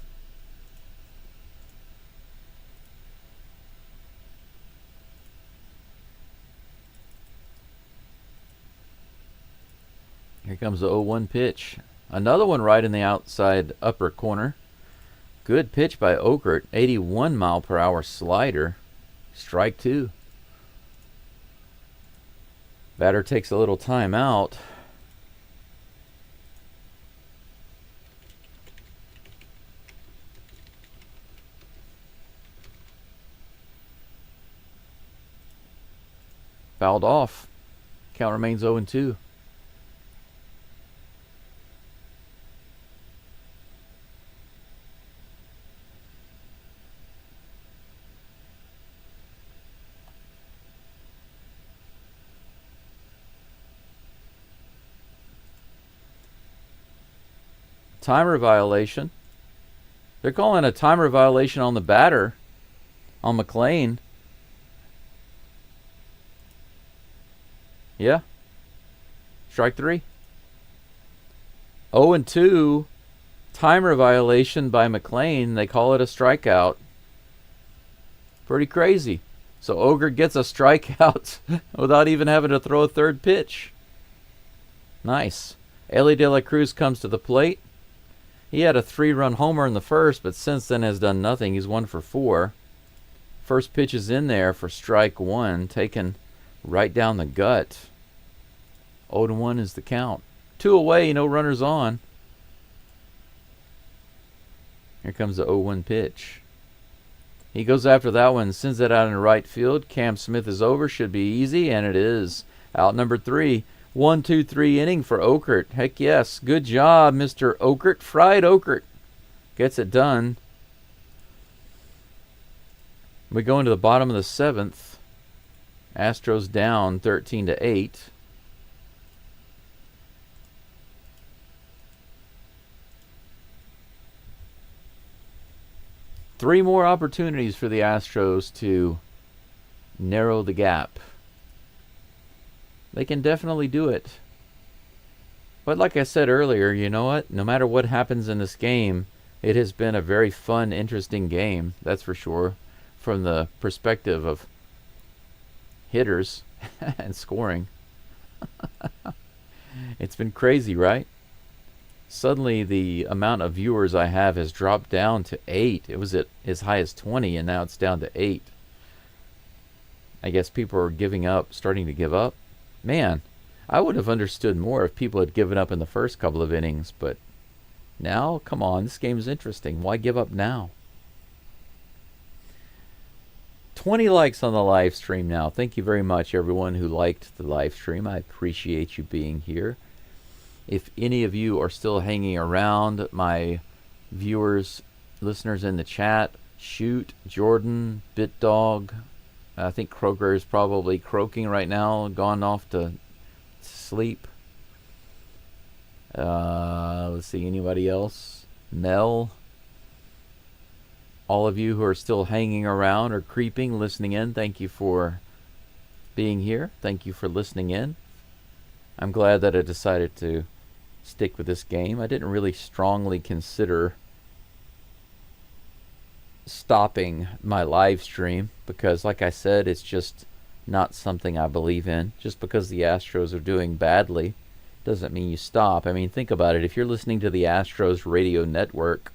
A: Here comes the 0-1 pitch. Another one right in the outside upper corner. Good pitch by Okert. 81-mile-per-hour slider. Strike 2. Batter takes a little time out. Fouled off. Count remains 0-2. Timer violation. They're calling a timer violation on the batter, on McLain. Yeah. Strike 3. 0-2. Timer violation by McLain. They call it a strikeout. Pretty crazy. So Okert gets a strikeout without even having to throw a third pitch. Nice. Ellie De La Cruz comes to the plate. He had a 3-run homer in the first, but since then has done nothing. He's 1 for 4. First pitch is in there for strike 1, taken right down the gut. 0-1 is the count. 2 away, no runners on. Here comes the 0-1 pitch. He goes after that one, sends it out in right field. Cam Smith is over, should be easy, and it is. Out number 3. 1-2-3 inning for Okert. Heck yes. Good job, Mr. Okert. Fried Okert gets it done. We go into the bottom of the 7th. Astros down 13-8. Three more opportunities for the Astros to narrow the gap. They can definitely do it. But like I said earlier, you know what? No matter what happens in this game, it has been a very fun, interesting game. That's for sure. From the perspective of hitters and scoring. It's been crazy, right? Suddenly the amount of viewers I have has dropped down to 8. It was at as high as 20, and now it's down to 8. I guess people are giving up, starting to give up. Man, I would have understood more if people had given up in the first couple of innings, but now, come on, this game is interesting. Why give up now? 20 likes on the live stream now. Thank you very much, everyone who liked the live stream. I appreciate you being here. If any of you are still hanging around, my viewers, listeners in the chat, Shoot, Jordan, BitDog, I think Croaker is probably croaking right now, gone off to sleep. Let's see, anybody else? Mel. All of you who are still hanging around or creeping, listening in, thank you for being here. Thank you for listening in. I'm glad that I decided to stick with this game. I didn't really strongly consider stopping my live stream because, like I said, it's just not something I believe in. Just because the Astros are doing badly doesn't mean you stop. I mean, think about it. If you're listening to the Astros radio network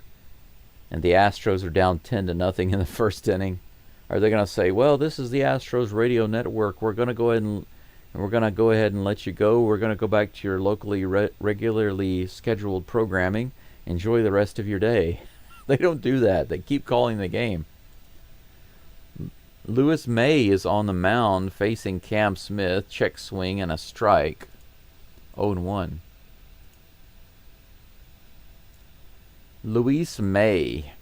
A: and the Astros are down 10-0 in the first inning, are they going to say, well, this is the Astros radio network, we're going to go ahead and let you go, we're going to go back to your locally regularly scheduled programming, enjoy the rest of your day? They don't do that. They keep calling the game. Lewis May is on the mound facing Cam Smith. Check swing and a strike. 0-1. Luis May.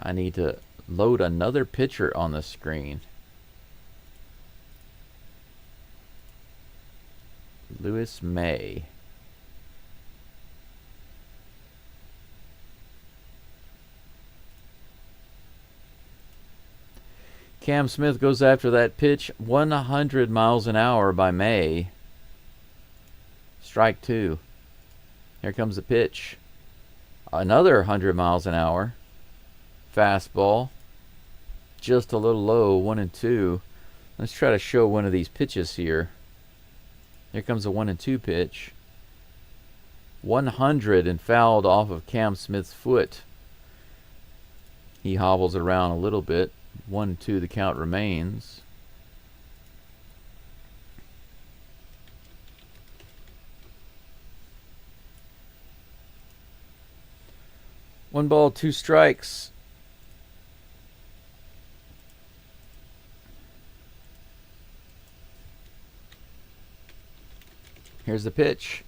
A: I need to load another pitcher on the screen. Luis May. Cam Smith goes after that pitch. 100 miles an hour by May. Strike 2. Here comes the pitch. Another 100 miles an hour. Fastball. Just a little low. 1-2. Let's try to show one of these pitches here. Here comes a 1-2 pitch. 100 and fouled off of Cam Smith's foot. He hobbles around a little bit. 1-2, the count remains. One ball, 2 strikes. Here's the pitch.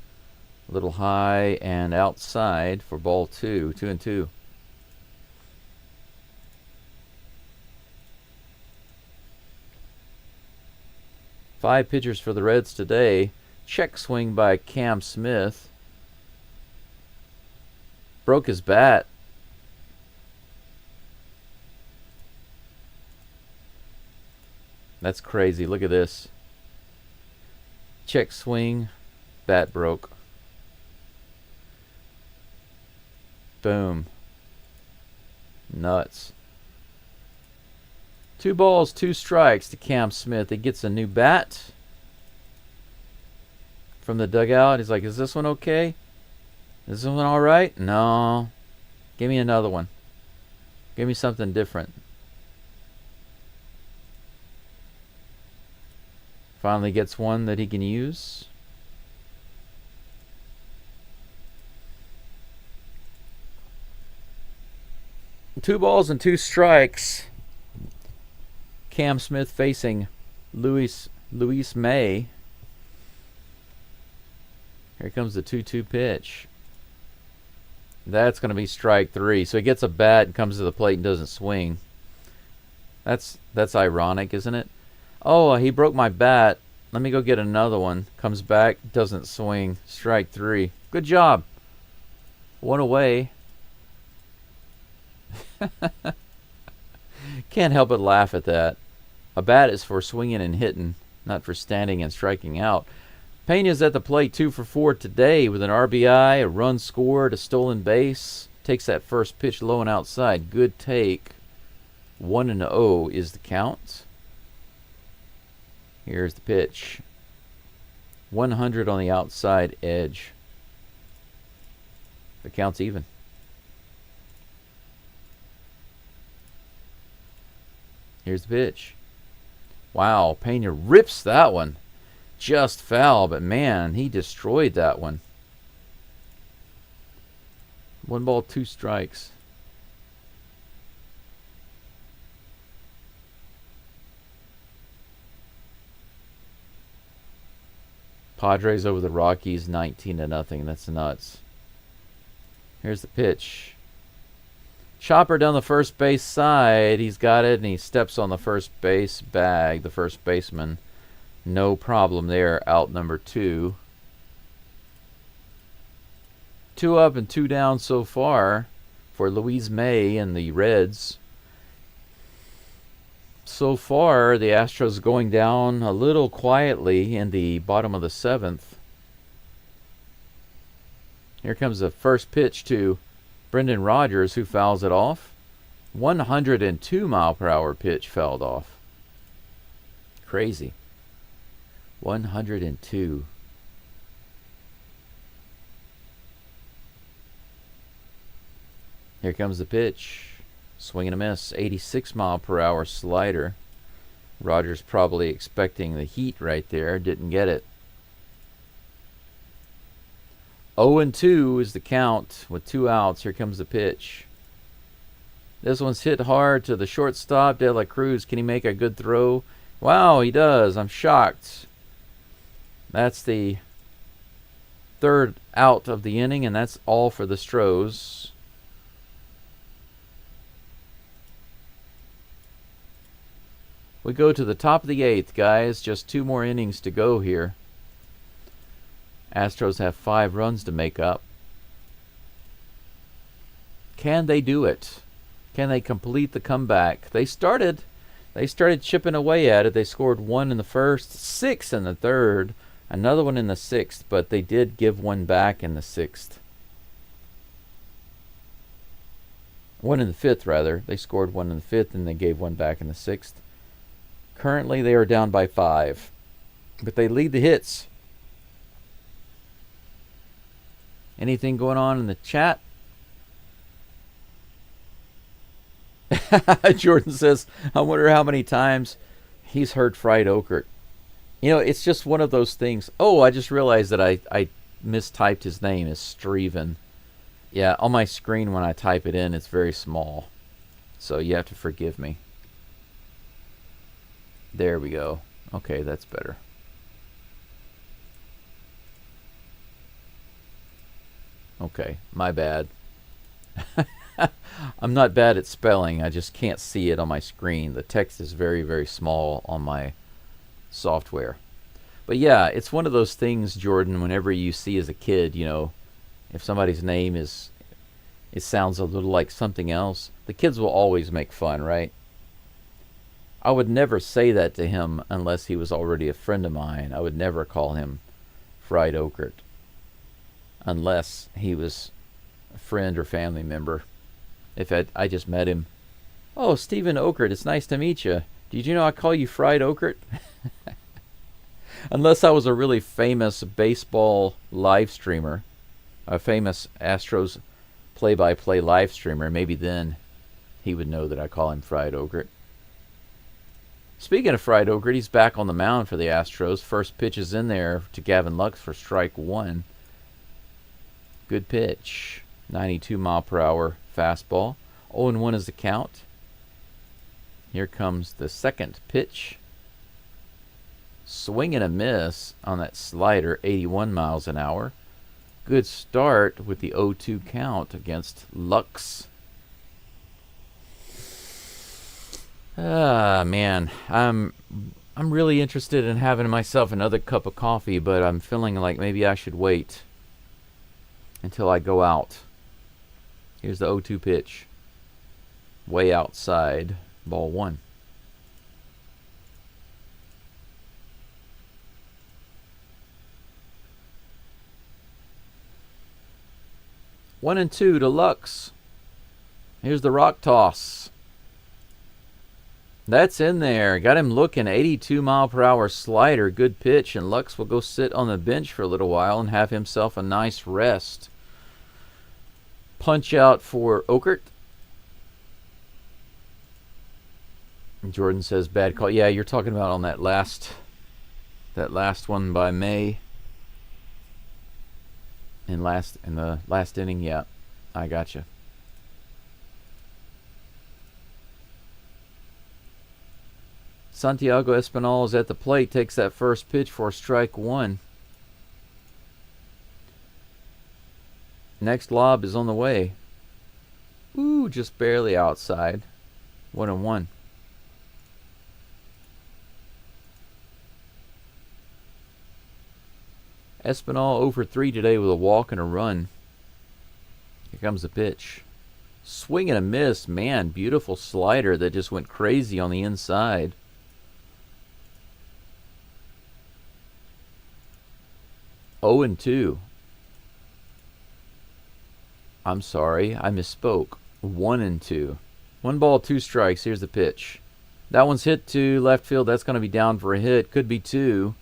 A: A little high and outside for ball 2. 2-2. Five pitchers for the Reds today. Check swing by Cam Smith. Broke his bat. That's crazy. Look at this. Check swing. Bat broke. Boom. Nuts. 2 balls, 2 strikes to Cam Smith. He gets a new bat from the dugout. He's like, is this one okay? Is this one all right? No. Give me another one. Give me something different. Finally gets one that he can use. Two balls and 2 strikes. Cam Smith facing Luis May. Here comes the 2-2 pitch. That's going to be strike 3. So he gets a bat and comes to the plate and doesn't swing. That's ironic, isn't it? Oh, he broke my bat. Let me go get another one. Comes back, doesn't swing. Strike 3. Good job. One away. Can't help but laugh at that. A bat is for swinging and hitting, not for standing and striking out. Pena's at the plate 2 for 4 today with an RBI, a run scored, a stolen base. Takes that first pitch low and outside. Good take. 1-0 is the count. Here's the pitch. 100 on the outside edge. The count's even. Here's the pitch. Wow, Pena rips that one. Just foul, but man, he destroyed that one. 1 ball, 2 strikes. Padres over the Rockies 19-0. That's nuts. Here's the pitch. Chopper down the first base side. He's got it, and he steps on the first base bag, the first baseman. No problem there. Out number 2. 2 up and 2 down so far for Louise May and the Reds. So far, the Astros going down a little quietly in the bottom of the 7th. Here comes the first pitch to Brendan Rodgers, who fouls it off. 102 mile per hour pitch fouled off. Crazy. 102. Here comes the pitch. Swing and a miss. 86 mile per hour slider. Rodgers probably expecting the heat right there. Didn't get it. 0-2 is the count with 2 outs. Here comes the pitch. This one's hit hard to the shortstop, De La Cruz. Can he make a good throw? Wow, he does. I'm shocked. That's the 3rd out of the inning, and that's all for the Stros. We go to the top of the 8th, guys. Just 2 more innings to go here. Astros have 5 runs to make up. Can they do it? Can they complete the comeback? They started chipping away at it. They scored 1 in the first, 6 in the 3rd, another one in the 6th, but they did give 1 back in the 6th. 1 in the 5th, rather. They scored 1 in the 5th, and they gave 1 back in the 6th. Currently, they are down by 5, but they lead the hits. Anything going on in the chat? Jordan says, I wonder how many times he's heard fried okra. You know, it's just one of those things. Oh, I just realized that I mistyped his name as Streven. Yeah, on my screen when I type it in, it's very small. So you have to forgive me. There we go. Okay, that's better. Okay, my bad. I'm not bad at spelling. I just can't see it on my screen. The text is very, very small on my software. But yeah, it's one of those things, Jordan, whenever you see as a kid, you know, if somebody's name it sounds a little like something else, the kids will always make fun, right? I would never say that to him unless he was already a friend of mine. I would never call him fried okra unless he was a friend or family member. If I just met him, oh, Stephen Okert, it's nice to meet you. Did you know I call you fried okra? Unless I was a really famous baseball live streamer, a famous Astros play-by-play live streamer, maybe then he would know that I call him fried okra. Speaking of fried okra, he's back on the mound for the Astros. First pitch is in there to Gavin Lux for strike 1. Good pitch. 92 mile per hour fastball. 0-1 is the count. Here comes the second pitch. Swing and a miss on that slider, 81 miles an hour. Good start with the 0-2 count against Lux. Ah, man, I'm really interested in having myself another cup of coffee, but I'm feeling like maybe I should wait until I go out. Here's the 0-2 pitch. Way outside, ball 1. One and 2 to Lux. Here's the rock toss. That's in there. Got him looking. 82-mile-per-hour slider. Good pitch. And Lux will go sit on the bench for a little while and have himself a nice rest. Punch out for Okert. Jordan says bad call. Yeah, you're talking about on that last one by May. In the last inning. Yeah, I gotcha. Santiago Espinal is at the plate, takes that first pitch for strike one. Next lob is on the way. Ooh, just barely outside. 1-1. Espinal 0 for 3 today with a walk and a run. Here comes the pitch. Swing and a miss. Man, beautiful slider that just went crazy on the inside. Oh and 2. I'm sorry, I misspoke. 1 and 2. 1 ball, 2 strikes. Here's the pitch. That one's hit to left field. That's going to be down for a hit. Could be 2.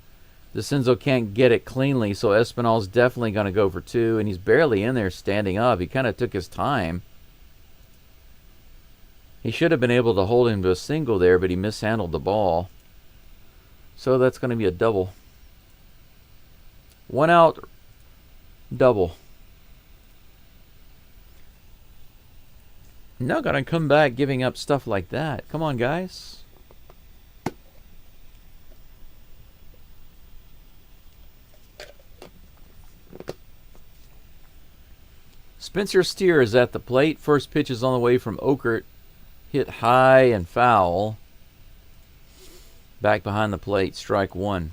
A: DeCenzo can't get it cleanly, so Espinal's definitely going to go for 2, and he's barely in there standing up. He kind of took his time. He should have been able to hold him to a single there, but he mishandled the ball. So that's going to be a double. 1 out, double. Not going to come back giving up stuff like that. Come on, guys. Spencer Steer is at the plate. First pitch is on the way from Okert. Hit high and foul. Back behind the plate, strike one.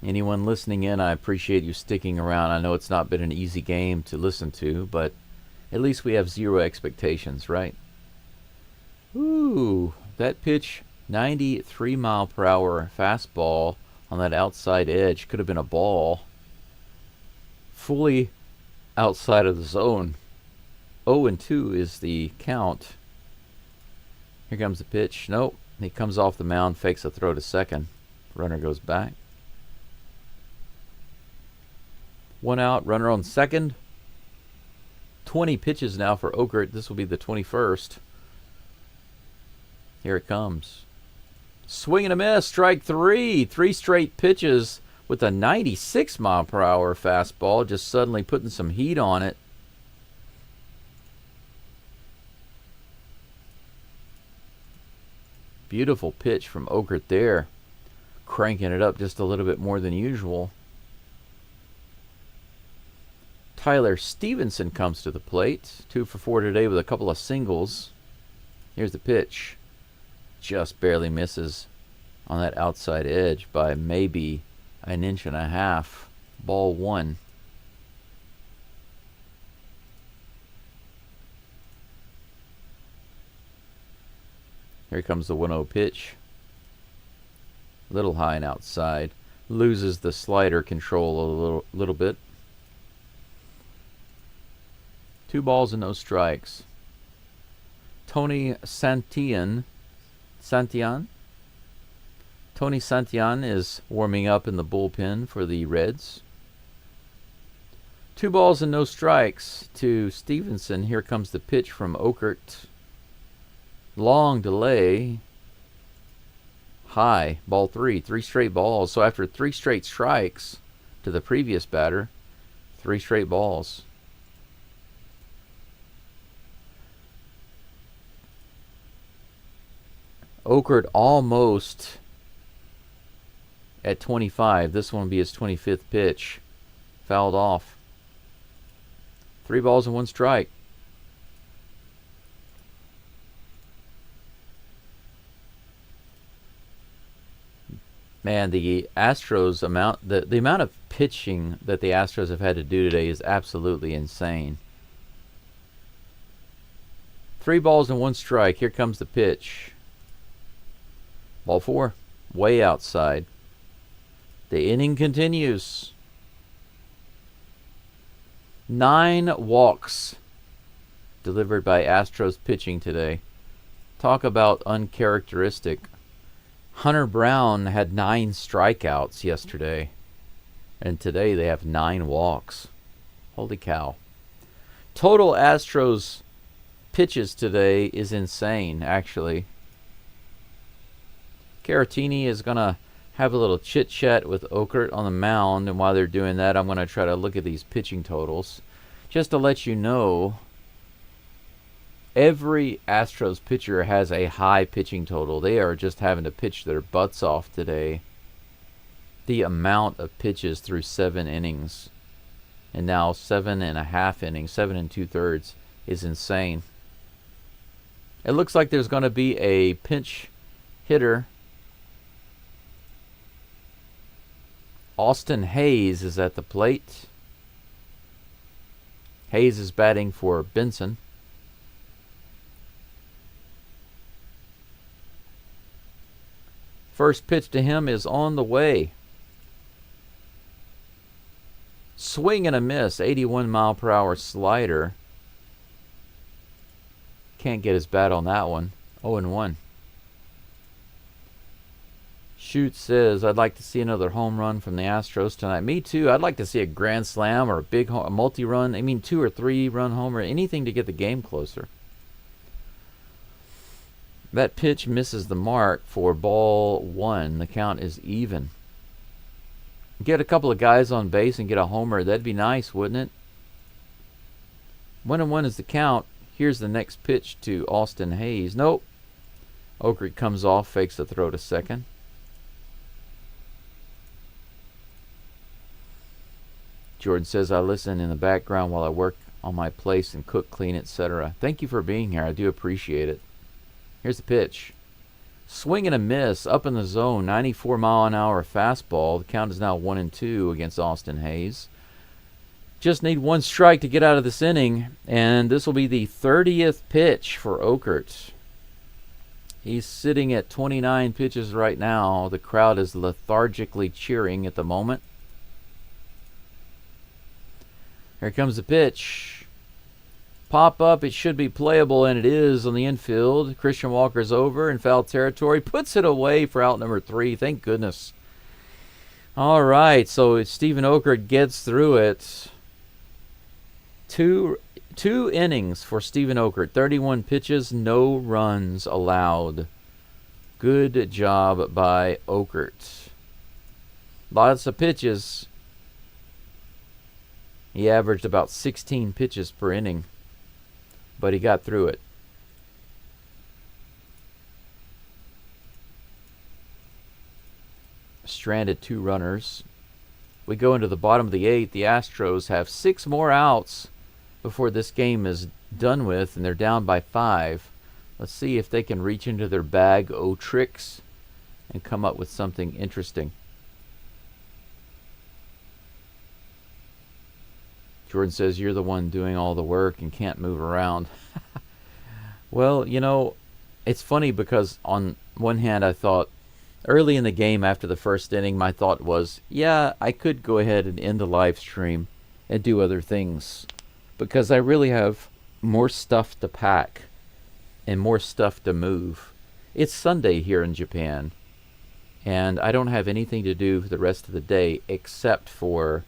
A: Anyone listening in, I appreciate you sticking around. I know it's not been an easy game to listen to, but at least we have zero expectations, right? Ooh, that pitch, 93-mile-per-hour fastball on that outside edge. Could have been a ball. Fully outside of the zone. 0-2 is the count. Here comes the pitch. Nope. He comes off the mound, fakes a throw to second. Runner goes back. 1 out, runner on second. 20 pitches now for Okert. This will be the 21st. Here it comes. Swing and a miss, strike 3. 3 straight pitches with a 96-mile-per-hour fastball, just suddenly putting some heat on it. Beautiful pitch from Okert there. Cranking it up just a little bit more than usual. Tyler Stevenson comes to the plate. 2 for 4 today with a couple of singles. Here's the pitch. Just barely misses on that outside edge by maybe an inch and a half. Ball 1. Here comes the 1-0 pitch. Little high and outside. Loses the slider control a little bit. 2 balls and no strikes. Tony Santillan. Tony Santillan is warming up in the bullpen for the Reds. 2 balls and no strikes to Stevenson. Here comes the pitch from Okert. Long delay. High. Ball 3. 3 straight balls. So after 3 straight strikes to the previous batter, 3 straight balls. Okert almost at 25. This one will be his 25th pitch. Fouled off. 3 balls and 1 strike. Man, the Astros the amount of pitching that the Astros have had to do today is absolutely insane. 3 balls and 1 strike. Here comes the pitch. Ball 4, way outside. The inning continues. 9 walks delivered by Astros pitching today. Talk about uncharacteristic. Hunter Brown had 9 strikeouts yesterday, and today they have 9 walks. Holy cow. Total Astros pitches today is insane, actually. Caratini is going to have a little chit-chat with Okert on the mound, and while they're doing that, I'm going to try to look at these pitching totals. Just to let you know, every Astros pitcher has a high pitching total. They are just having to pitch their butts off today. The amount of pitches through 7 innings, and now 7.5 innings, 7 2/3, is insane. It looks like there's going to be a pinch hitter. Austin Hayes is at the plate. Hayes is batting for Benson. First pitch to him is on the way. Swing and a miss, 81-mile-per-hour slider. Can't get his bat on that one. 0-1. Shoot says, I'd like to see another home run from the Astros tonight. Me too. I'd like to see a grand slam or a big multi-run. I mean, 2 or 3 run homer. Anything to get the game closer. That pitch misses the mark for ball 1. The count is even. Get a couple of guys on base and get a homer. That'd be nice, wouldn't it? 1-1 is the count. Here's the next pitch to Austin Hayes. Nope. Okert comes off, fakes the throw to second. Jordan says, I listen in the background while I work on my place and cook, clean, etc. Thank you for being here. I do appreciate it. Here's the pitch. Swing and a miss, up in the zone, 94-mile-an-hour fastball. The count is now 1-2 against Austin Hayes. Just need 1 strike to get out of this inning, and this will be the 30th pitch for Okert. He's sitting at 29 pitches right now. The crowd is lethargically cheering at the moment. Here comes the pitch. Pop up, it should be playable, and it is on the infield. Christian Walker's over in foul territory. Puts it away for out number 3. Thank goodness. All right, so Stephen Okert gets through it. Two innings for Stephen Okert. 31 pitches, no runs allowed. Good job by Okert. Lots of pitches. He averaged about 16 pitches per inning, but he got through it. Stranded 2 runners. We go into the bottom of the 8th. The Astros have 6 more outs before this game is done with, and they're down by 5. Let's see if they can reach into their bag o' tricks and come up with something interesting. Jordan says, you're the one doing all the work and can't move around. Well, you know, it's funny because on one hand I thought, early in the game after the first inning, my thought was, yeah, I could go ahead and end the live stream and do other things because I really have more stuff to pack and more stuff to move. It's Sunday here in Japan, and I don't have anything to do for the rest of the day except for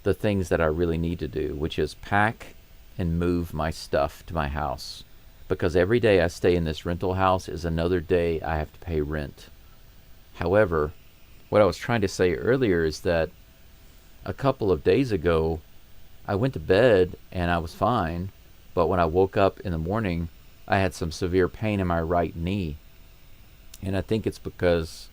A: the things that I really need to do, which is pack and move my stuff to my house. Because every day I stay in this rental house is another day I have to pay rent. However, what I was trying to say earlier is that a couple of days ago, I went to bed and I was fine, but when I woke up in the morning, I had some severe pain in my right knee. And I think it's because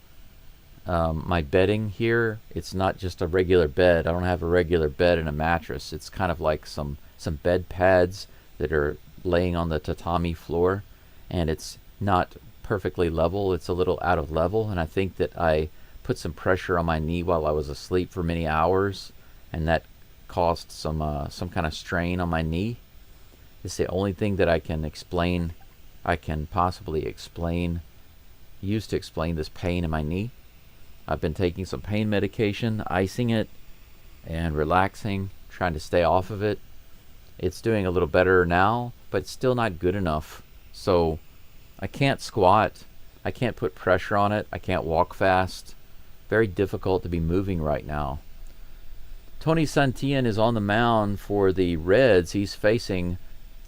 A: my bedding here, it's not just a regular bed. I don't have a regular bed and a mattress. It's kind of like some bed pads that are laying on the tatami floor, and it's not perfectly level. It's a little out of level, and I think that I put some pressure on my knee while I was asleep for many hours, and that caused some kind of strain on my knee. It's the only thing that I can possibly use to explain this pain in my knee. I've been taking some pain medication, icing it, and relaxing, trying to stay off of it. It's doing a little better now, but it's still not good enough. So I can't squat. I can't put pressure on it. I can't walk fast. Very difficult to be moving right now. Tony Santillan is on the mound for the Reds. He's facing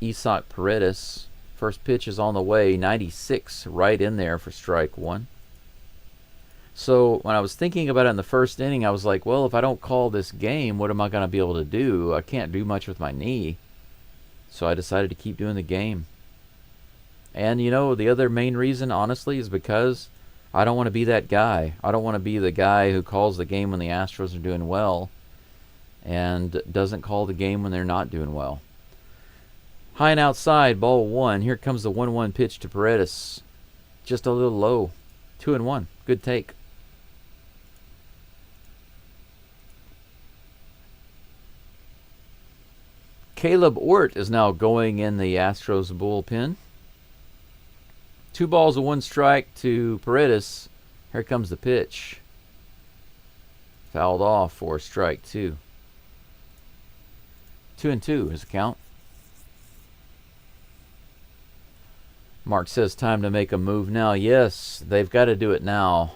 A: Isaac Paredes. First pitch is on the way. 96 right in there for strike one. So when I was thinking about it in the first inning, I was like, well, if I don't call this game, what am I going to be able to do? I can't do much with my knee. So I decided to keep doing the game. And, you know, the other main reason, honestly, is because I don't want to be that guy. I don't want to be the guy who calls the game when the Astros are doing well and doesn't call the game when they're not doing well. High and outside, ball one. Here comes the 1-1 pitch to Paredes. Just a little low. 2-1. Good take. Caleb Ort is now going in the Astros bullpen. 2 balls and 1 strike to Paredes. Here comes the pitch. Fouled off for strike 2. 2-2 is the count. Mark says time to make a move now. Yes, they've got to do it now.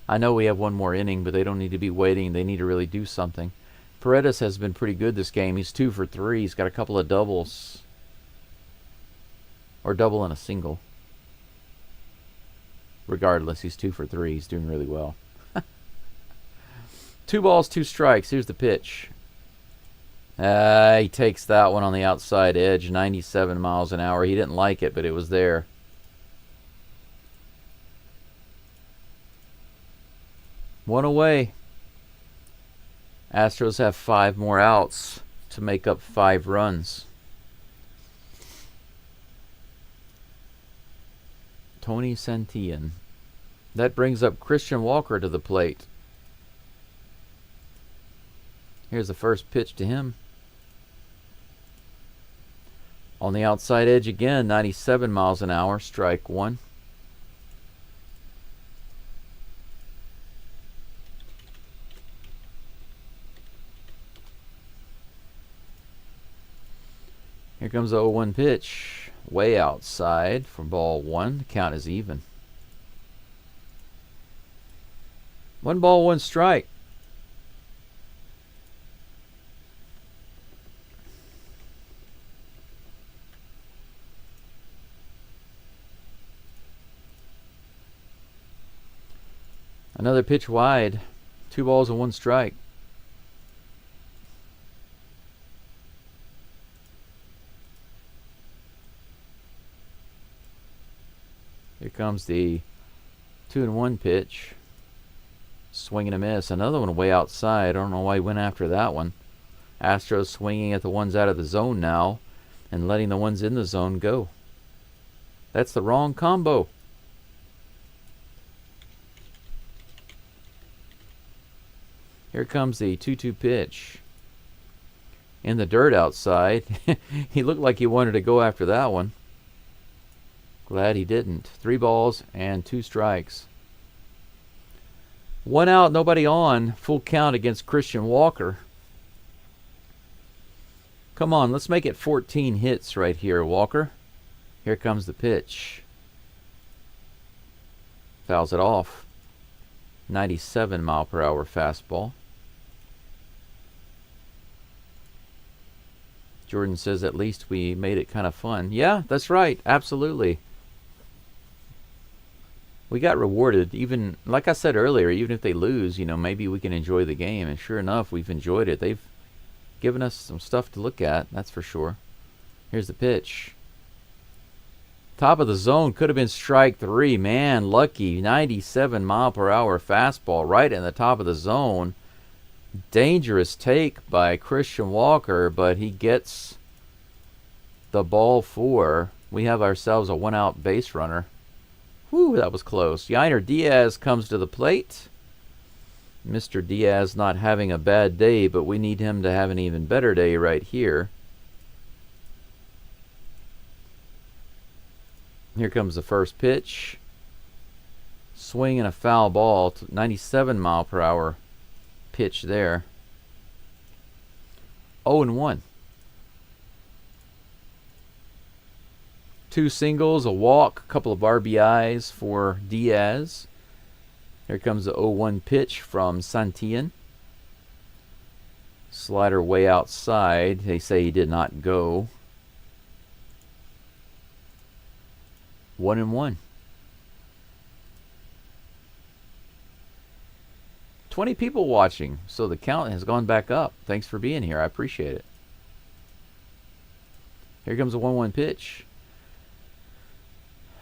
A: I know we have one more inning, but they don't need to be waiting. They need to really do something. Paredes has been pretty good this game. He's 2 for 3. He's got a couple of doubles. Or double and a single. Regardless, he's 2 for 3. He's doing really well. 2 balls, 2 strikes. Here's the pitch. He takes that one on the outside edge. 97 miles an hour. He didn't like it, but it was there. One away. Astros have 5 more outs to make up 5 runs. Tony Santillan. That brings up Christian Walker to the plate. Here's the first pitch to him. On the outside edge again, 97 miles an hour, strike 1. Here comes the 0-1 pitch. Way outside for ball 1. The count is even. 1 ball, 1 strike. Another pitch wide. 2 balls and 1 strike. Here comes the 2-1 pitch. Swing and a miss. Another one way outside. I don't know why he went after that one. Astros swinging at the ones out of the zone now and letting the ones in the zone go. That's the wrong combo. Here comes the 2-2 pitch. In the dirt outside. He looked like he wanted to go after that one. Glad he didn't. 3 balls and 2 strikes. 1 out, nobody on. Full count against Christian Walker. Come on, let's make it 14 hits right here, Walker. Here comes the pitch. Fouls it off. 97 mile per hour fastball. Jordan says at least we made it kind of fun. Yeah, that's right. Absolutely. We got rewarded. Even, like I said earlier, even if they lose, you know, maybe we can enjoy the game. And sure enough, we've enjoyed it. They've given us some stuff to look at, that's for sure. Here's the pitch. Top of the zone, could have been strike 3. Man, lucky. 97 mile per hour fastball right in the top of the zone. Dangerous take by Christian Walker, but he gets the ball for. We have ourselves a 1-out base runner. Whew, that was close. Yainer Diaz comes to the plate. Mr. Diaz not having a bad day, but we need him to have an even better day right here. Here comes the first pitch. Swing and a foul ball. 97 mile per hour pitch there. 0-1. 2 singles, a walk, a couple of RBIs for Diaz. Here comes the 0-1 pitch from Santillan. Slider way outside. They say he did not go. 1-1. 20 people watching, so the count has gone back up. Thanks for being here. I appreciate it. Here comes a 1-1 pitch.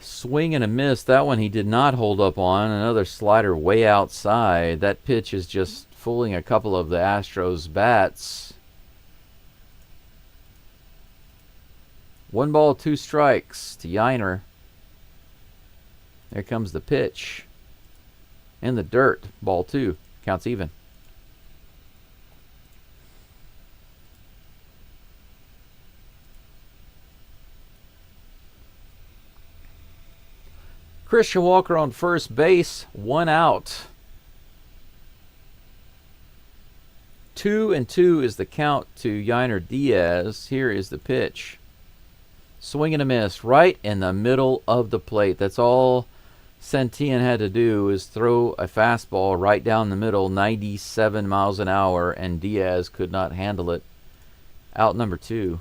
A: Swing and a miss. That one he did not hold up on. Another slider way outside. That pitch is just fooling a couple of the Astros bats. 1 ball, 2 strikes to Yainer. There comes the pitch. In the dirt. Ball 2. Counts even. Christian Walker on first base, 1 out. 2-2 is the count to Yainer Diaz. Here is the pitch. Swing and a miss right in the middle of the plate. That's all Santillan had to do is throw a fastball right down the middle, 97 miles an hour, and Diaz could not handle it. Out number 2.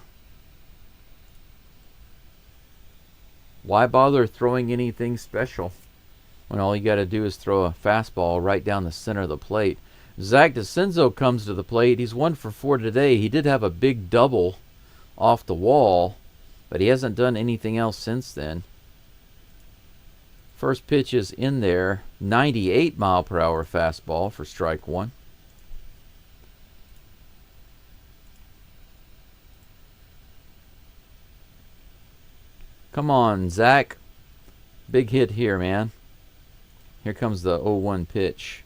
A: Why bother throwing anything special when all you got to do is throw a fastball right down the center of the plate? Zach DeCenzo comes to the plate. He's 1 for 4 today. He did have a big double off the wall, but he hasn't done anything else since then. First pitch is in there. 98 mile per hour fastball for strike 1. Come on, Zach. Big hit here, man. Here comes the 0-1 pitch.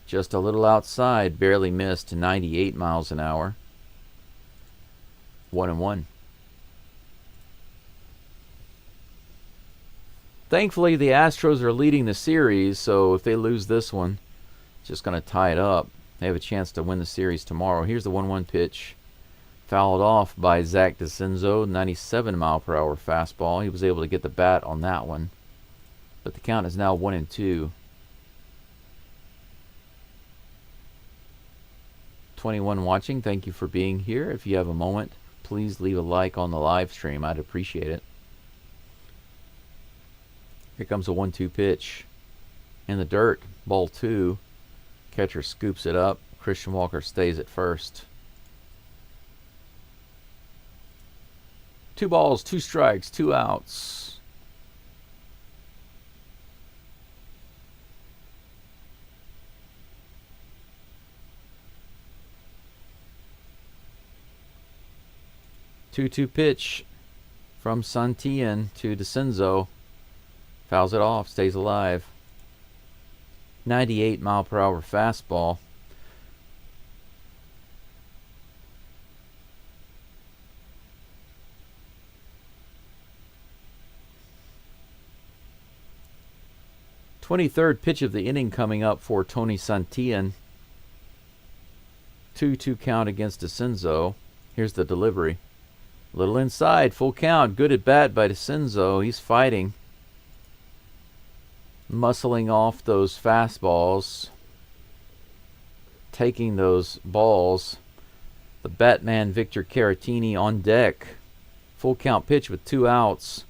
A: Just a little outside. Barely missed. 98 miles an hour. 1-1. Thankfully, the Astros are leading the series, so if they lose this one, it's just going to tie it up. They have a chance to win the series tomorrow. Here's the 1-1 pitch. Fouled off by Zach DeCenzo. 97 mile per hour fastball. He was able to get the bat on that one. But the count is now 1-2. 21 watching, thank you for being here. If you have a moment, please leave a like on the live stream. I'd appreciate it. Here comes a 1-2 pitch. In the dirt, ball 2. Catcher scoops it up. Christian Walker stays at first. 2 balls, 2 strikes, 2 outs. Two pitch from Santillan to DeCenzo. Fouls it off, stays alive. 98 mile per hour fastball. Twenty-third pitch of the inning coming up for Tony Santillan. 2-2 count against DeCenzo. Here's the delivery. Little inside, full count. Good at bat by DeCenzo. He's fighting. Muscling off those fastballs. Taking those balls. The Batman Victor Caratini on deck. Full count pitch with 2 outs.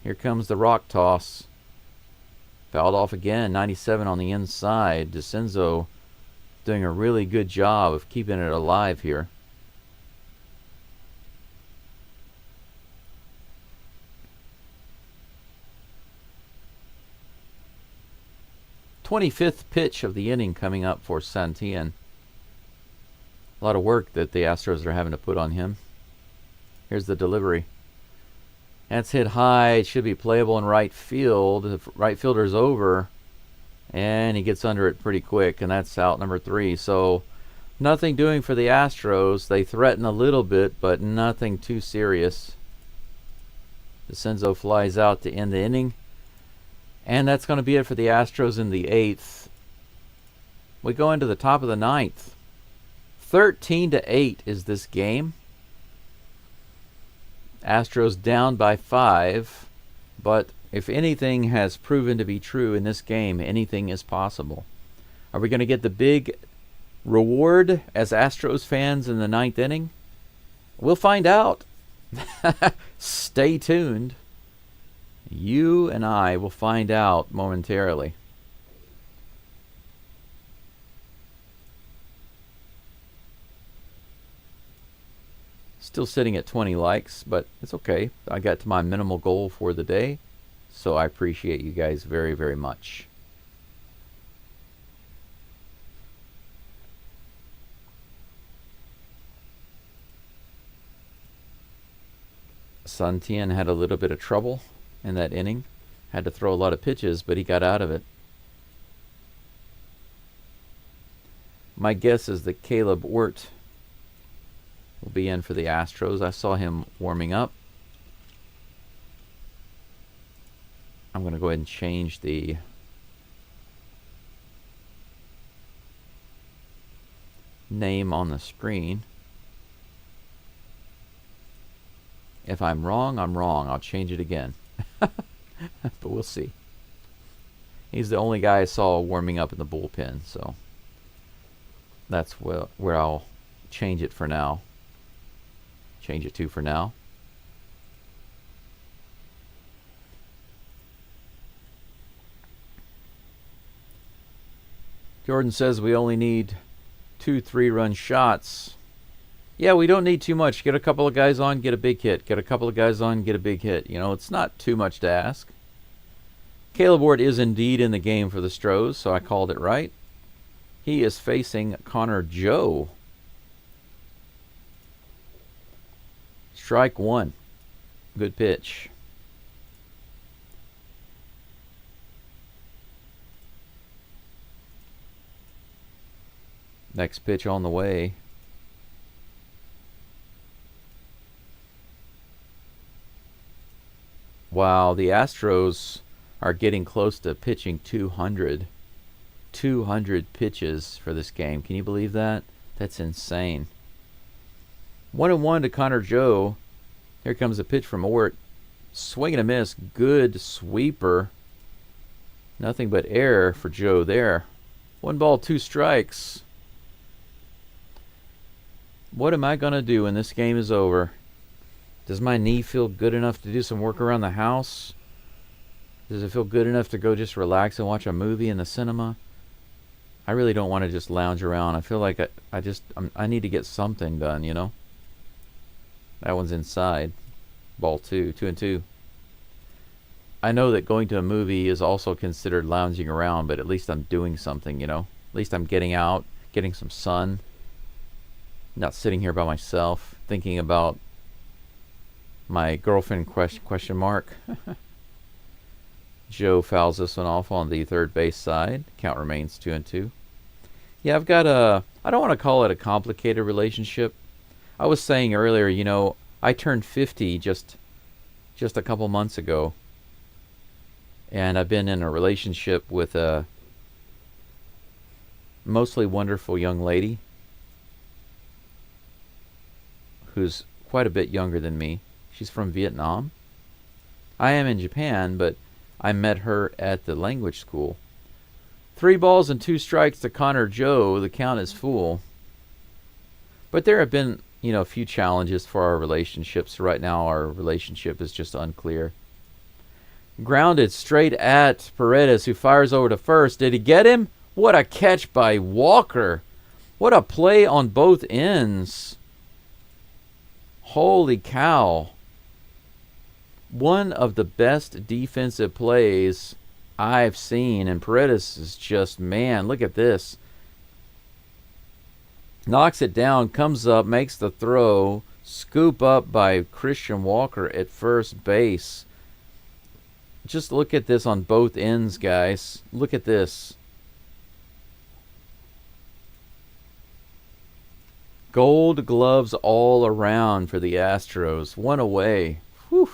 A: Here comes the rock toss. Fouled off again. 97 on the inside. DeCenzo doing a really good job of keeping it alive here. Twenty-fifth pitch of the inning coming up for Santillan. A lot of work that the Astros are having to put on him. Here's the delivery. That's hit high. It should be playable in right field. The right fielder's over. And he gets under it pretty quick. And that's out number 3. So nothing doing for the Astros. They threaten a little bit, but nothing too serious. DeCenzo flies out to end the inning. And that's going to be it for the Astros in the 8th. We go into the top of the 9th. 13-8 is this game. Astros down by 5, but if anything has proven to be true in this game, anything is possible. Are we going to get the big reward as Astros fans in the 9th inning? We'll find out. Stay tuned. You and I will find out momentarily. Still sitting at 20 likes, but it's okay. I got to my minimal goal for the day, so I appreciate you guys very, very much. Sun Tian had a little bit of trouble in that inning. Had to throw a lot of pitches, but he got out of it. My guess is that Caleb Wirt will be in for the Astros. I saw him warming up. I'm going to go ahead and change the name on the screen. If I'm wrong, I'm wrong. I'll change it again. But we'll see. He's the only guy I saw warming up in the bullpen, so that's where I'll change it for now. Change it to for now. Jordan says we only need 2 3-run shots. Yeah, we don't need too much. Get a couple of guys on, get a big hit. Get a couple of guys on, get a big hit. You know, it's not too much to ask. Caleb Ward is indeed in the game for the Stros, so I called it right. He is facing Connor Geaux. Strike 1. Good pitch. Next pitch on the way. Wow, the Astros are getting close to pitching 200. 200 pitches for this game. Can you believe that? That's insane. 1-1 to Connor Geaux. Here comes a pitch from Ort. Swing and a miss. Good sweeper. Nothing but error for Geaux there. 1 ball, 2 strikes. What am I going to do when this game is over? Does my knee feel good enough to do some work around the house? Does it feel good enough to go just relax and watch a movie in the cinema? I really don't want to just lounge around. I feel like I need to get something done, you know? That one's inside. Ball 2, 2-2. I know that going to a movie is also considered lounging around, but at least I'm doing something, you know? At least I'm getting out, getting some sun. Not sitting here by myself, thinking about my girlfriend question mark. Joe fouls this one off on the third base side. Count remains 2-2. Yeah, I've got I don't want to call it a complicated relationship. I was saying earlier, you know, I turned 50 just a couple months ago. And I've been in a relationship with a mostly wonderful young lady who's quite a bit younger than me. She's from Vietnam. I am in Japan, but I met her at the language school. 3 balls and 2 strikes to Connor Geaux. The count is full. But there have been, you know, a few challenges for our relationships. Right now, our relationship is just unclear. Grounded straight at Paredes, who fires over to first. Did he get him? What a catch by Walker. What a play on both ends. Holy cow. One of the best defensive plays I've seen. And Paredes is just, man, look at this. Knocks it down, comes up, makes the throw. Scoop up by Christian Walker at first base. Just look at this on both ends, guys. Look at this. Gold gloves all around for the Astros. 1 away. Whew.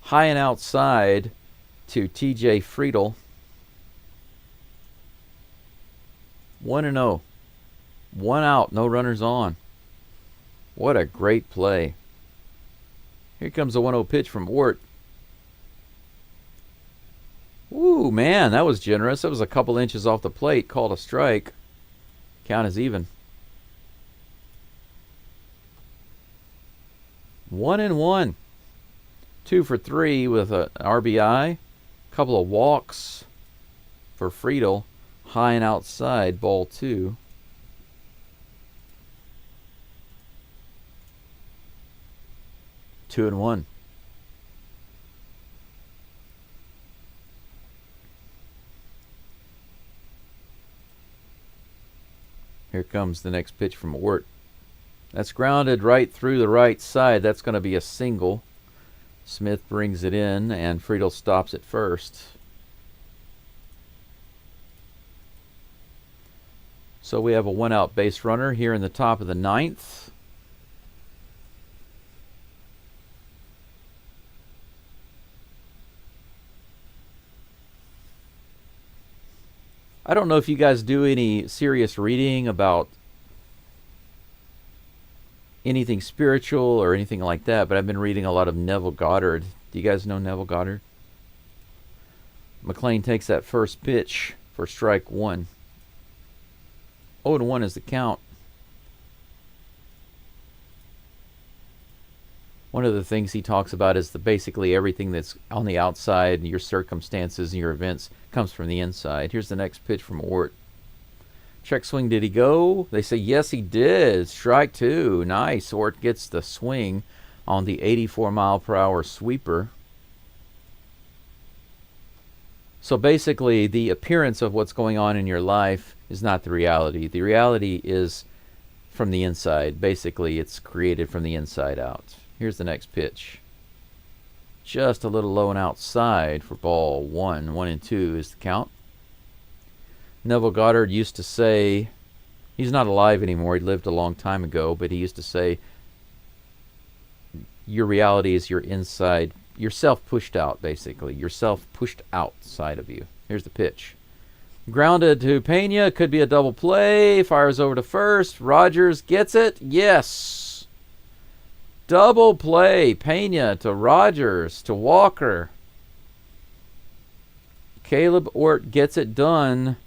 A: High and outside to TJ Friedel. 1-0. 1 out, no runners on. What a great play. Here comes a 1-0 pitch from Ort. Ooh, man, that was generous. That was a couple inches off the plate. Called a strike. Count is even. 1-1. 2 for 3 with an RBI. Couple of walks for Friedel. High and outside, ball 2. Two and one. Here comes the next pitch from Ort. That's grounded right through the right side. That's going to be a single. Smith brings it in, and Friedel stops at first. So we have a 1-out base runner here in the top of the 9th. I don't know if you guys do any serious reading about anything spiritual or anything like that, but I've been reading a lot of Neville Goddard. Do you guys know Neville Goddard? McLean takes that first pitch for strike 1. 0-1 is the count. One of the things he talks about is basically everything that's on the outside, your circumstances and your events, comes from the inside. Here's the next pitch from Ort. Check swing, did he go? They say yes, he did. Strike 2. Nice. Ort gets the swing on the 84-mile-per-hour sweeper. So basically, the appearance of what's going on in your life is not the reality. The reality is from the inside. Basically, it's created from the inside out. Here's the next pitch. Just a little low and outside for ball 1. 1-2 is the count. Neville Goddard used to say, he's not alive anymore, he lived a long time ago, but he used to say, your reality is your inside, yourself pushed out, basically. Yourself pushed outside of you. Here's the pitch. Grounded to Pena, could be a double play, fires over to first, Rogers gets it, yes! Double play, Pena to Rogers to Walker. Caleb Ort gets it done.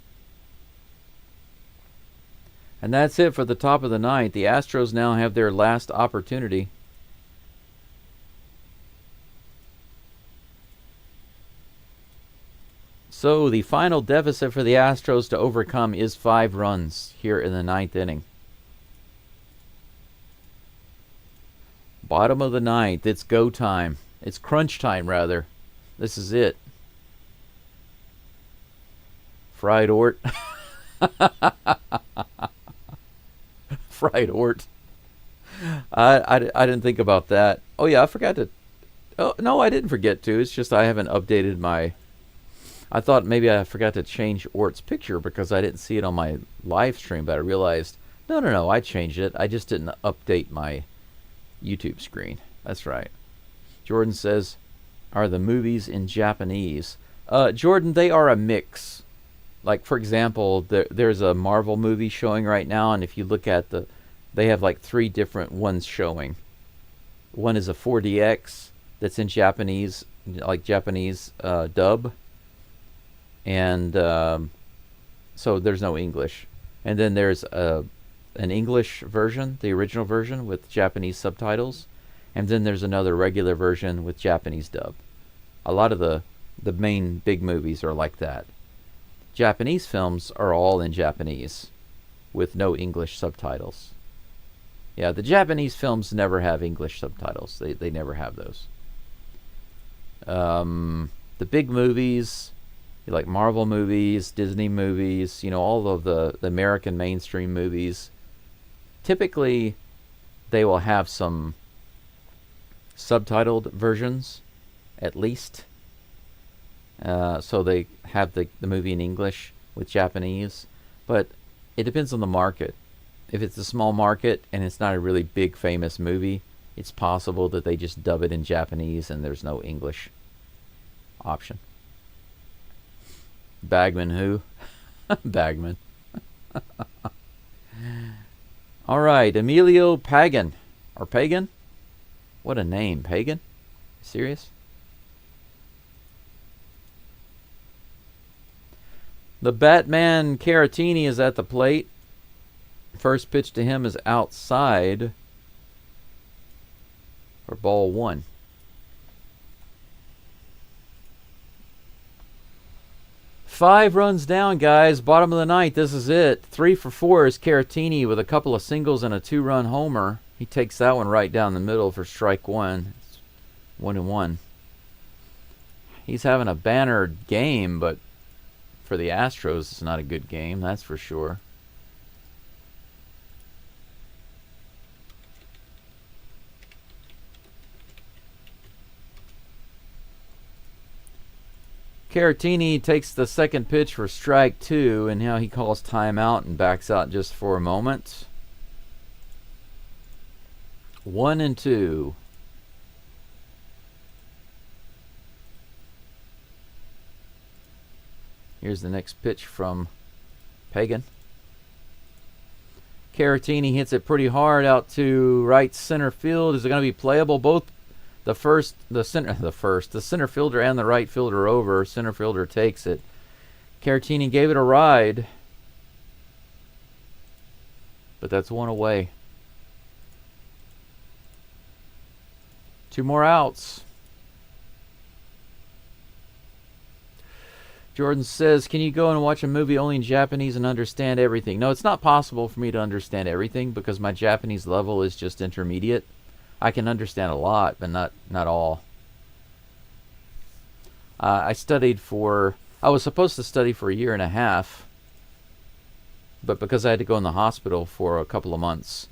A: And that's it for the top of the 9th. The Astros now have their last opportunity. So the final deficit for the Astros to overcome is 5 runs here in the 9th inning. Bottom of the 9th. It's go time. It's crunch time, rather. This is it. Fried Ort. Fried Ort. I didn't think about that. Oh, yeah, I forgot to... Oh, no, I didn't forget to. It's just I haven't updated my... I thought maybe I forgot to change Ort's picture because I didn't see it on my live stream, but I realized, no, I changed it. I just didn't update my YouTube screen. That's right. Jordan says, are the movies in Japanese? Jordan, they are a mix. Like, for example, there's a Marvel movie showing right now, and if you look at they have like 3 different ones showing. One is a 4DX that's in Japanese, like Japanese dub. And so there's no English. And then there's an English version, the original version with Japanese subtitles, and then there's another regular version with Japanese dub. A lot of the main big movies are like that. Japanese films are all in Japanese with no English subtitles. Yeah, the Japanese films never have English subtitles. They never have those. The big movies, like Marvel movies, Disney movies, all of the American mainstream movies, typically they will have some subtitled versions, at least. So they have the movie in English with Japanese, but it depends on the market. If it's a small market and it's not a really big famous movie, it's possible that they just dub it in Japanese and there's no English option. Bagman who? Bagman. All right, Emilio Pagan. Or Pagan? What a name, Pagan? Serious? The Batman Caratini is at the plate. First pitch to him is outside for ball 1. Five runs down, guys. Bottom of the ninth. This is it. 3 for 4 is Caratini with a couple of singles and a 2-run homer. He takes that one right down the middle for strike 1. It's 1-1. He's having a banner game, but for the Astros, it's not a good game, that's for sure. Caratini takes the second pitch for strike 2, and now he calls timeout and backs out just for a moment. 1-2. Here's the next pitch from Pagan. Caratini hits it pretty hard out to right center field. Is it going to be playable? Both the center fielder and the right fielder over. Center fielder takes it. Caratini gave it a ride, but that's one away. 2 more outs. Jordan says, can you go and watch a movie only in Japanese and understand everything? No, it's not possible for me to understand everything because my Japanese level is just intermediate. I can understand a lot, but not all. I was supposed to study for 1.5 years, but because I had to go in the hospital for a couple of months,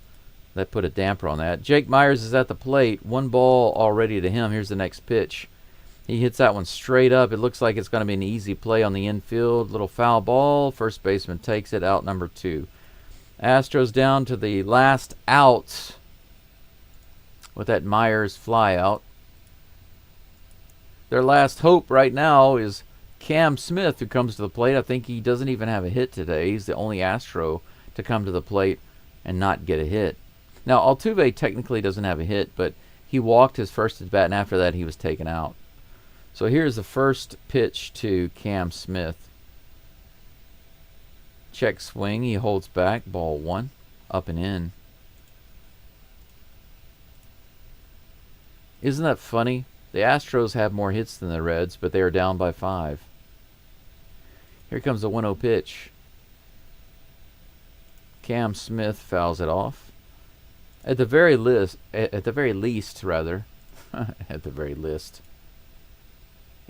A: that put a damper on that. Jake Myers is at the plate. 1 ball already to him. Here's the next pitch. He hits that one straight up. It looks like it's going to be an easy play on the infield. Little foul ball. First baseman takes it. Out number 2. Astros down to the last out with that Myers fly out. Their last hope right now is Cam Smith, who comes to the plate. I think he doesn't even have a hit today. He's the only Astro to come to the plate and not get a hit. Now, Altuve technically doesn't have a hit, but he walked his first at bat, and after that he was taken out. So here's the first pitch to Cam Smith. Check swing. He holds back. Ball 1. Up and in. Isn't that funny? The Astros have more hits than the Reds, but they are down by 5. Here comes the 1-0 pitch. Cam Smith fouls it off. At the very least, it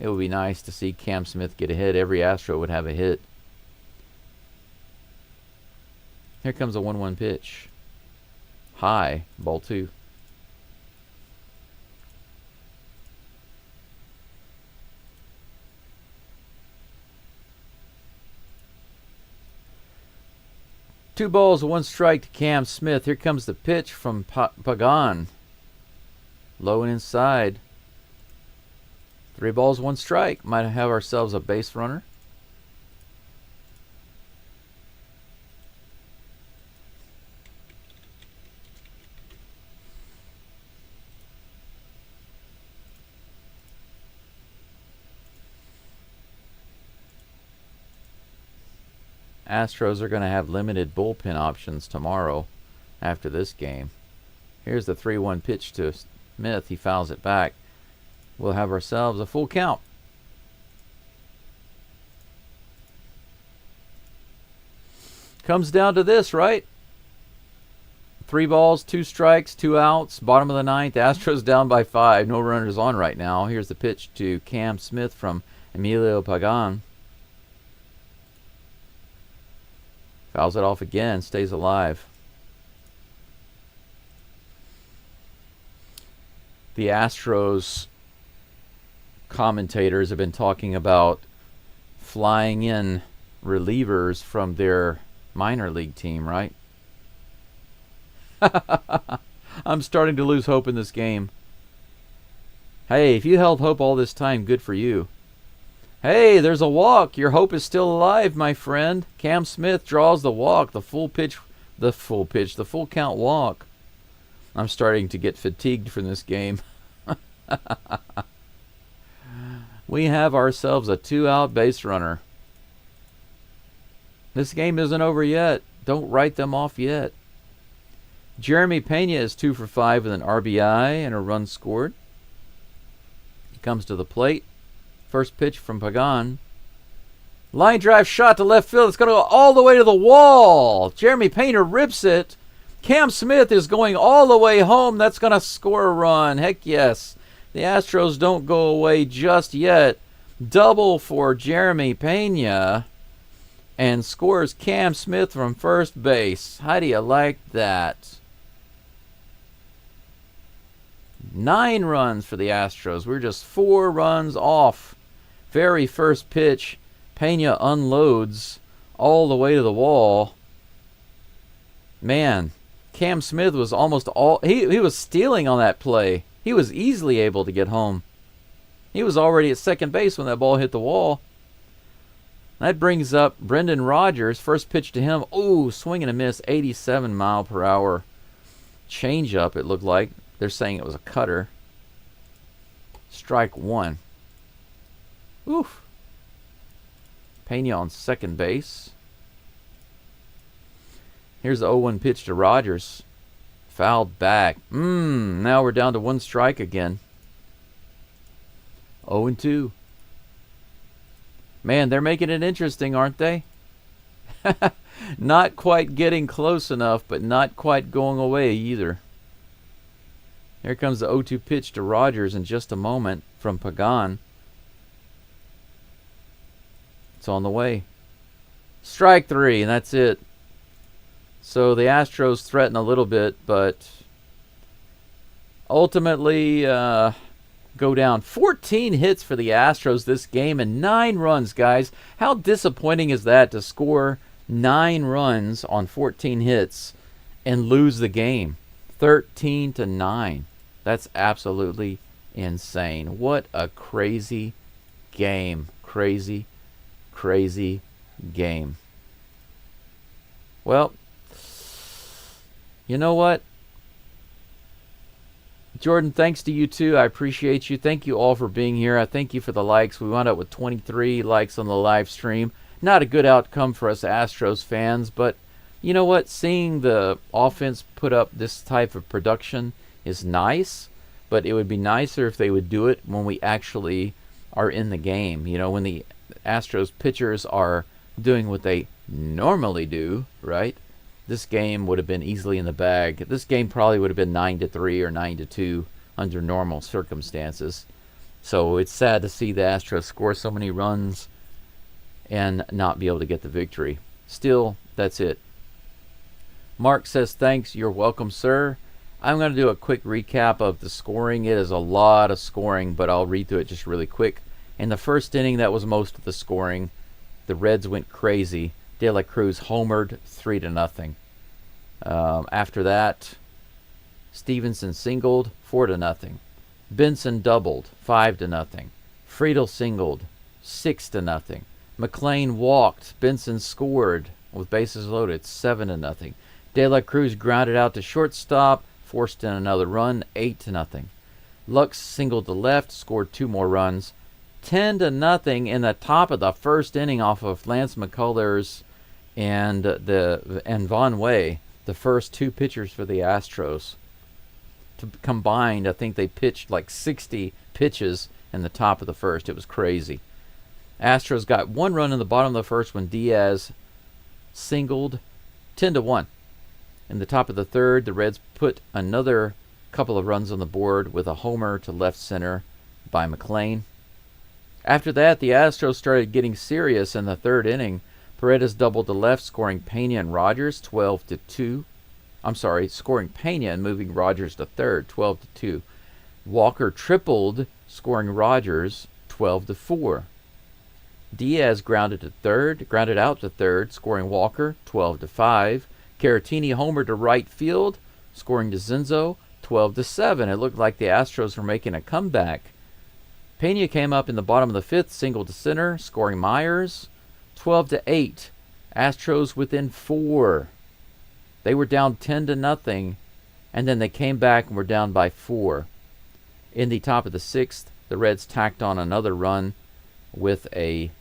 A: would be nice to see Cam Smith get a hit. Every Astro would have a hit. Here comes a 1-1 pitch. High, ball 2. Two balls, 1 strike to Cam Smith. Here comes the pitch from Pagan. Low and inside. 3 balls, 1 strike. Might have ourselves a base runner. Astros are going to have limited bullpen options tomorrow after this game. Here's the 3-1 pitch to Smith. He fouls it back. We'll have ourselves a full count. Comes down to this, right? 3 balls, 2 strikes, 2 outs. Bottom of the ninth. Astros down by 5. No runners on right now. Here's the pitch to Cam Smith from Emilio Pagan. Fouls it off again. Stays alive. The Astros commentators have been talking about flying in relievers from their minor league team, right? I'm starting to lose hope in this game. Hey, if you held hope all this time, good for you. Hey, there's a walk. Your hope is still alive, my friend. Cam Smith draws the walk. The full pitch the full pitch, the full count walk. I'm starting to get fatigued from this game. We have ourselves a 2-out base runner. This game isn't over yet. Don't write them off yet. Jeremy Pena is 2 for 5 with an RBI and a run scored. He comes to the plate. First pitch from Pagan. Line drive shot to left field. It's going to go all the way to the wall. Jeremy Pena rips it. Cam Smith is going all the way home. That's going to score a run. Heck yes. The Astros don't go away just yet. Double for Jeremy Pena. And scores Cam Smith from first base. How do you like that? 9 runs for the Astros. We're just 4 runs off. Very first pitch. Pena unloads all the way to the wall. Man, Cam Smith was almost all... He was stealing on that play. He was easily able to get home. He was already at second base when that ball hit the wall. That brings up Brendan Rodgers. First pitch to him. Ooh, swing and a miss. 87 mile per hour. Changeup, it looked like. They're saying it was a cutter. Strike 1. Oof. Pena on second base. Here's the 0-1 pitch to Rodgers. Fouled back. Now we're down to 1 strike again. 0-2. Man, they're making it interesting, aren't they? Not quite getting close enough, but not quite going away either. Here comes the 0-2 pitch to Rodgers in just a moment from Pagan. It's on the way. Strike 3, and that's it. So the Astros threaten a little bit, but ultimately go down. 14 hits for the Astros this game and 9 runs, guys. How disappointing is that to score 9 runs on 14 hits and lose the game? 13-9. That's absolutely insane. What a crazy game. Crazy game. Well, you know what? Jordan, thanks to you too. I appreciate you. Thank you all for being here. I thank you for the likes. We wound up with 23 likes on the live stream. Not a good outcome for us Astros fans, but you know what? Seeing the offense put up this type of production is nice, but it would be nicer if they would do it when we actually are in the game. You know, when the Astros pitchers are doing what they normally do, right? This game would have been easily in the bag. This game probably would have been 9-3 or 9-2 under normal circumstances. So it's sad to see the Astros score so many runs and not be able to get the victory. Still, that's it. Mark says, thanks. You're welcome, sir. I'm going to do a quick recap of the scoring. It is a lot of scoring, but I'll read through it just really quick. In the first inning, that was most of the scoring. The Reds went crazy. De La Cruz homered 3-0. After that, Stevenson singled 4-0. Benson doubled 5-0. Friedel singled 6-0. McLean walked. Benson scored with bases loaded 7-0. De La Cruz grounded out to shortstop, forced in another run 8-0. Lux singled to left, scored 2 more runs. 10-0 in the top of the first inning off of Lance McCullers and Von Way, the first 2 pitchers for the Astros. Combined, I think they pitched like 60 pitches in the top of the first. It was crazy. Astros got 1 run in the bottom of the first when Diaz singled 10-1. In the top of the third, the Reds put another couple of runs on the board with a homer to left center by McLean. After that, the Astros started getting serious in the third inning. Paredes doubled to left, scoring Pena and Rodgers 12-2. I'm sorry, scoring Pena and moving Rodgers to third 12-2. Walker tripled, scoring Rodgers 12-4. Diaz grounded out to third, scoring Walker 12-5. Caratini homered to right field, scoring DeZenzo 12-7. It looked like the Astros were making a comeback. Pena came up in the bottom of the fifth, single to center, scoring Myers 12-8. Astros within 4. They were down 10-0, and then they came back and were down by 4. In the top of the 6th, the Reds tacked on another run with a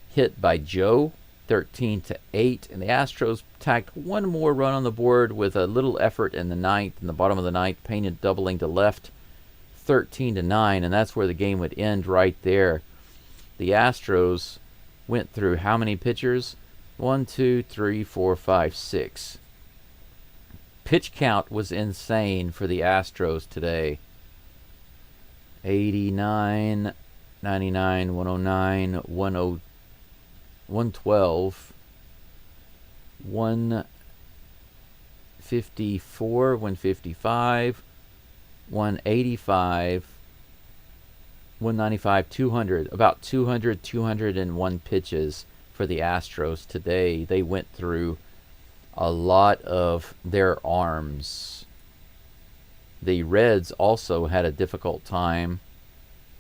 A: hit by Joe, 13-8, and the Astros tacked one more run on the board with a little effort in the ninth, in the bottom of the ninth, painted doubling to left, 13-9, and that's where the game would end right there. The Astros went through how many pitchers? 1, 2, 3, 4, 5, 6. Pitch count was insane for the Astros today. 89, 99, 109, 112, 154, 155, 185, 195, 200. About 200, 201 pitches for the Astros today. They went through a lot of their arms. The Reds also had a difficult time.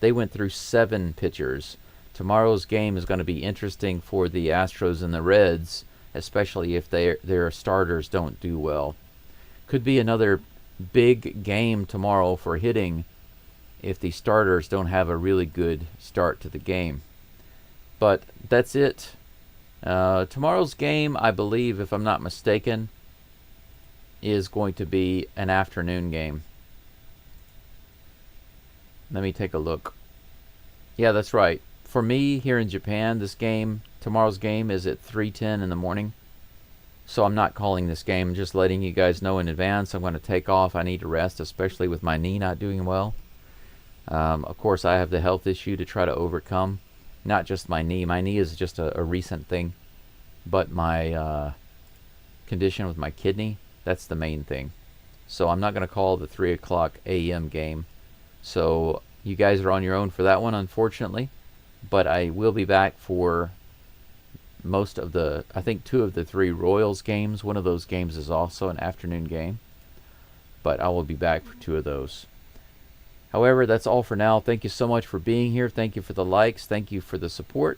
A: They went through 7 pitchers. Tomorrow's game is going to be interesting for the Astros and the Reds, especially if their starters don't do well. Could be another big game tomorrow for hitting if the starters don't have a really good start to the game. But that's it. Tomorrow's game, I believe, if I'm not mistaken, is going to be an afternoon game. Let me take a look. Yeah, that's right. For me, here in Japan, tomorrow's game is at 3:10 in the morning. So I'm not calling this game. I'm just letting you guys know in advance. I'm going to take off. I need to rest, especially with my knee not doing well. Of course, I have the health issue to try to overcome. Not just my knee. My knee is just a recent thing. But my condition with my kidney, that's the main thing. So I'm not going to call the 3 o'clock a.m. game. So you guys are on your own for that one, unfortunately. But I will be back for most of I think 2 of the 3 Royals games. One of those games is also an afternoon game. But I will be back for 2 of those. However, that's all for now. Thank you so much for being here. Thank you for the likes. Thank you for the support.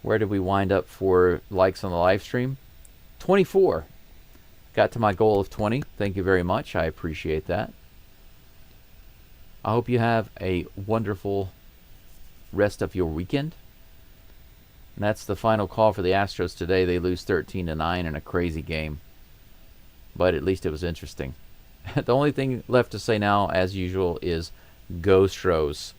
A: Where did we wind up for likes on the live stream? 24. Got to my goal of 20. Thank you very much. I appreciate that. I hope you have a wonderful rest of your weekend. And that's the final call for the Astros today. They lose 13-9 in a crazy game. But at least it was interesting. The only thing left to say now, as usual, is Geaux Stros.